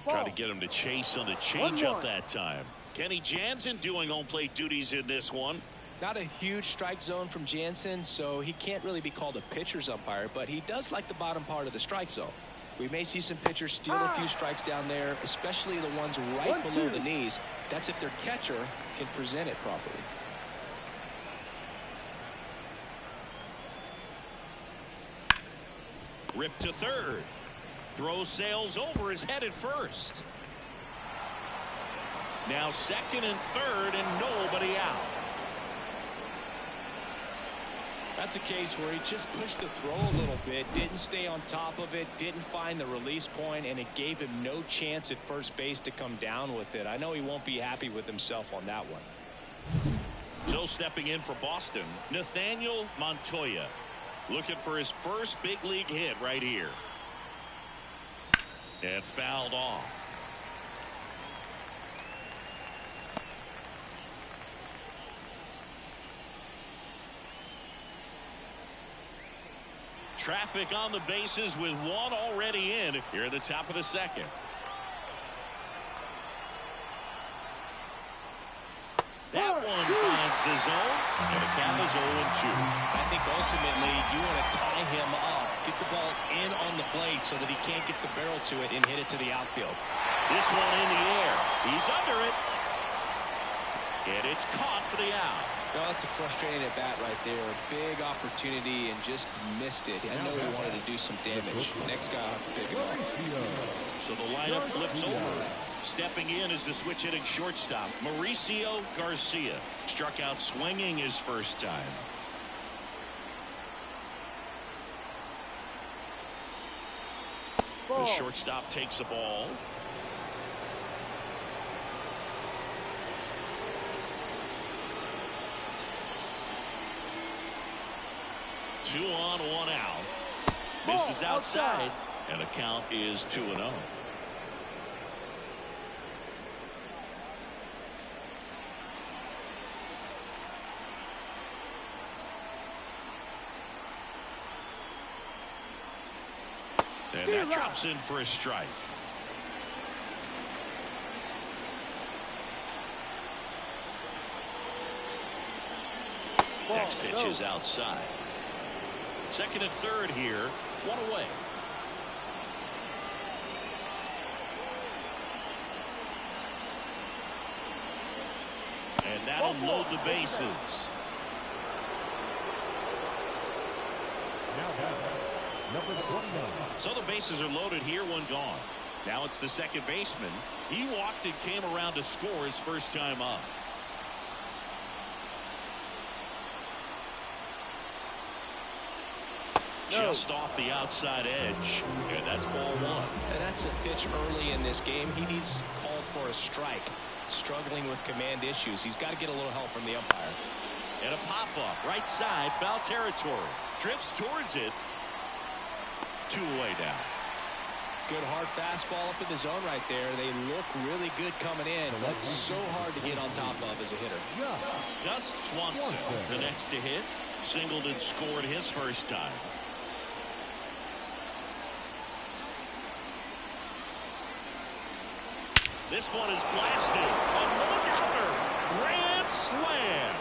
Trying to get him to chase on the changeup that time. Kenny Jansen doing home plate duties in this one. Not a huge strike zone from Jansen, so he can't really be called a pitcher's umpire, but he does like the bottom part of the strike zone. We may see some pitchers steal a few strikes down there, especially the ones right below the knees. That's if their catcher can present it properly. Rip to third. Throw sails over, is headed first. Now second and third, and nobody out. That's a case where he just pushed the throw a little bit, didn't stay on top of it, didn't find the release point, and it gave him no chance at first base to come down with it. I know he won't be happy with himself on that one. So stepping in for Boston, Nathaniel Montoya, looking for his first big league hit right here. And fouled off. Traffic on the bases with one already in here at the top of the second. That one finds the zone, and the count is 0-2. I think ultimately you want to tie him up, get the ball in on the plate so that he can't get the barrel to it and hit it to the outfield. This one in the air. He's under it. And it's caught for the out. Well, that's a frustrating at bat right there. Big opportunity and just missed it. I know he wanted to do some damage. Next guy will have to pick it up. So the lineup flips over. Stepping in is the switch hitting shortstop, Mauricio Garcia. Struck out swinging his first time. The shortstop takes the ball. Two on, one out. Misses outside, and the count is 2-0. And that drops in for a strike. Next pitch is outside. Second and third here, one away. And that'll load the bases. So the bases are loaded here, one gone. Now it's the second baseman. He walked and came around to score his first time up. Just off the outside edge, and that's ball one. And that's a pitch early in this game. He needs called for a strike. Struggling with command issues. He's got to get a little help from the umpire. And a pop-up, right side, foul territory. Drifts towards it. Two away now. Good hard fastball up in the zone right there. They look really good coming in. That's so hard to get on top of as a hitter. Gus Swanson, the next to hit. Singled and scored his first time. This one is blasted. A no-doubter. Grand slam.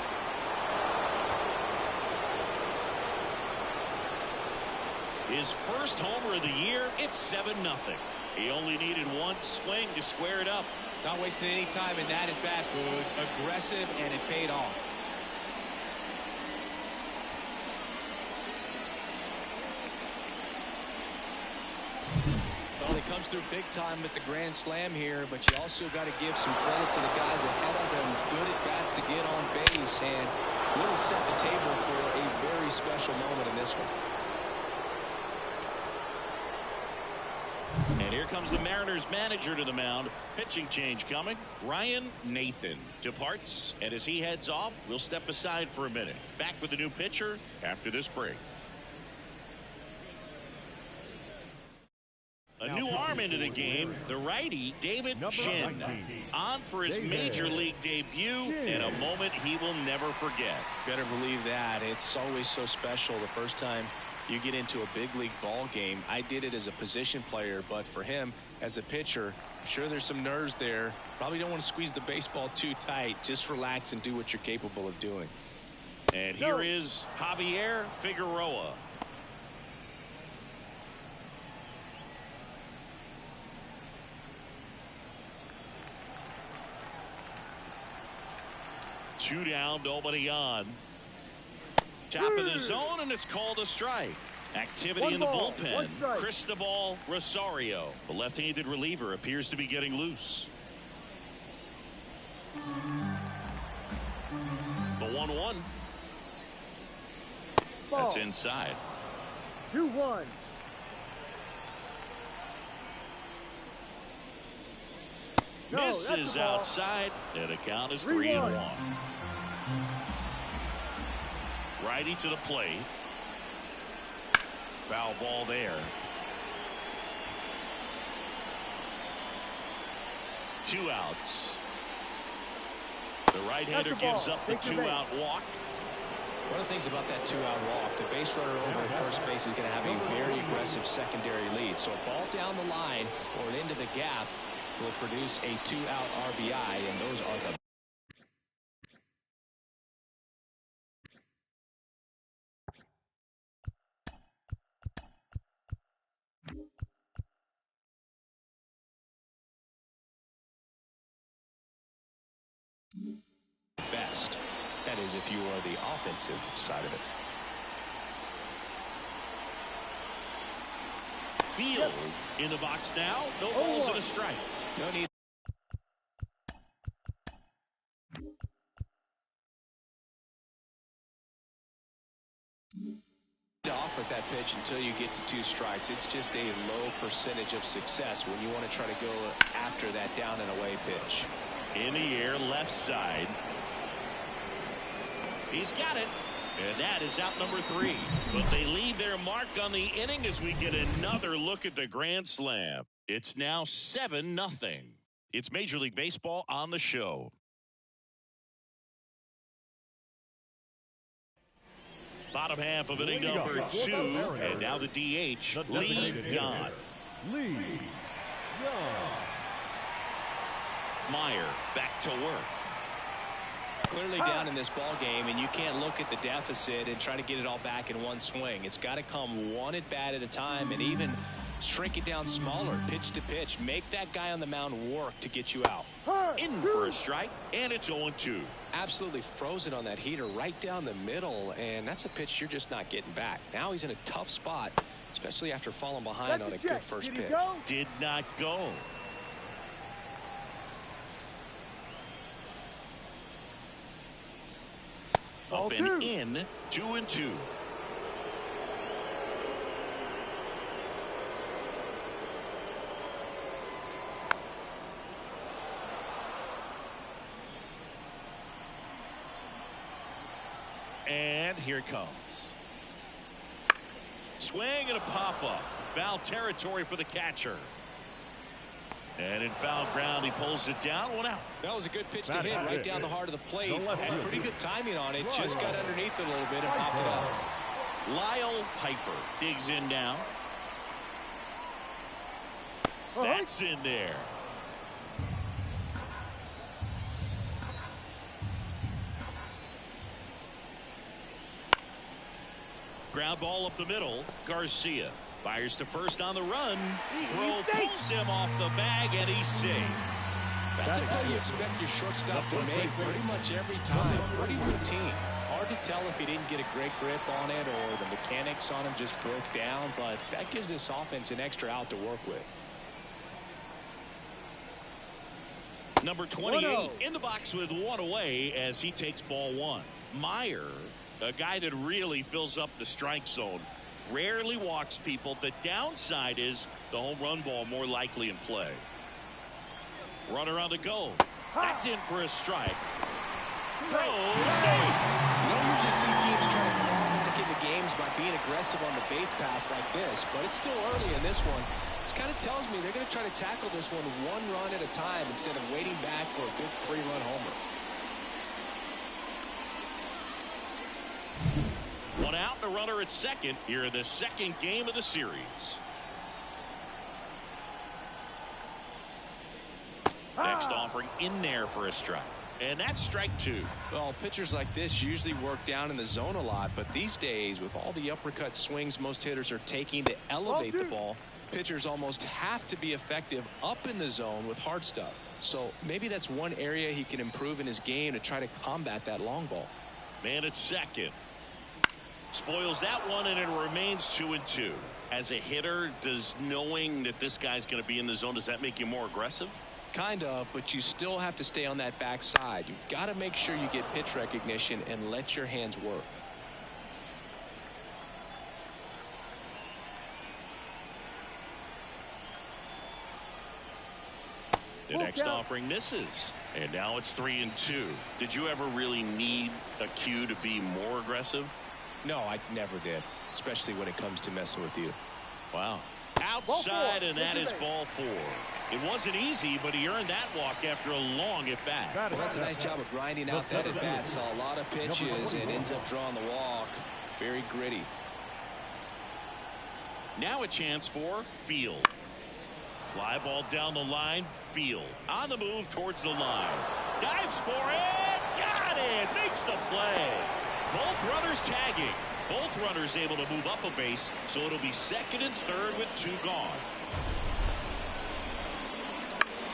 His first homer of the year. It's 7-0. He only needed one swing to square it up. Not wasting any time in that at bat, Boog. Aggressive, and it paid off. Well, he comes through big time with the grand slam here, but you also got to give some credit to the guys ahead of him. Good at bats to get on base and really set the table for a very special moment in this one. And here comes the Mariners manager to the mound. Pitching change coming. Ryan Nathan departs, and as he heads off, we'll step aside for a minute. Back with the new pitcher after this break. A new arm into the game, the righty, David Shin, on for his major league debut in a moment he will never forget. Better believe that. It's always so special the first time You get into a big league ball game. I did it as a position player, but for him as a pitcher, I'm sure there's some nerves there. Probably don't want to squeeze the baseball too tight. Just relax and do what you're capable of doing. And here is Javier Figueroa. Two down, nobody on. Top of the zone, and it's called a strike. Activity in the bullpen. Cristobal Rosario, the left-handed reliever, appears to be getting loose. The 1-1. That's inside. 2-1. Misses outside, and the count is 3-1. Righty to the plate. Foul ball there. 2 outs. The right-hander gives up the 2-out walk. One of the things about that 2-out walk, the base runner over at first base is going to have a very aggressive secondary lead. So a ball down the line or into the gap will produce a 2-out RBI, and those are the best. That is, if you are the offensive side of it. Field in the box now. No balls and a strike. No need. Off with that pitch until you get to 2 strikes. It's just a low percentage of success when you want to try to go after that down and away pitch. In the air, left side. He's got it. And that is out number 3. But they leave their mark on the inning as we get another look at the grand slam. It's now 7-0. It's Major League Baseball on the show. Bottom half of inning number 2. And now the DH, Lee Yan. Lee Yan. Meyer back to work. Clearly down in this ball game, and you can't look at the deficit and try to get it all back in one swing. It's got to come one at bat at a time, and even shrink it down smaller, pitch to pitch. Make that guy on the mound work to get you out. In for a strike, and it's 0-2. Absolutely frozen on that heater right down the middle, and that's a pitch you're just not getting back. Now he's in a tough spot, especially after falling behind on a good first pitch. Did not go. Up and in, 2-2. And here it comes. Swing and a pop-up. Foul territory for the catcher. And in foul ground, he pulls it down. 1 out. That was a good pitch to hit right down the heart of the plate. Had pretty good timing on it. Just got underneath it a little bit and popped it up. Lyle Piper digs in now. That's in there. Ground ball up the middle. Garcia fires to first on the run. Throw pulls him off the bag, and he's safe. That's a play you expect your shortstop to make pretty much every time. Pretty routine. Hard to tell if he didn't get a great grip on it or the mechanics on him just broke down, but that gives this offense an extra out to work with. Number 28 in the box with 1 away as he takes ball 1. Meyer, a guy that really fills up the strike zone, rarely walks people. The downside is the home run ball more likely in play. Runner on the go. That's in for a strike. Throw safe. You don't usually see teams trying to claw back into games by being aggressive on the base pass like this, but it's still early in this one. This kind of tells me they're going to try to tackle this one run at a time instead of waiting back for a good 3-run homer. One out and a runner at second here in the second game of the series. Next offering in there for a strike. And that's strike two. Well, pitchers like this usually work down in the zone a lot, but these days with all the uppercut swings most hitters are taking to elevate the ball, pitchers almost have to be effective up in the zone with hard stuff. So maybe that's one area he can improve in his game to try to combat that long ball. Man at second. Spoils that one, and it remains 2-2. As a hitter, does knowing that this guy's going to be in the zone, does that make you more aggressive? Kind of, but you still have to stay on that backside. You've got to make sure you get pitch recognition and let your hands work. The next offering misses, and now it's 3-2. Did you ever really need a cue to be more aggressive? No, I never did, especially when it comes to messing with you. Wow. Outside, and that is ball four. It wasn't easy, but he earned that walk after a long at-bat. Well, that's a nice job of grinding out that at-bat. Saw a lot of pitches and ends up drawing the walk. Very gritty. Now a chance for Field. Fly ball down the line. Field on the move towards the line. Dives for it. Got it. Makes the play. Both runners tagging. Both runners able to move up a base, so it'll be second and third with two gone.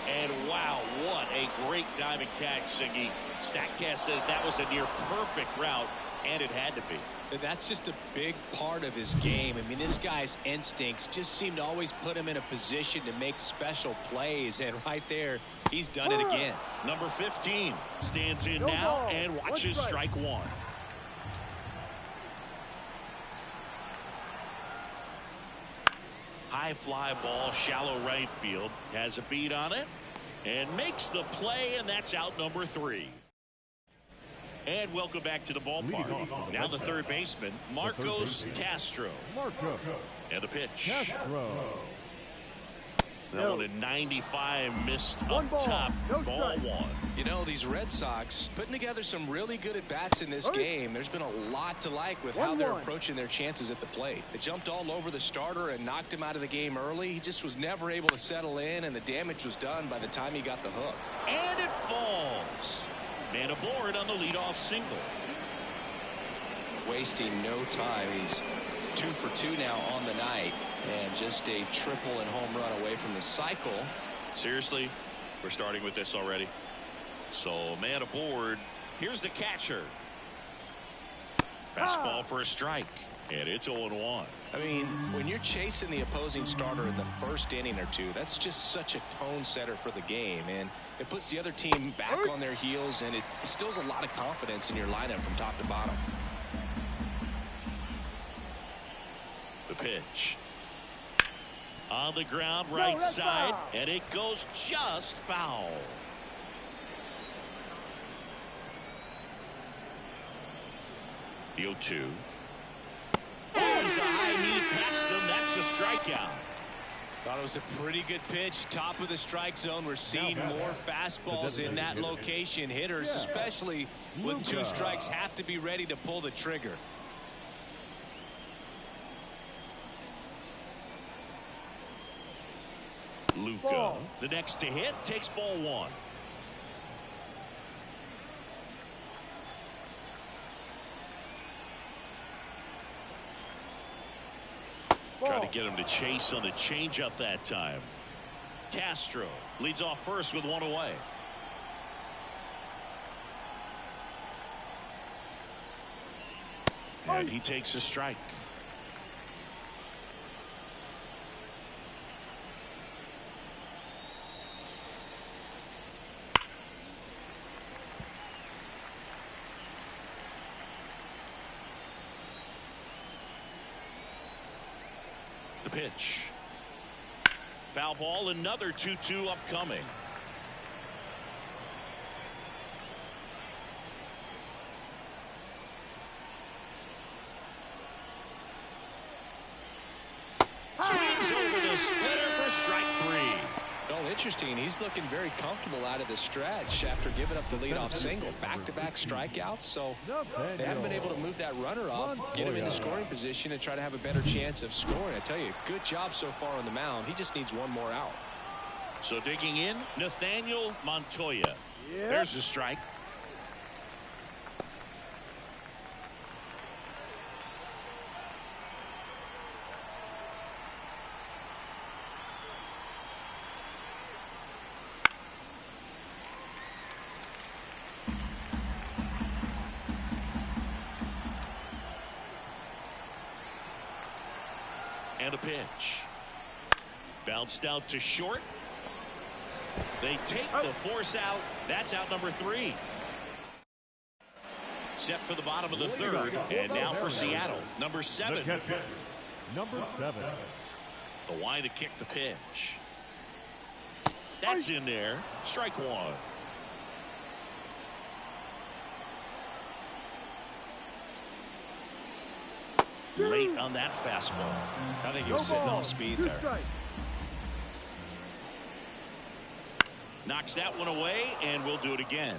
And wow, what a great diving catch, Siggy. Statcast says that was a near perfect route, and it had to be. That's just a big part of his game. I mean, this guy's instincts just seem to always put him in a position to make special plays, and right there, he's done it again. Number 15 stands in now and watches strike one. High fly ball, shallow right field, has a beat on it and makes the play, and that's out number 3. And welcome back to the ballpark. Now the third baseman, Marcos Castro. And the pitch. Castro. That one in 95, missed up top. Ball one. You know, these Red Sox putting together some really good at-bats in this game. There's been a lot to like with how they're approaching their chances at the plate. They jumped all over the starter and knocked him out of the game early. He just was never able to settle in, and the damage was done by the time he got the hook. And it falls. Man aboard on the leadoff single. Wasting no time. He's 2 for 2 now on the night, and just a triple and home run away from the cycle. Seriously, we're starting with this already. So man aboard. Here's the catcher. Fastball for a strike, and it's 0-1. I mean, when you're chasing the opposing starter in the first inning or two, that's just such a tone setter for the game, and it puts the other team back on their heels, and it instills a lot of confidence in your lineup from top to bottom. The pitch. On the ground, right side, and it goes just foul. The 0-2. Oh, the high knee past him. That's a strikeout. Thought it was a pretty good pitch. Top of the strike zone. We're seeing more fastballs in that location. Hitters, especially with 2 strikes, have to be ready to pull the trigger. Luka, the next to hit, takes ball 1. Trying to get him to chase on the changeup that time. Castro leads off first with 1 away. And he takes a strike. The pitch. Foul ball, another 2-2 upcoming. Swings over the splitter for strike 3. Well, interesting. He's looking very comfortable out of the stretch after giving up the leadoff single. Back-to-back strikeouts, so they haven't been able to move that runner up, get him into scoring position, and try to have a better chance of scoring. I tell you, good job so far on the mound. He just needs one more out. So digging in, Nathaniel Montoya. There's the strike. And a pitch. Bounced out to short. They take the force out. That's out number 3. Set for the bottom of the third. And now for Seattle, number 7. Number 7. The line to kick the pitch. That's in there. Strike 1. Late on that fastball. I think he was sitting off speed there. Knocks that one away, and we'll do it again.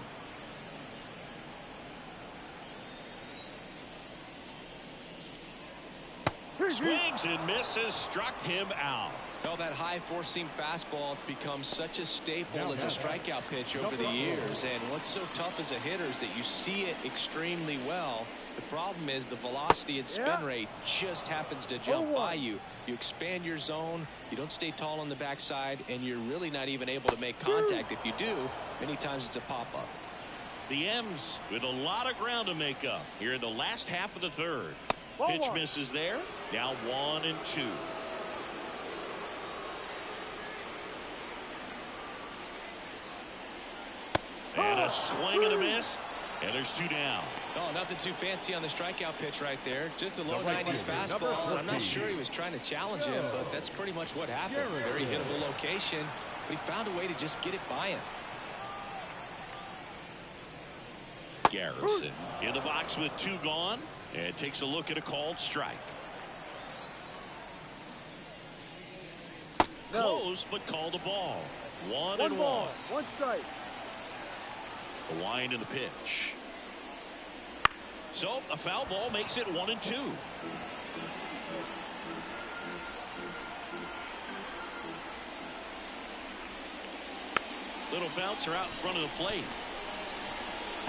Swings and misses, struck him out. Well, that high four-seam fastball has become such a staple as a strikeout pitch over the years. And what's so tough as a hitter is that you see it extremely well. The problem is the velocity and spin rate just happens to jump by you. You expand your zone, you don't stay tall on the backside, and you're really not even able to make contact. If you do, many times it's a pop-up. The M's with a lot of ground to make up here in the last half of the third. Pitch misses there. Now 1-2. And a swing and a miss. And there's 2 down. Oh, nothing too fancy on the strikeout pitch right there. Just a low 90s fastball. And I'm not sure he was trying to challenge him, but that's pretty much what happened. Very hittable location, but he found a way to just get it by him. Garrison in the box with 2 gone, and takes a look at a called strike. Close, but called a ball. 1-1. 1 strike. The wind and the pitch. So a foul ball makes it 1-2. Little bouncer out in front of the plate.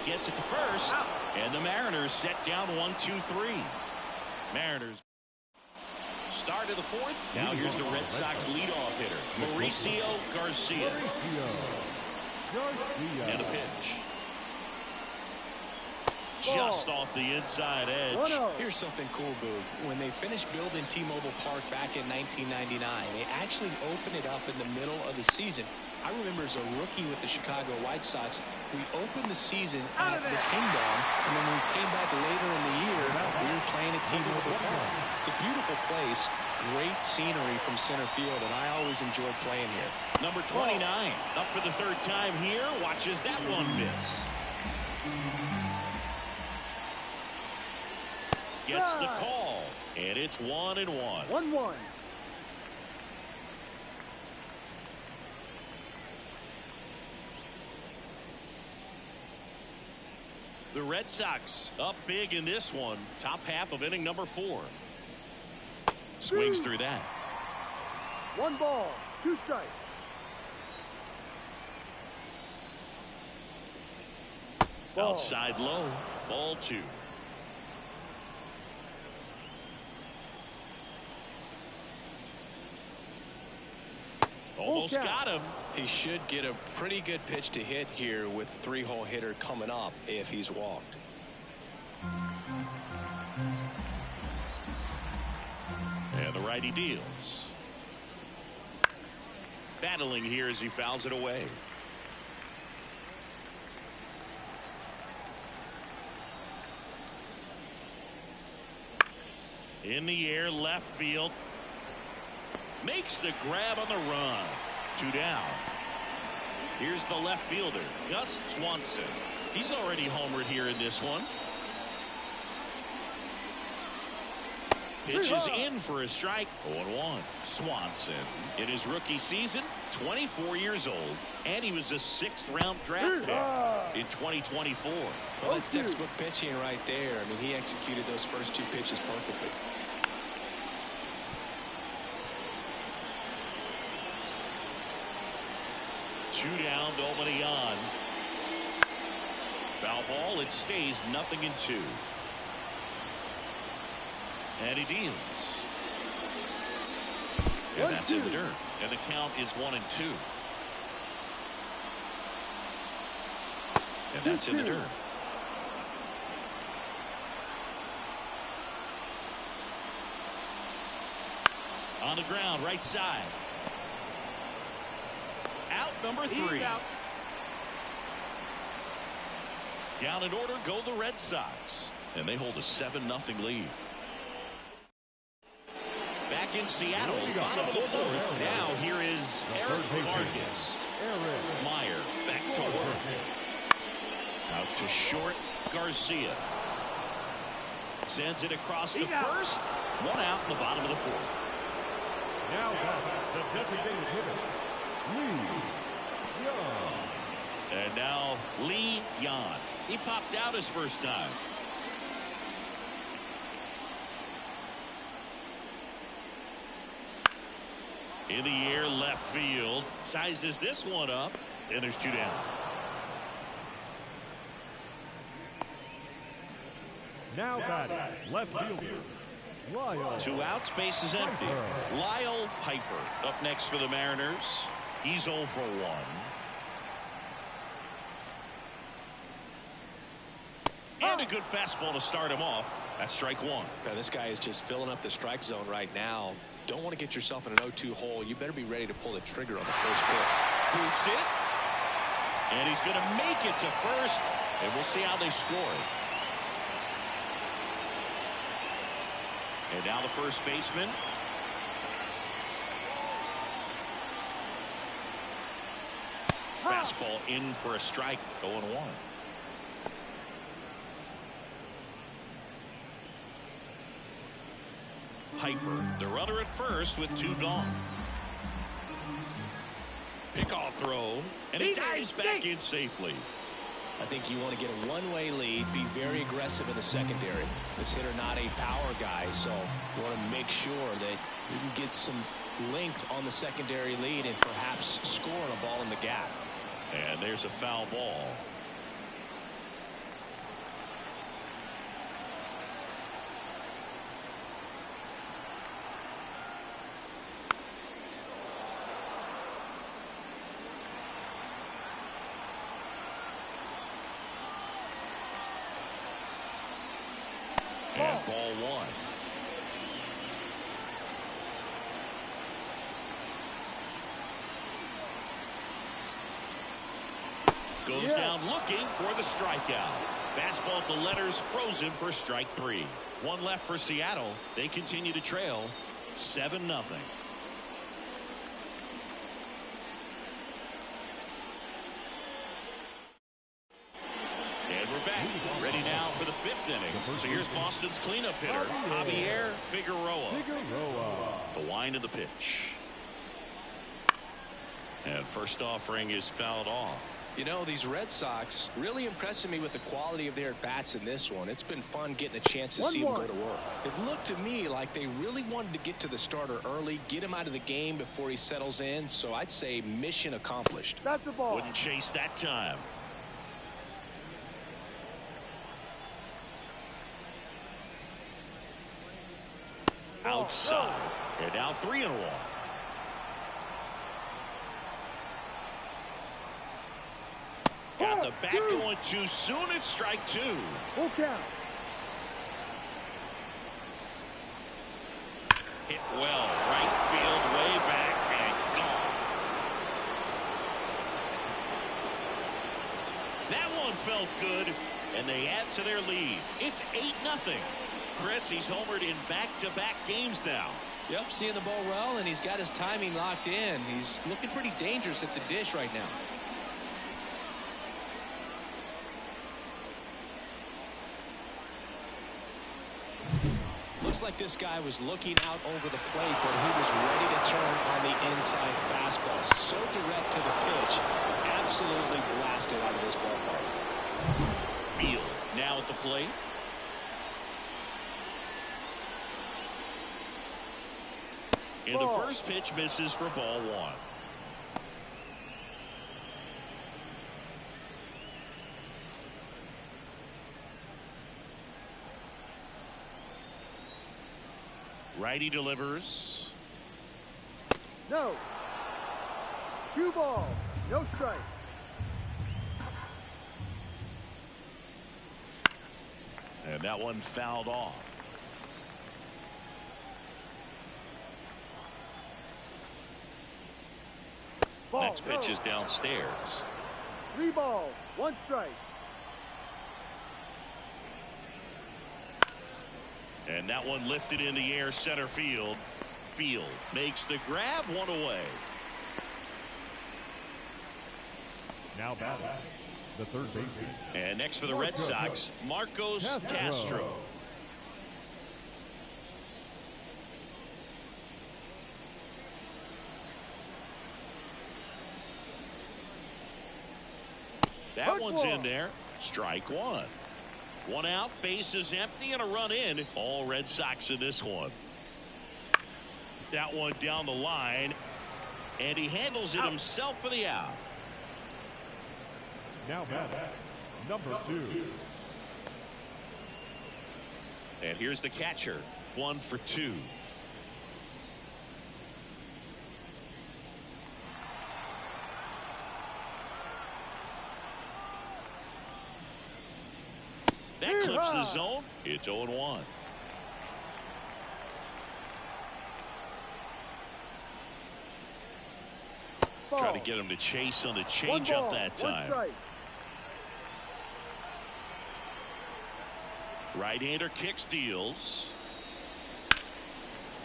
Gets it to first, and the Mariners set down 1-2-3. Mariners start of the 4th. Now here's the Red Sox leadoff hitter, Mauricio Garcia. And a pitch. Just off the inside edge. Here's something cool, Boog. When they finished building T-Mobile Park back in 1999, they actually opened it up in the middle of the season. I remember as a rookie with the Chicago White Sox, we opened the season at the Kingdom, and then when we came back later in the year, we were playing at T-Mobile Park. It's a beautiful place, great scenery from center field, and I always enjoyed playing here. Number 29, up for the 3rd time here, watches that one miss. Gets the call, and it's 1-1. 1-1. The Red Sox up big in this one. Top half of inning number 4. Swings through that. 1 ball, 2 strikes. Outside low. Ball 2. Almost got him. He should get a pretty good pitch to hit here with 3-hole hitter coming up if he's walked. And the righty deals. Battling here as he fouls it away. In the air, left field. Makes the grab on the run. 2 down. Here's the left fielder, Gus Swanson. He's already homered here in this one. Pitch is in for a strike. 0-1. Swanson, in his rookie season, 24 years old, and he was a 6th-round draft pick in 2024. Well, that's textbook pitching right there. I mean, he executed those first 2 pitches perfectly. Two down, nobody on. Foul ball, it stays 0-2. And he deals. And that's in the dirt. And the count is 1-2. And that's in the dirt. On the ground, right side. Out number 3. Down in order go the Red Sox. And they hold a 7-0 lead. Back in Seattle, bottom of the 4th. Now here is Eric Vargas. Meyer back to work. Out to short, Garcia. Sends it across the first. 1 out in the bottom of the 4th. Now the designated hitter, Lee Young. And now Lee Yan. He popped out his first time. In the air, left field. Sizes this one up. And there's 2 down. Now batting, left fielder, Lyle. 2 outs, base is empty. Lyle Piper up next for the Mariners. He's 0 for 1. And a good fastball to start him off. That's strike 1. Now, this guy is just filling up the strike zone right now. Don't want to get yourself in an 0-2 hole. You better be ready to pull the trigger on the first pitch. Boots it. And he's going to make it to first. And we'll see how they score. And now the first baseman. Fastball in for a strike. 0-1. Piper, the runner at first with 2 gone. Pickoff throw, and it dives back in safely. I think you want to get a one-way lead, be very aggressive in the secondary. This hitter not a power guy, so you want to make sure that you can get some length on the secondary lead and perhaps score a ball in the gap. And there's a foul ball. And ball 1. Goes down looking for the strikeout. Fastball to letters frozen for strike 3. 1 left for Seattle. They continue to trail 7-0. And we're back. Ready now for the 5th inning. So here's Boston's cleanup hitter, Javier Figueroa. The wind of the pitch. And first offering is fouled off. You know, these Red Sox really impressing me with the quality of their at-bats in this one. It's been fun getting a chance to see them go to work. It looked to me like they really wanted to get to the starter early, get him out of the game before he settles in. So I'd say mission accomplished. That's a ball. Wouldn't chase that time. Outside. And now 3-1. Got the bat going too soon. It's strike 2. Full count. Hit well. Right field, way back, and gone. That one felt good, and they add to their lead. It's 8-0. Chris, he's homered in back-to-back games now. Yep, seeing the ball well, and he's got his timing locked in. He's looking pretty dangerous at the dish right now. Looks Looks like this guy was looking out over the plate, but he was ready to turn on the inside fastball. So direct to the pitch. Absolutely blasted out of this ballpark. Field now at the plate. And the first pitch misses for ball one. Righty delivers. No. 2 balls. No strike. And that one fouled off. Ball, Next pitch no. is downstairs. 3 balls. 1 strike. And that one lifted in the air center field. Field makes the grab, 1 away. Now batting, the third baseman. And next for the Red Sox, Marcos Castro. That one's in there. Strike 1. 1 out, bases empty, and a run in. All Red Sox in this one. That one down the line, and he handles it himself for the out. Now batting, number 2. And here's the catcher, 1 for 2. That clips the zone. It's 0-1. Try to get him to chase on the changeup that time. Right-hander kicks, deals.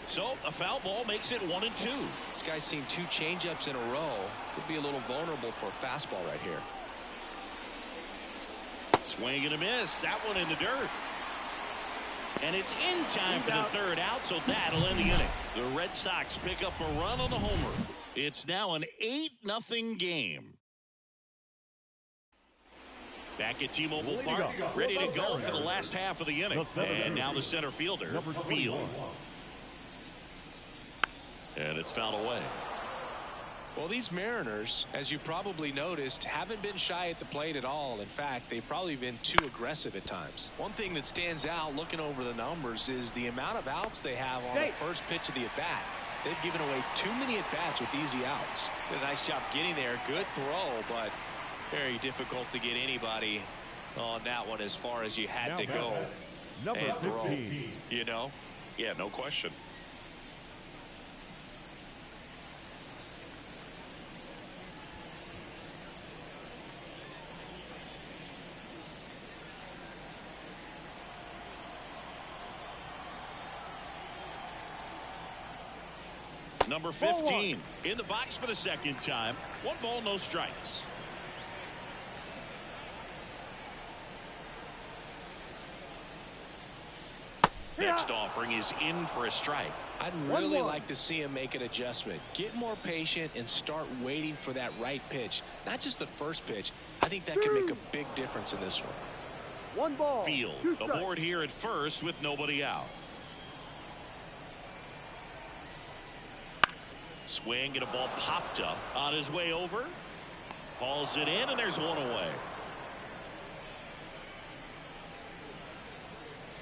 So a foul ball makes it 1-2. This guy's seen 2 changeups in a row. Could be a little vulnerable for a fastball right here. Swing and a miss. That one in the dirt. And it's in time for the third out, so that'll end the inning. The Red Sox pick up a run on the homer. It's now an 8-0 game. Back at T-Mobile Park, ready to go for the last half of the inning. And now the center fielder, Field. And it's fouled away. Well, these Mariners, as you probably noticed, haven't been shy at the plate at all. In fact, they've probably been too aggressive at times. One thing that stands out looking over the numbers is the amount of outs they have on the first pitch of the at-bat. They've given away too many at-bats with easy outs. Did a nice job getting there. Good throw, but very difficult to get anybody on that one as far as you had to go and throw. You know? Yeah, no question. Number 15 in the box for the second time. 1 ball, no strikes. Next offering is in for a strike. I'd really like to see him make an adjustment. Get more patient and start waiting for that right pitch. Not just the first pitch. I think that could make a big difference in this one. 1 ball. Field aboard here at first with nobody out. Swing and a ball popped up on his way over. Hauls it in, and there's 1 away.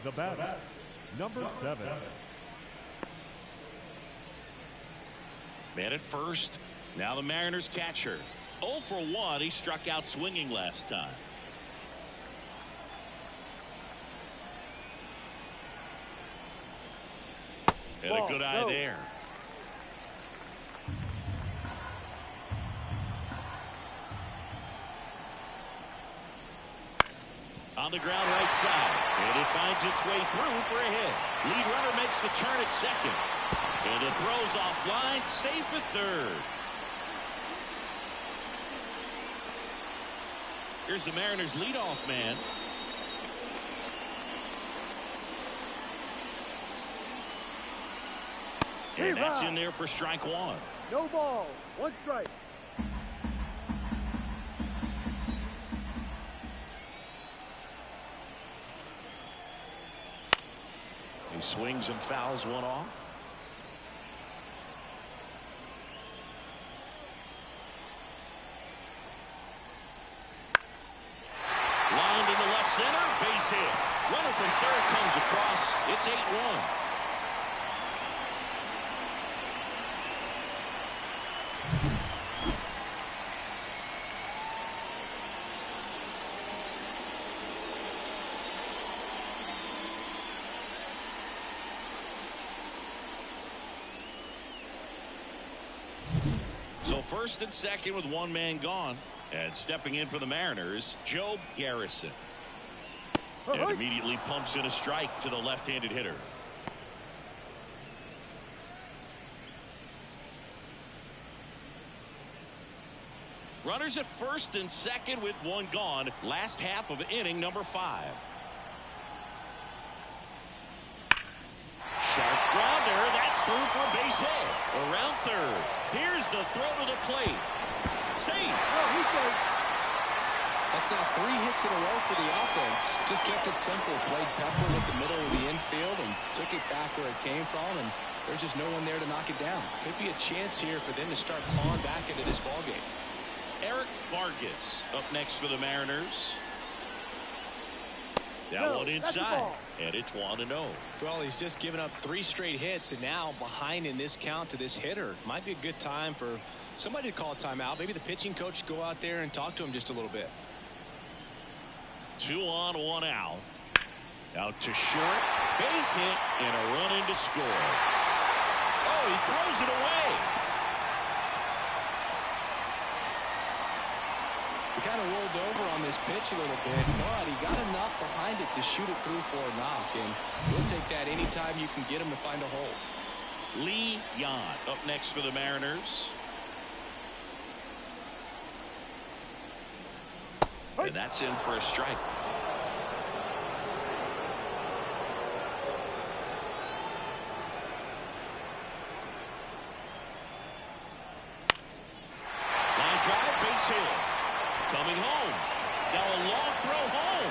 The batter, number 7. Man at first. Now the Mariners catcher. 0 for 1. He struck out swinging last time. And a good eye there. On the ground right side. And it finds its way through for a hit. Lead runner makes the turn at second. And it throws off line, safe at third. Here's the Mariners leadoff man. And that's in there for strike one. No ball. 1 strike. He swings and fouls one off. Lined into left center, base hit. Runner from third comes across. It's 8-1. So first and second with one man gone. And stepping in for the Mariners, Joe Garrison. And immediately pumps in a strike to the left-handed hitter. Runners at first and second with one gone. Last half of inning number 5. Sharp grounder. That's through for a base hit. Around third. Here's the throw to the plate. Safe. Oh, he's safe. That's now 3 hits in a row for the offense. Just kept it simple. Played Pepper with the middle of the infield and took it back where it came from. And there's just no one there to knock it down. Could be a chance here for them to start clawing back into this ballgame. Eric Vargas up next for the Mariners. That one inside, and it's 1-0. Well, he's just given up 3 straight hits, and now behind in this count to this hitter. Might be a good time for somebody to call a timeout. Maybe the pitching coach go out there and talk to him just a little bit. 2 on, 1 out. Out to short, base hit, and a run in to score. Oh, he throws it away. He kind of rolled over on this pitch a little bit, but he got enough behind it to shoot it through for a knock, and we'll take that anytime you can get him to find a hole. Lee Yan up next for the Mariners. And that's in for a strike. Line drive, base hit. Coming home. Now a long throw home.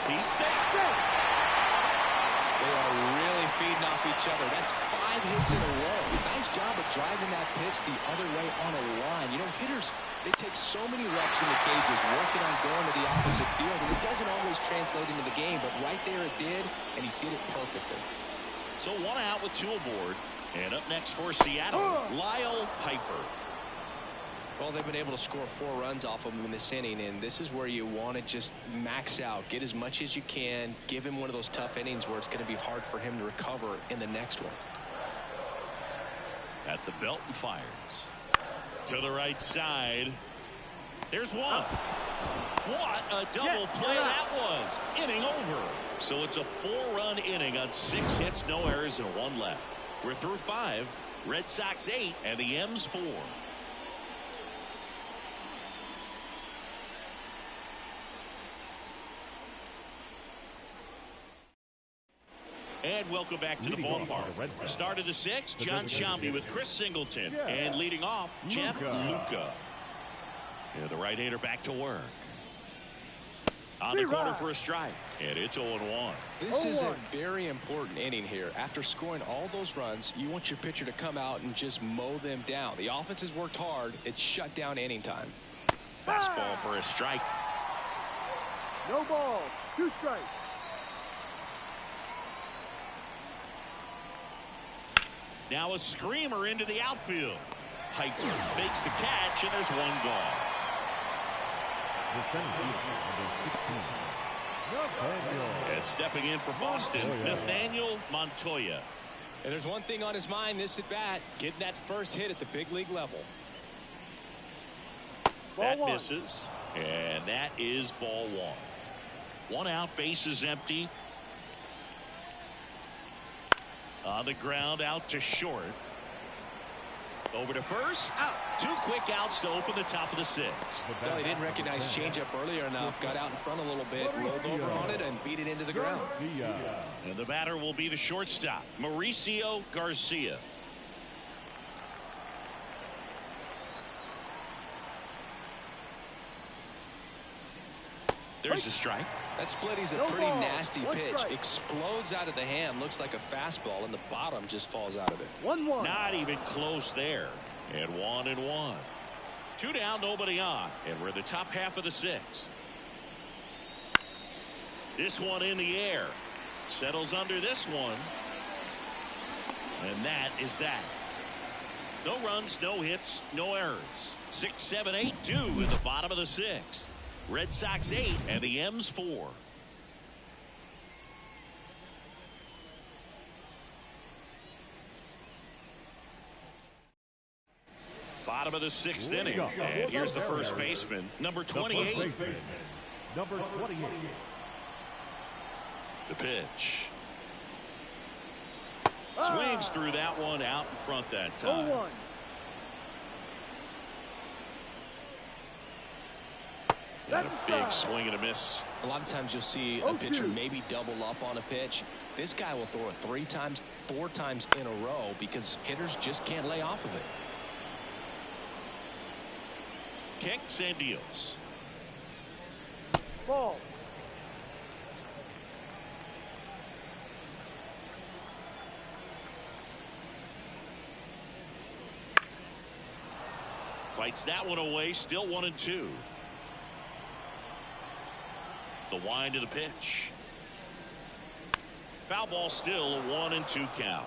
He's safe. They are really feeding off each other. That's 5 hits in a row. Nice job of driving that pitch the other way on a line. You know, hitters, they take so many reps in the cages working on going to the opposite field, and it doesn't always translate into the game, but right there it did, and he did it perfectly. So 1 out with 2 aboard. And up next for Seattle, Lyle Piper. Well, they've been able to score 4 runs off of him in this inning, and this is where you want to just max out, get as much as you can, give him one of those tough innings where it's going to be hard for him to recover in the next one. At the belt and fires. To the right side. There's one. What a double play that was. Inning over. So it's a 4-run inning on 6 hits, no errors, and 1 left. We're through 5. Red Sox 8 and the M's 4. And welcome back to the ballpark. Start of the 6th, John Sciambi with Chris Singleton. And leading off, Jeff Luka. And the right-hander back to work. On the corner for a strike. And it's 0-1. This is a very important inning here. After scoring all those runs, you want your pitcher to come out and just mow them down. The offense has worked hard. It's shut down inning time. Fastball for a strike. No ball. 2 strikes. Now a screamer into the outfield. Piper makes the catch, and there's 1 gone. And stepping in for Boston, Nathaniel Montoya. And there's one thing on his mind this at bat, getting that first hit at the big league level. That misses, and that is ball 1. 1 out, bases empty. On the ground, out to short. Over to first. Out. 2 quick outs to open the top of the 6th. Well, he didn't recognize changeup earlier enough. Got out in front a little bit, rolled over on it, and beat it into the ground. And the batter will be the shortstop, Mauricio Garcia. There's a strike. That splitty's a No pretty ball. nasty One pitch. strike. Explodes out of the hand. Looks like a fastball, and the bottom just falls out of it. 1-1. Not even close there. And 1-1. 2 down, nobody on. And we're in the top half of the 6th. This one in the air. Settles under this one. And that is that. No runs, no hits, no errors. 6, 7, 8, 2 in the bottom of the 6th. Red Sox 8 and the M's 4. Bottom of the 6th inning. And here's the first baseman, number 28. Number 28. The pitch. Swings through that one out in front that time. 0-1. Got a big swing and a miss. A lot of times you'll see a pitcher maybe double up on a pitch. This guy will throw it 3 times, 4 times in a row because hitters just can't lay off of it. Kicks and deals. Ball. Fights that one away. Still 1-2. The wind of the pitch. Foul ball, still a 1-2 count.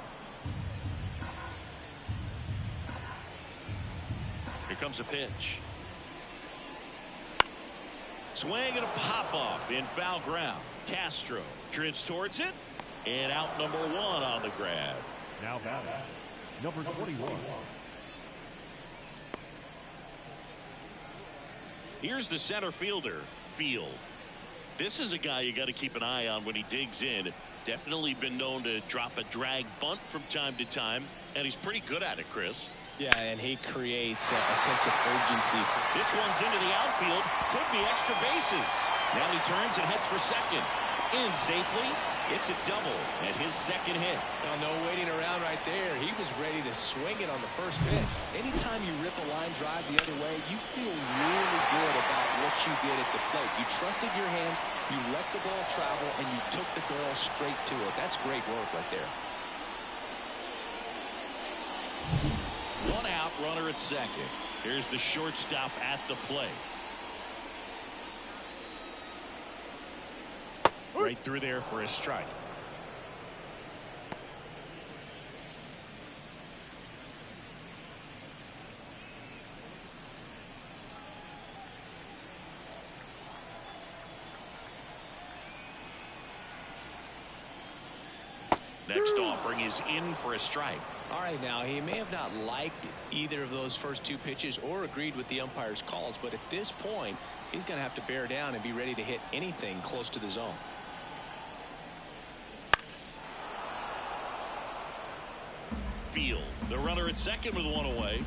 Here comes a pitch. Swing and a pop up in foul ground. Castro drifts towards it, and out number 1 on the grab. Now batting, number 21. Here's the center fielder, Field. This is a guy you got to keep an eye on when he digs in. Definitely been known to drop a drag bunt from time to time, and he's pretty good at it, Chris. Yeah, and he creates a sense of urgency. This one's into the outfield. Could be extra bases. Now he turns and heads for second. In safely. It's a double and his second hit. No waiting around right there. He was ready to swing it on the first pitch. Anytime you rip a line drive the other way, you feel really good about what you did at the plate. You trusted your hands, you let the ball travel, and you took the barrel straight to it. That's great work right there. 1 out, runner at second. Here's the shortstop at the plate. Right through there for a strike. Next offering is in for a strike. All right, now he may have not liked either of those first 2 pitches or agreed with the umpire's calls, but at this point he's going to have to bear down and be ready to hit anything close to the zone. Field, the runner at second with 1 away.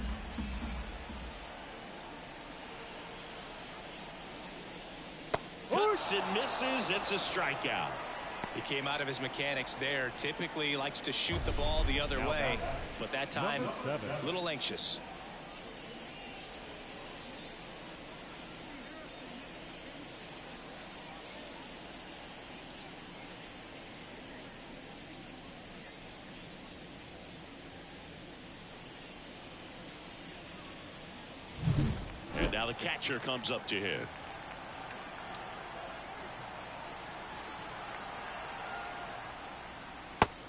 Cuts and misses. It's a strikeout. He came out of his mechanics there. Typically he likes to shoot the ball the other way, but that time a little anxious. And now the catcher comes up to hit.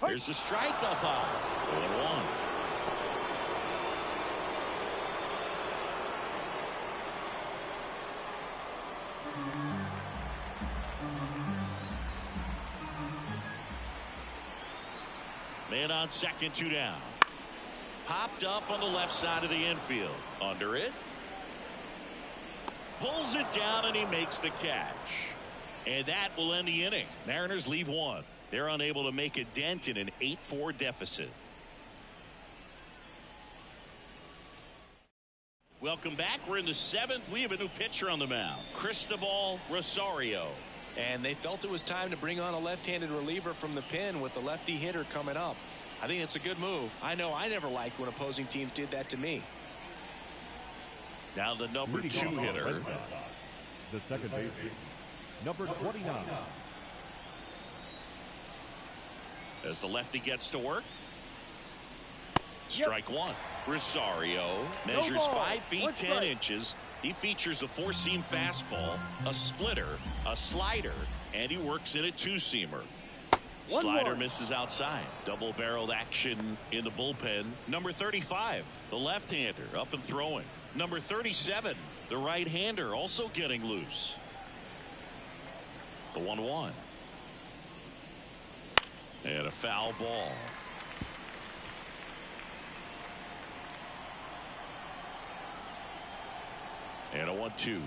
There's a strike up high. 1-1. Man on second, 2 down. Popped up on the left side of the infield. Under it. Pulls it down and he makes the catch. And that will end the inning. Mariners leave 1. They're unable to make a dent in an 8-4 deficit. Welcome back. We're in the 7th. We have a new pitcher on the mound. Cristobal Rosario. And they felt it was time to bring on a left-handed reliever from the pen with the lefty hitter coming up. I think it's a good move. I know I never liked when opposing teams did that to me. Now the number 2 hitter. The second baseman, number 29. As the lefty gets to work. Strike one. Rosario measures 5 feet 10 inches. He features a four-seam fastball, a splitter, a slider, and he works in a two-seamer. Slider misses outside. Double-barreled action in the bullpen. Number 35, the left-hander, up and throwing. Number 37, the right-hander, also getting loose. The 1-1. And a foul ball. And a 1-2.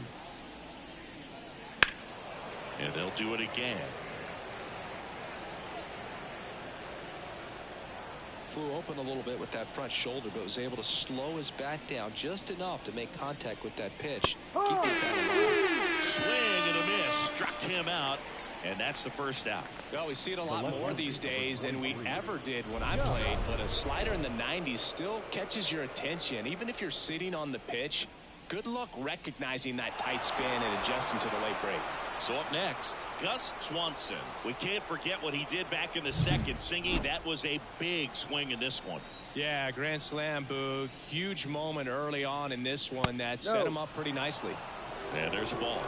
And they'll do it again. Flew open a little bit with that front shoulder, but was able to slow his bat down just enough to make contact with that pitch. Keep it alive. Swing and a miss. Struck him out. And that's the first out. Well, we see it a lot more these days than we ever did when I played, but a slider in the 90s still catches your attention. Even if you're sitting on the pitch, good luck recognizing that tight spin and adjusting to the late break. So up next, Gus Swanson. We can't forget what he did back in the second, singing that was a big swing in this one. Yeah, grand slam, Boog. Huge moment early on in this one that set him up pretty nicely. And there's a ball.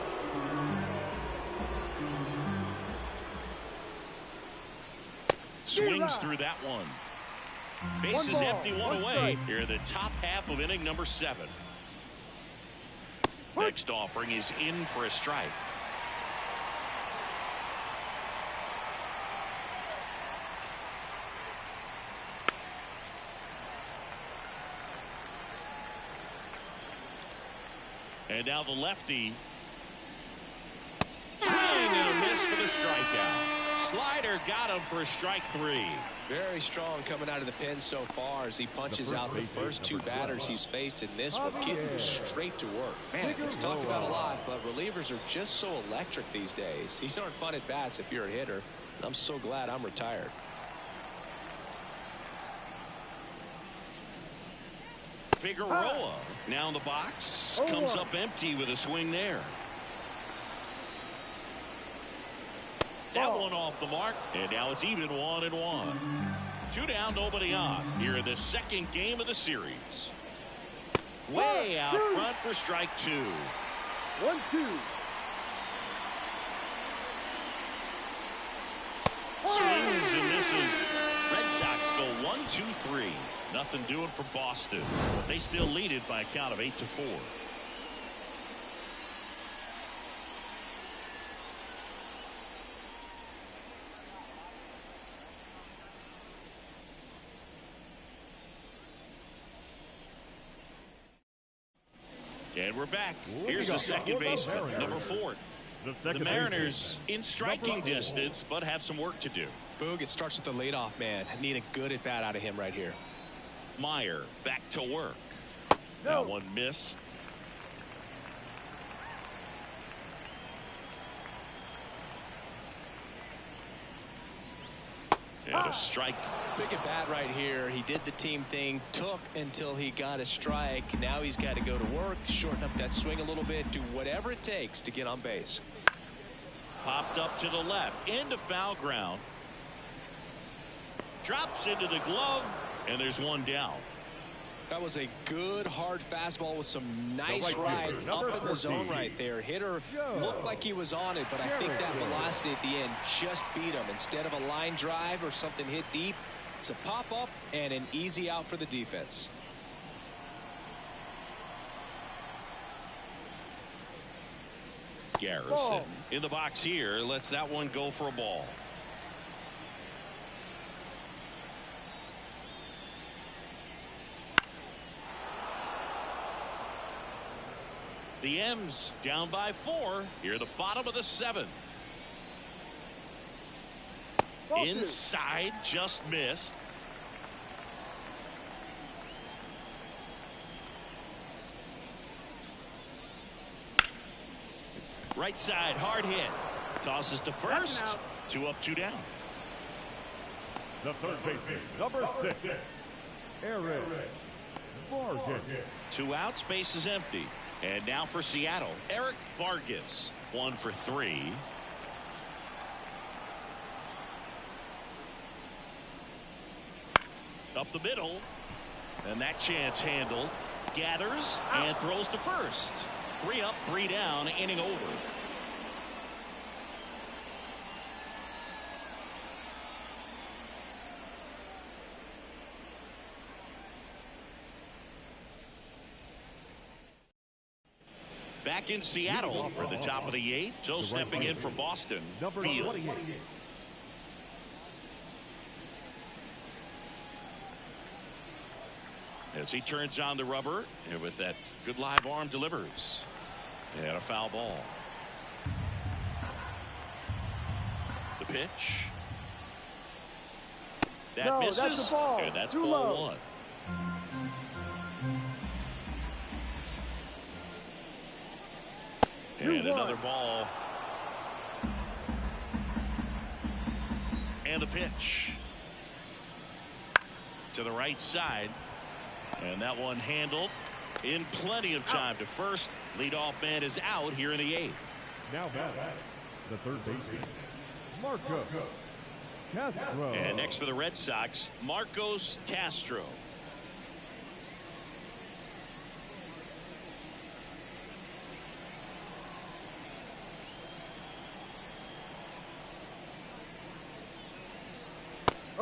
Swings through that one. Bases empty, one away. Here the top half of inning number 7. Next offering is in for a strike. And now the lefty. Swing and a miss for the strikeout. Slider got him for strike 3. Very strong coming out of the pen so far as he punches out the first 2 batters he's faced in this one, getting straight to work. Man, it's talked about a lot, but relievers are just so electric these days. These aren't fun at bats if you're a hitter, and I'm so glad I'm retired. Figueroa now in the box, comes up empty with a swing there. That one off the mark, and now it's even 1-1. 2 down, nobody on here in the second game of the series. Way out front for strike 2. 1-2. Swings and misses. Red Sox go 1-2-3. Nothing doing for Boston. They still lead it by a count of 8-4. And we're back. Here's the second baseman, number 4. The Mariners in striking distance, but have some work to do. Boog, it starts with the leadoff man. Need a good at bat out of him right here. Meyer back to work. That one missed. And a strike. Big at bat right here. He did the team thing, took until he got a strike. Now he's got to go to work, shorten up that swing a little bit, do whatever it takes to get on base. Popped up to the left, into foul ground. Drops into the glove, and there's one down. That was a good hard fastball with some nice ride up in the zone right there. Hitter looked like he was on it, but I think that velocity at the end just beat him. Instead of a line drive or something hit deep, it's a pop up and an easy out for the defense. Garrison in the box here, lets that one go for a ball. The M's down by 4. Here the bottom of the 7th. Inside, just missed. Right side, hard hit. Tosses to first. 2 up, 2 down. The third baseman, number 6, Eric Vargas. 2 outs, base is empty. And now for Seattle, Eric Vargas. 1 for 3. Up the middle. And that chance handled. Gathers and throws to first. 3 up, 3 down, inning over. Back in Seattle for the top of the 8th. So stepping in for Boston, Field. As he turns on the rubber, and with that good live arm delivers. And a foul ball. The pitch. That misses. That's a ball. And that's Too ball low. 1. And another ball. And the pitch. To the right side. And that one handled in plenty of time to first. Leadoff man is out here in the 8th. Now back, the third baseman, Marcos Castro. And next for the Red Sox, Marcos Castro.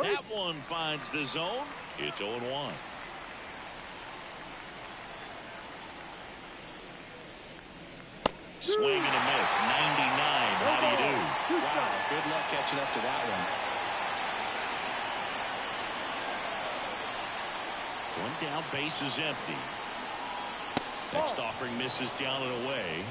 That one finds the zone. It's 0-1. Swing and a miss. 99. How do you do? Wow, good luck catching up to that one. One down, base is empty. Next offering misses down and away.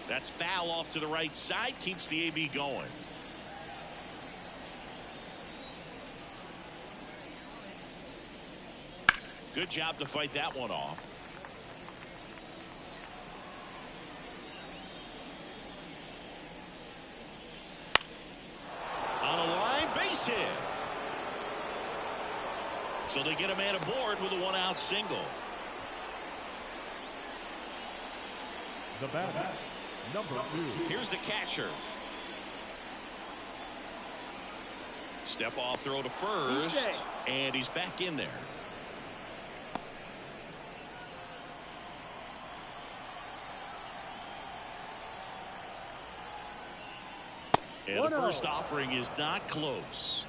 That's foul off to the right side. Keeps the AB going. Good job to fight that one off. On a line, base hit. So they get a man aboard with a 1-out single. The batter, number 2. Here's the catcher. Step off throw to first. And he's back in there. And the first offering is not close.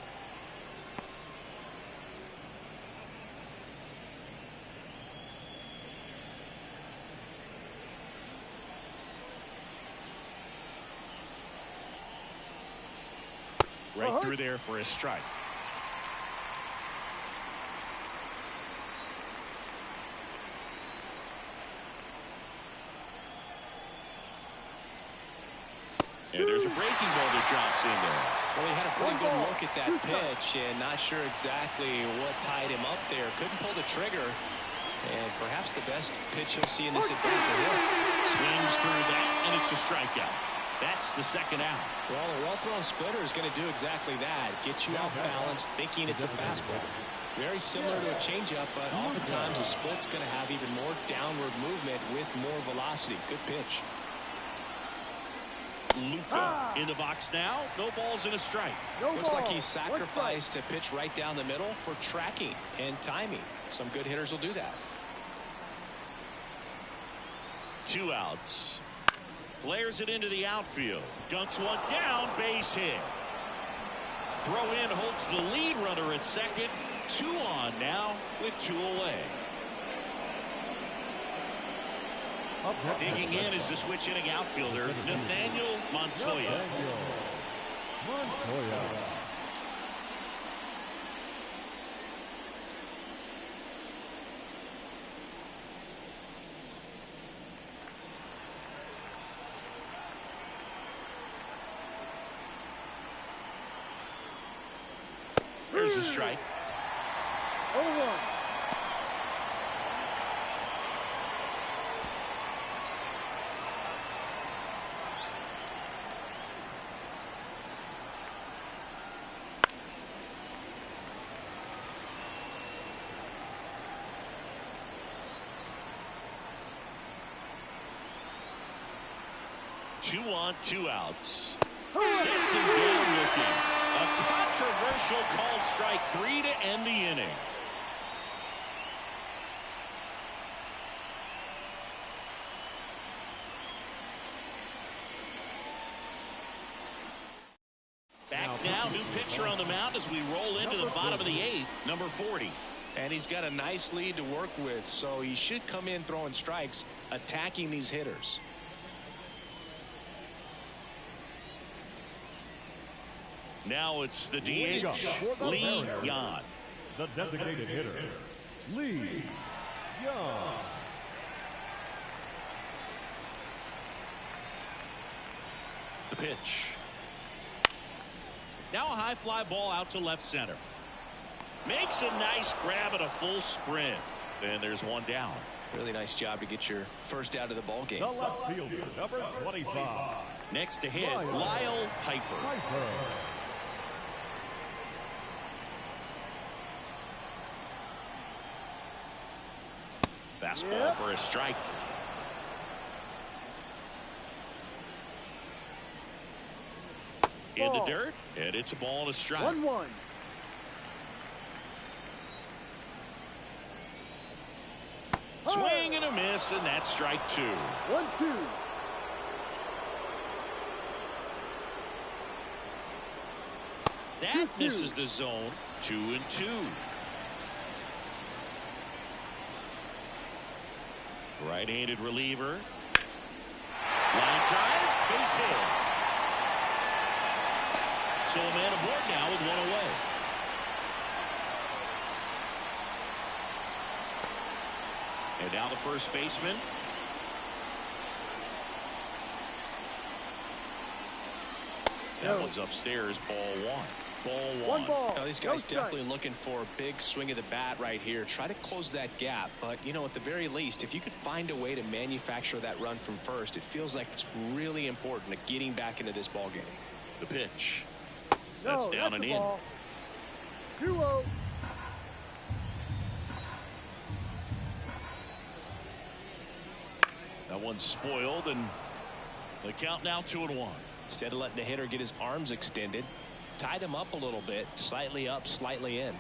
Right through there for a strike. And there's a breaking ball that drops in there. Well, he had a pretty good look at that pitch and not sure exactly what tied him up there. Couldn't pull the trigger. And perhaps the best pitch he'll see in this at bat to hit. Swings through that, and it's a strikeout. That's the second out. Well, a well-thrown splitter is going to do exactly that. Get you off balance, thinking it's a fastball. Very similar to a changeup, but oftentimes a split's going to have even more downward movement with more velocity. Good pitch. Luka in the box now. No balls and a strike. Looks like he sacrificed a pitch right down the middle for tracking and timing. Some good hitters will do that. 2 outs. Flares it into the outfield. Dunks one down. Base hit. Throw in holds the lead runner at second. 2 on now with 2 away. Digging in is the switch inning outfielder, Nathaniel Montoya. There's a strike. 0-1. 2 on, 2 outs. Sets him down looking. A controversial called strike 3 to end the inning. Back now, new pitcher on the mound as we roll into the bottom of the 8th, number 40. And he's got a nice lead to work with, so he should come in throwing strikes, attacking these hitters. Now it's the DH, Lee Yan. The designated hitter, Lee Yan. The pitch. Now a high fly ball out to left center. Makes a nice grab at a full sprint. And there's one down. Really nice job to get your first out of the ball game. The left fielder, number 25. Next to hit, Lyle Piper. Fastball for a strike. In the dirt, and it's a ball and a strike. 1-1. Swing and a miss, and that's strike 2. 1-2. That misses the zone. 2-2. Right-handed reliever. Line drive, base hit. So a man aboard now with 1 away. And now the first baseman. That one's upstairs, ball 1. Ball 1. Now, these guys definitely looking for a big swing of the bat right here. Try to close that gap. But, you know, at the very least, if you could find a way to manufacture that run from first, it feels like it's really important to getting back into this ball game. The pitch. That's down and in. 2-0. That one's spoiled, and the count now 2-1. Instead of letting the hitter get his arms extended, tied him up a little bit, slightly up, slightly in.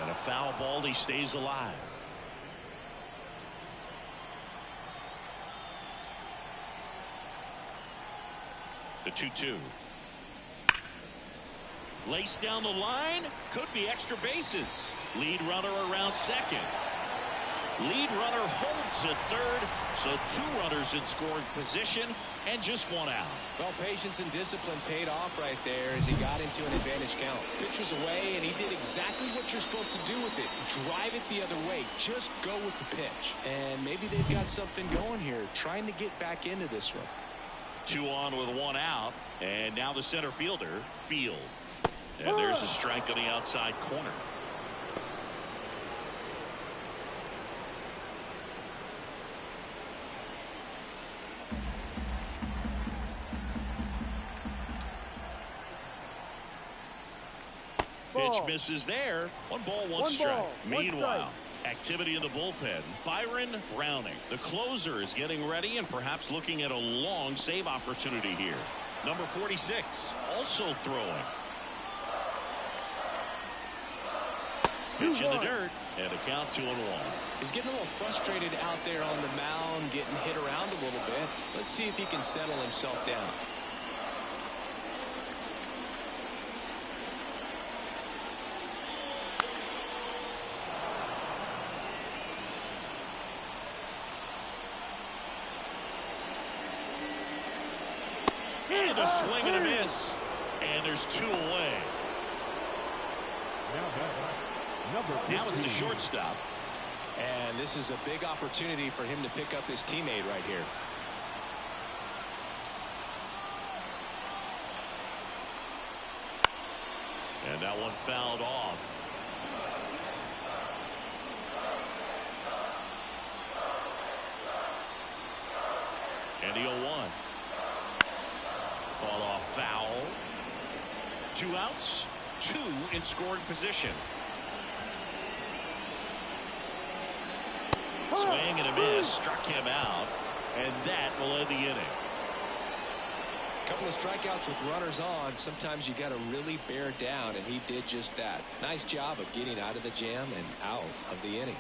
And a foul ball, he stays alive. The 2-2. Laced down the line. Could be extra bases. Lead runner around second. Lead runner holds at third. So 2 runners in scoring position and just 1 out. Well, patience and discipline paid off right there as he got into an advantage count. Pitch was away, and he did exactly what you're supposed to do with it. Drive it the other way. Just go with the pitch. And maybe they've got something going here, trying to get back into this one. 2 on with 1 out. And now the center fielder, Field. And there's a strike on the outside corner. Pitch misses there. 1 ball, 1 strike. Meanwhile, activity in the bullpen. Byron Browning, the closer, is getting ready and perhaps looking at a long save opportunity here. Number 46, also throwing. Pitch in the dirt, and a count 2-1. He's getting a little frustrated out there on the mound, getting hit around a little bit. Let's see if he can settle himself down. And a swing and a miss. And there's 2 away. Now it's the shortstop. And this is a big opportunity for him to pick up his teammate right here. And that one fouled off. And the 0-1. fought off foul. 2 outs, 2 in scoring position. Swing and a miss, struck him out, and that will end the inning. A couple of strikeouts with runners on. Sometimes you got to really bear down, and he did just that. Nice job of getting out of the jam and out of the inning.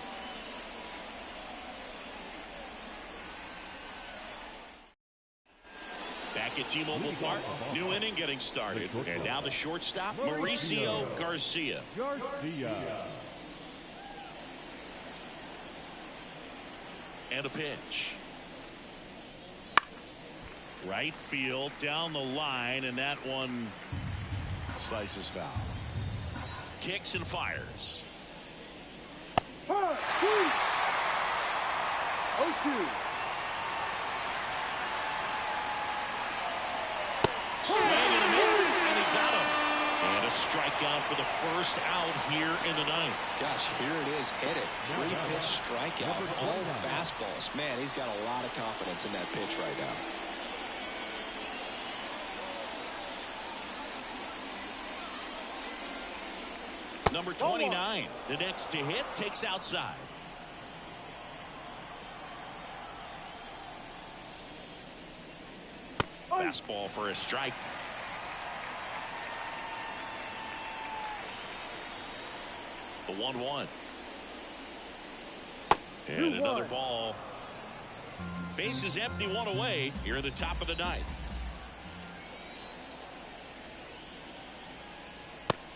Back at T-Mobile Park, new inning getting started, and now the shortstop, Mauricio Garcia. And a pitch. Right field, down the line, and that one slices foul. Kicks and fires. 2-2. Swing and a miss, and he got him. And a strikeout for the first out here in the ninth. Gosh, here it is, hit it. 3-pitch strikeout, all fastballs. Man, he's got a lot of confidence in that pitch right now. Number 29, the next to hit, takes outside. Fastball for a strike. The 1-1. And another ball. Base is empty, 1 away here at the top of the ninth.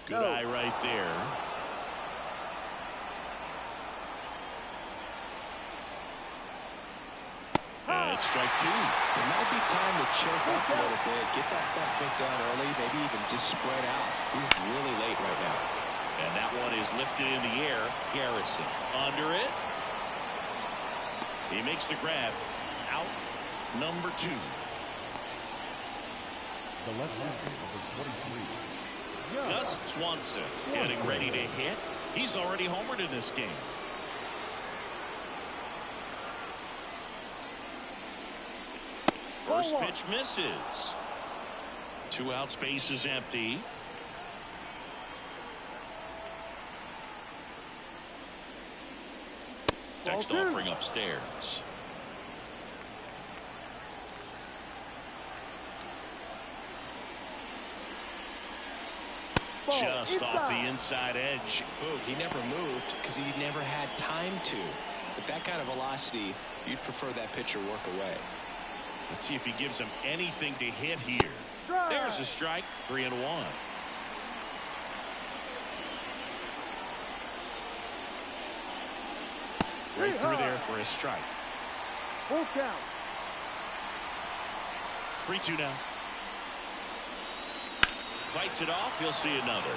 Good eye right there. And it's strike 2. It might be time to choke up a little bit, get that front foot down early, maybe even just spread out. He's really late right now. And that one is lifted in the air. Garrison under it. He makes the grab. Out number 2. The left-hander, number 23. Gus Swanson getting ready to hit. He's already homered in this game. First pitch misses. 2 outs, base is empty. Next offering upstairs. Just off the inside edge. Boog, he never moved because he never had time to. With that kind of velocity, you'd prefer that pitcher work away. Let's see if he gives him anything to hit here. There's a strike. 3-1. Right through there for a strike. Full count. 3-2 now. Fights it off. You'll see another.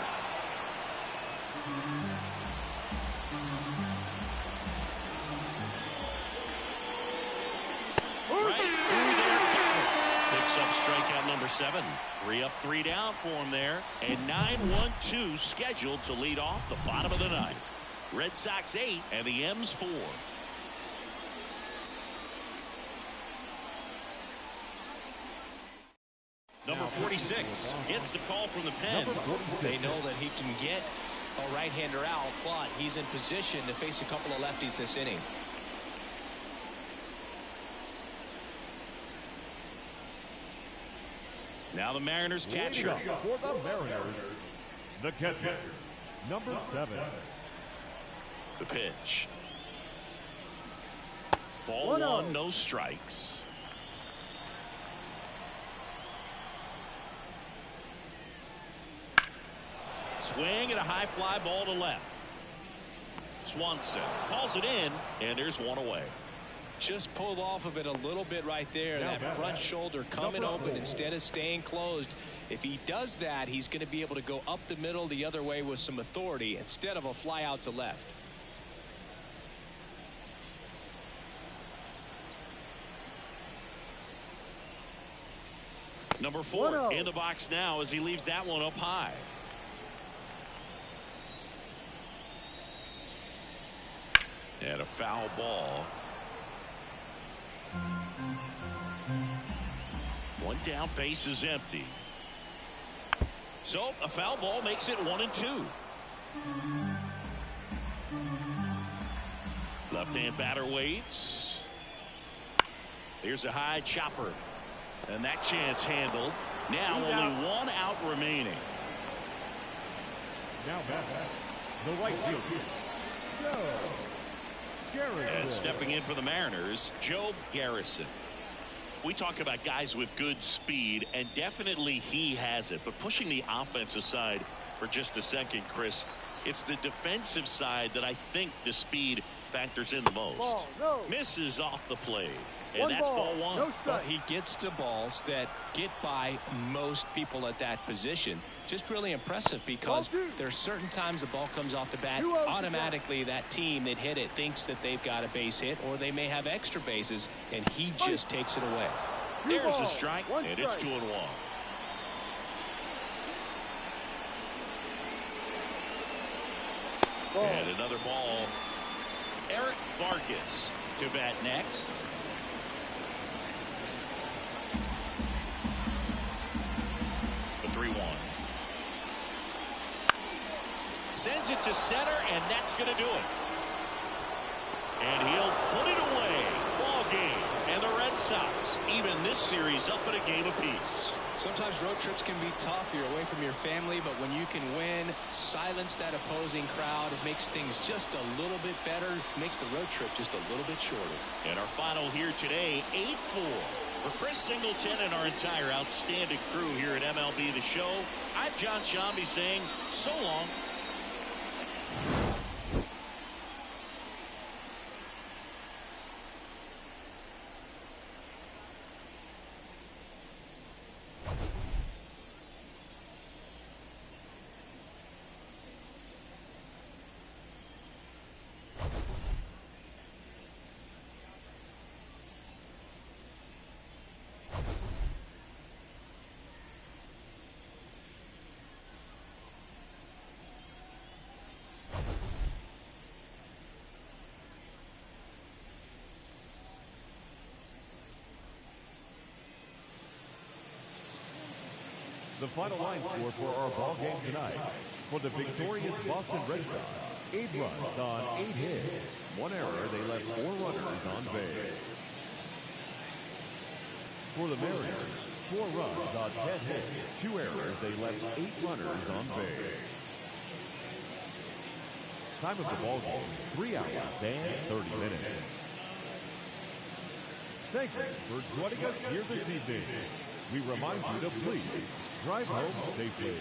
Right through there. Picks up strikeout number 7. 3 up, 3 down for him there. And 9-1-2 scheduled to lead off the bottom of the ninth. Red Sox 8 and the M's 4. Number 46 gets the call from the pen. They know that he can get a right-hander out, but he's in position to face a couple of lefties this inning. Now the Mariners catcher. For the Mariners, the catcher, number 7. The pitch. Ball 1, no strikes. Swing and a high fly ball to left. Swanson calls it in, and there's 1 away. Just pulled off of it a little bit right there. That front shoulder coming open instead of staying closed. If he does that, he's going to be able to go up the middle the other way with some authority instead of a fly out to left. Number 4 in the box now as he leaves that one up high. And a foul ball. One down, base is empty. So a foul ball makes it 1-2. Left-hand batter waits. Here's a high chopper. And that chance handled. Now only one out remaining. Now back, the right fielder, Joe Garrison. And stepping in for the Mariners, Joe Garrison. We talk about guys with good speed, and definitely he has it. But pushing the offense aside for just a second, Chris, it's the defensive side that I think the speed factors in the most. Ball, no. Misses off the plate. And that's ball one. No Well, he gets to balls that get by most people at that position. Just really impressive because there's certain times the ball comes off the bat, automatically that team that hit it thinks that they've got a base hit or they may have extra bases, and he just takes it away. There's a strike, and it's 2-1. And another ball. Eric Vargas to bat next. The 3-1. Sends it to center, and that's going to do it. And he'll put it away. Ball game. And the Red Sox even this series up at a game apiece. Sometimes road trips can be tough. You're away from your family, but when you can win, silence that opposing crowd, it makes things just a little bit better, makes the road trip just a little bit shorter. And our final here today, 8-4. For Chris Singleton and our entire outstanding crew here at MLB The Show, I'm John Shambi saying so long. The final line score for our ball game tonight. For the victorious Boston Red Sox, 8 runs on 8 hits. 1 error, they left 4 runners on base. For the Mariners, 4 runs on 10 hits. 2 errors, they left 8 runners on base. Time of the ball game, 3 hours and 30 minutes. Thank you for joining us here this evening. We remind you to please drive home safely.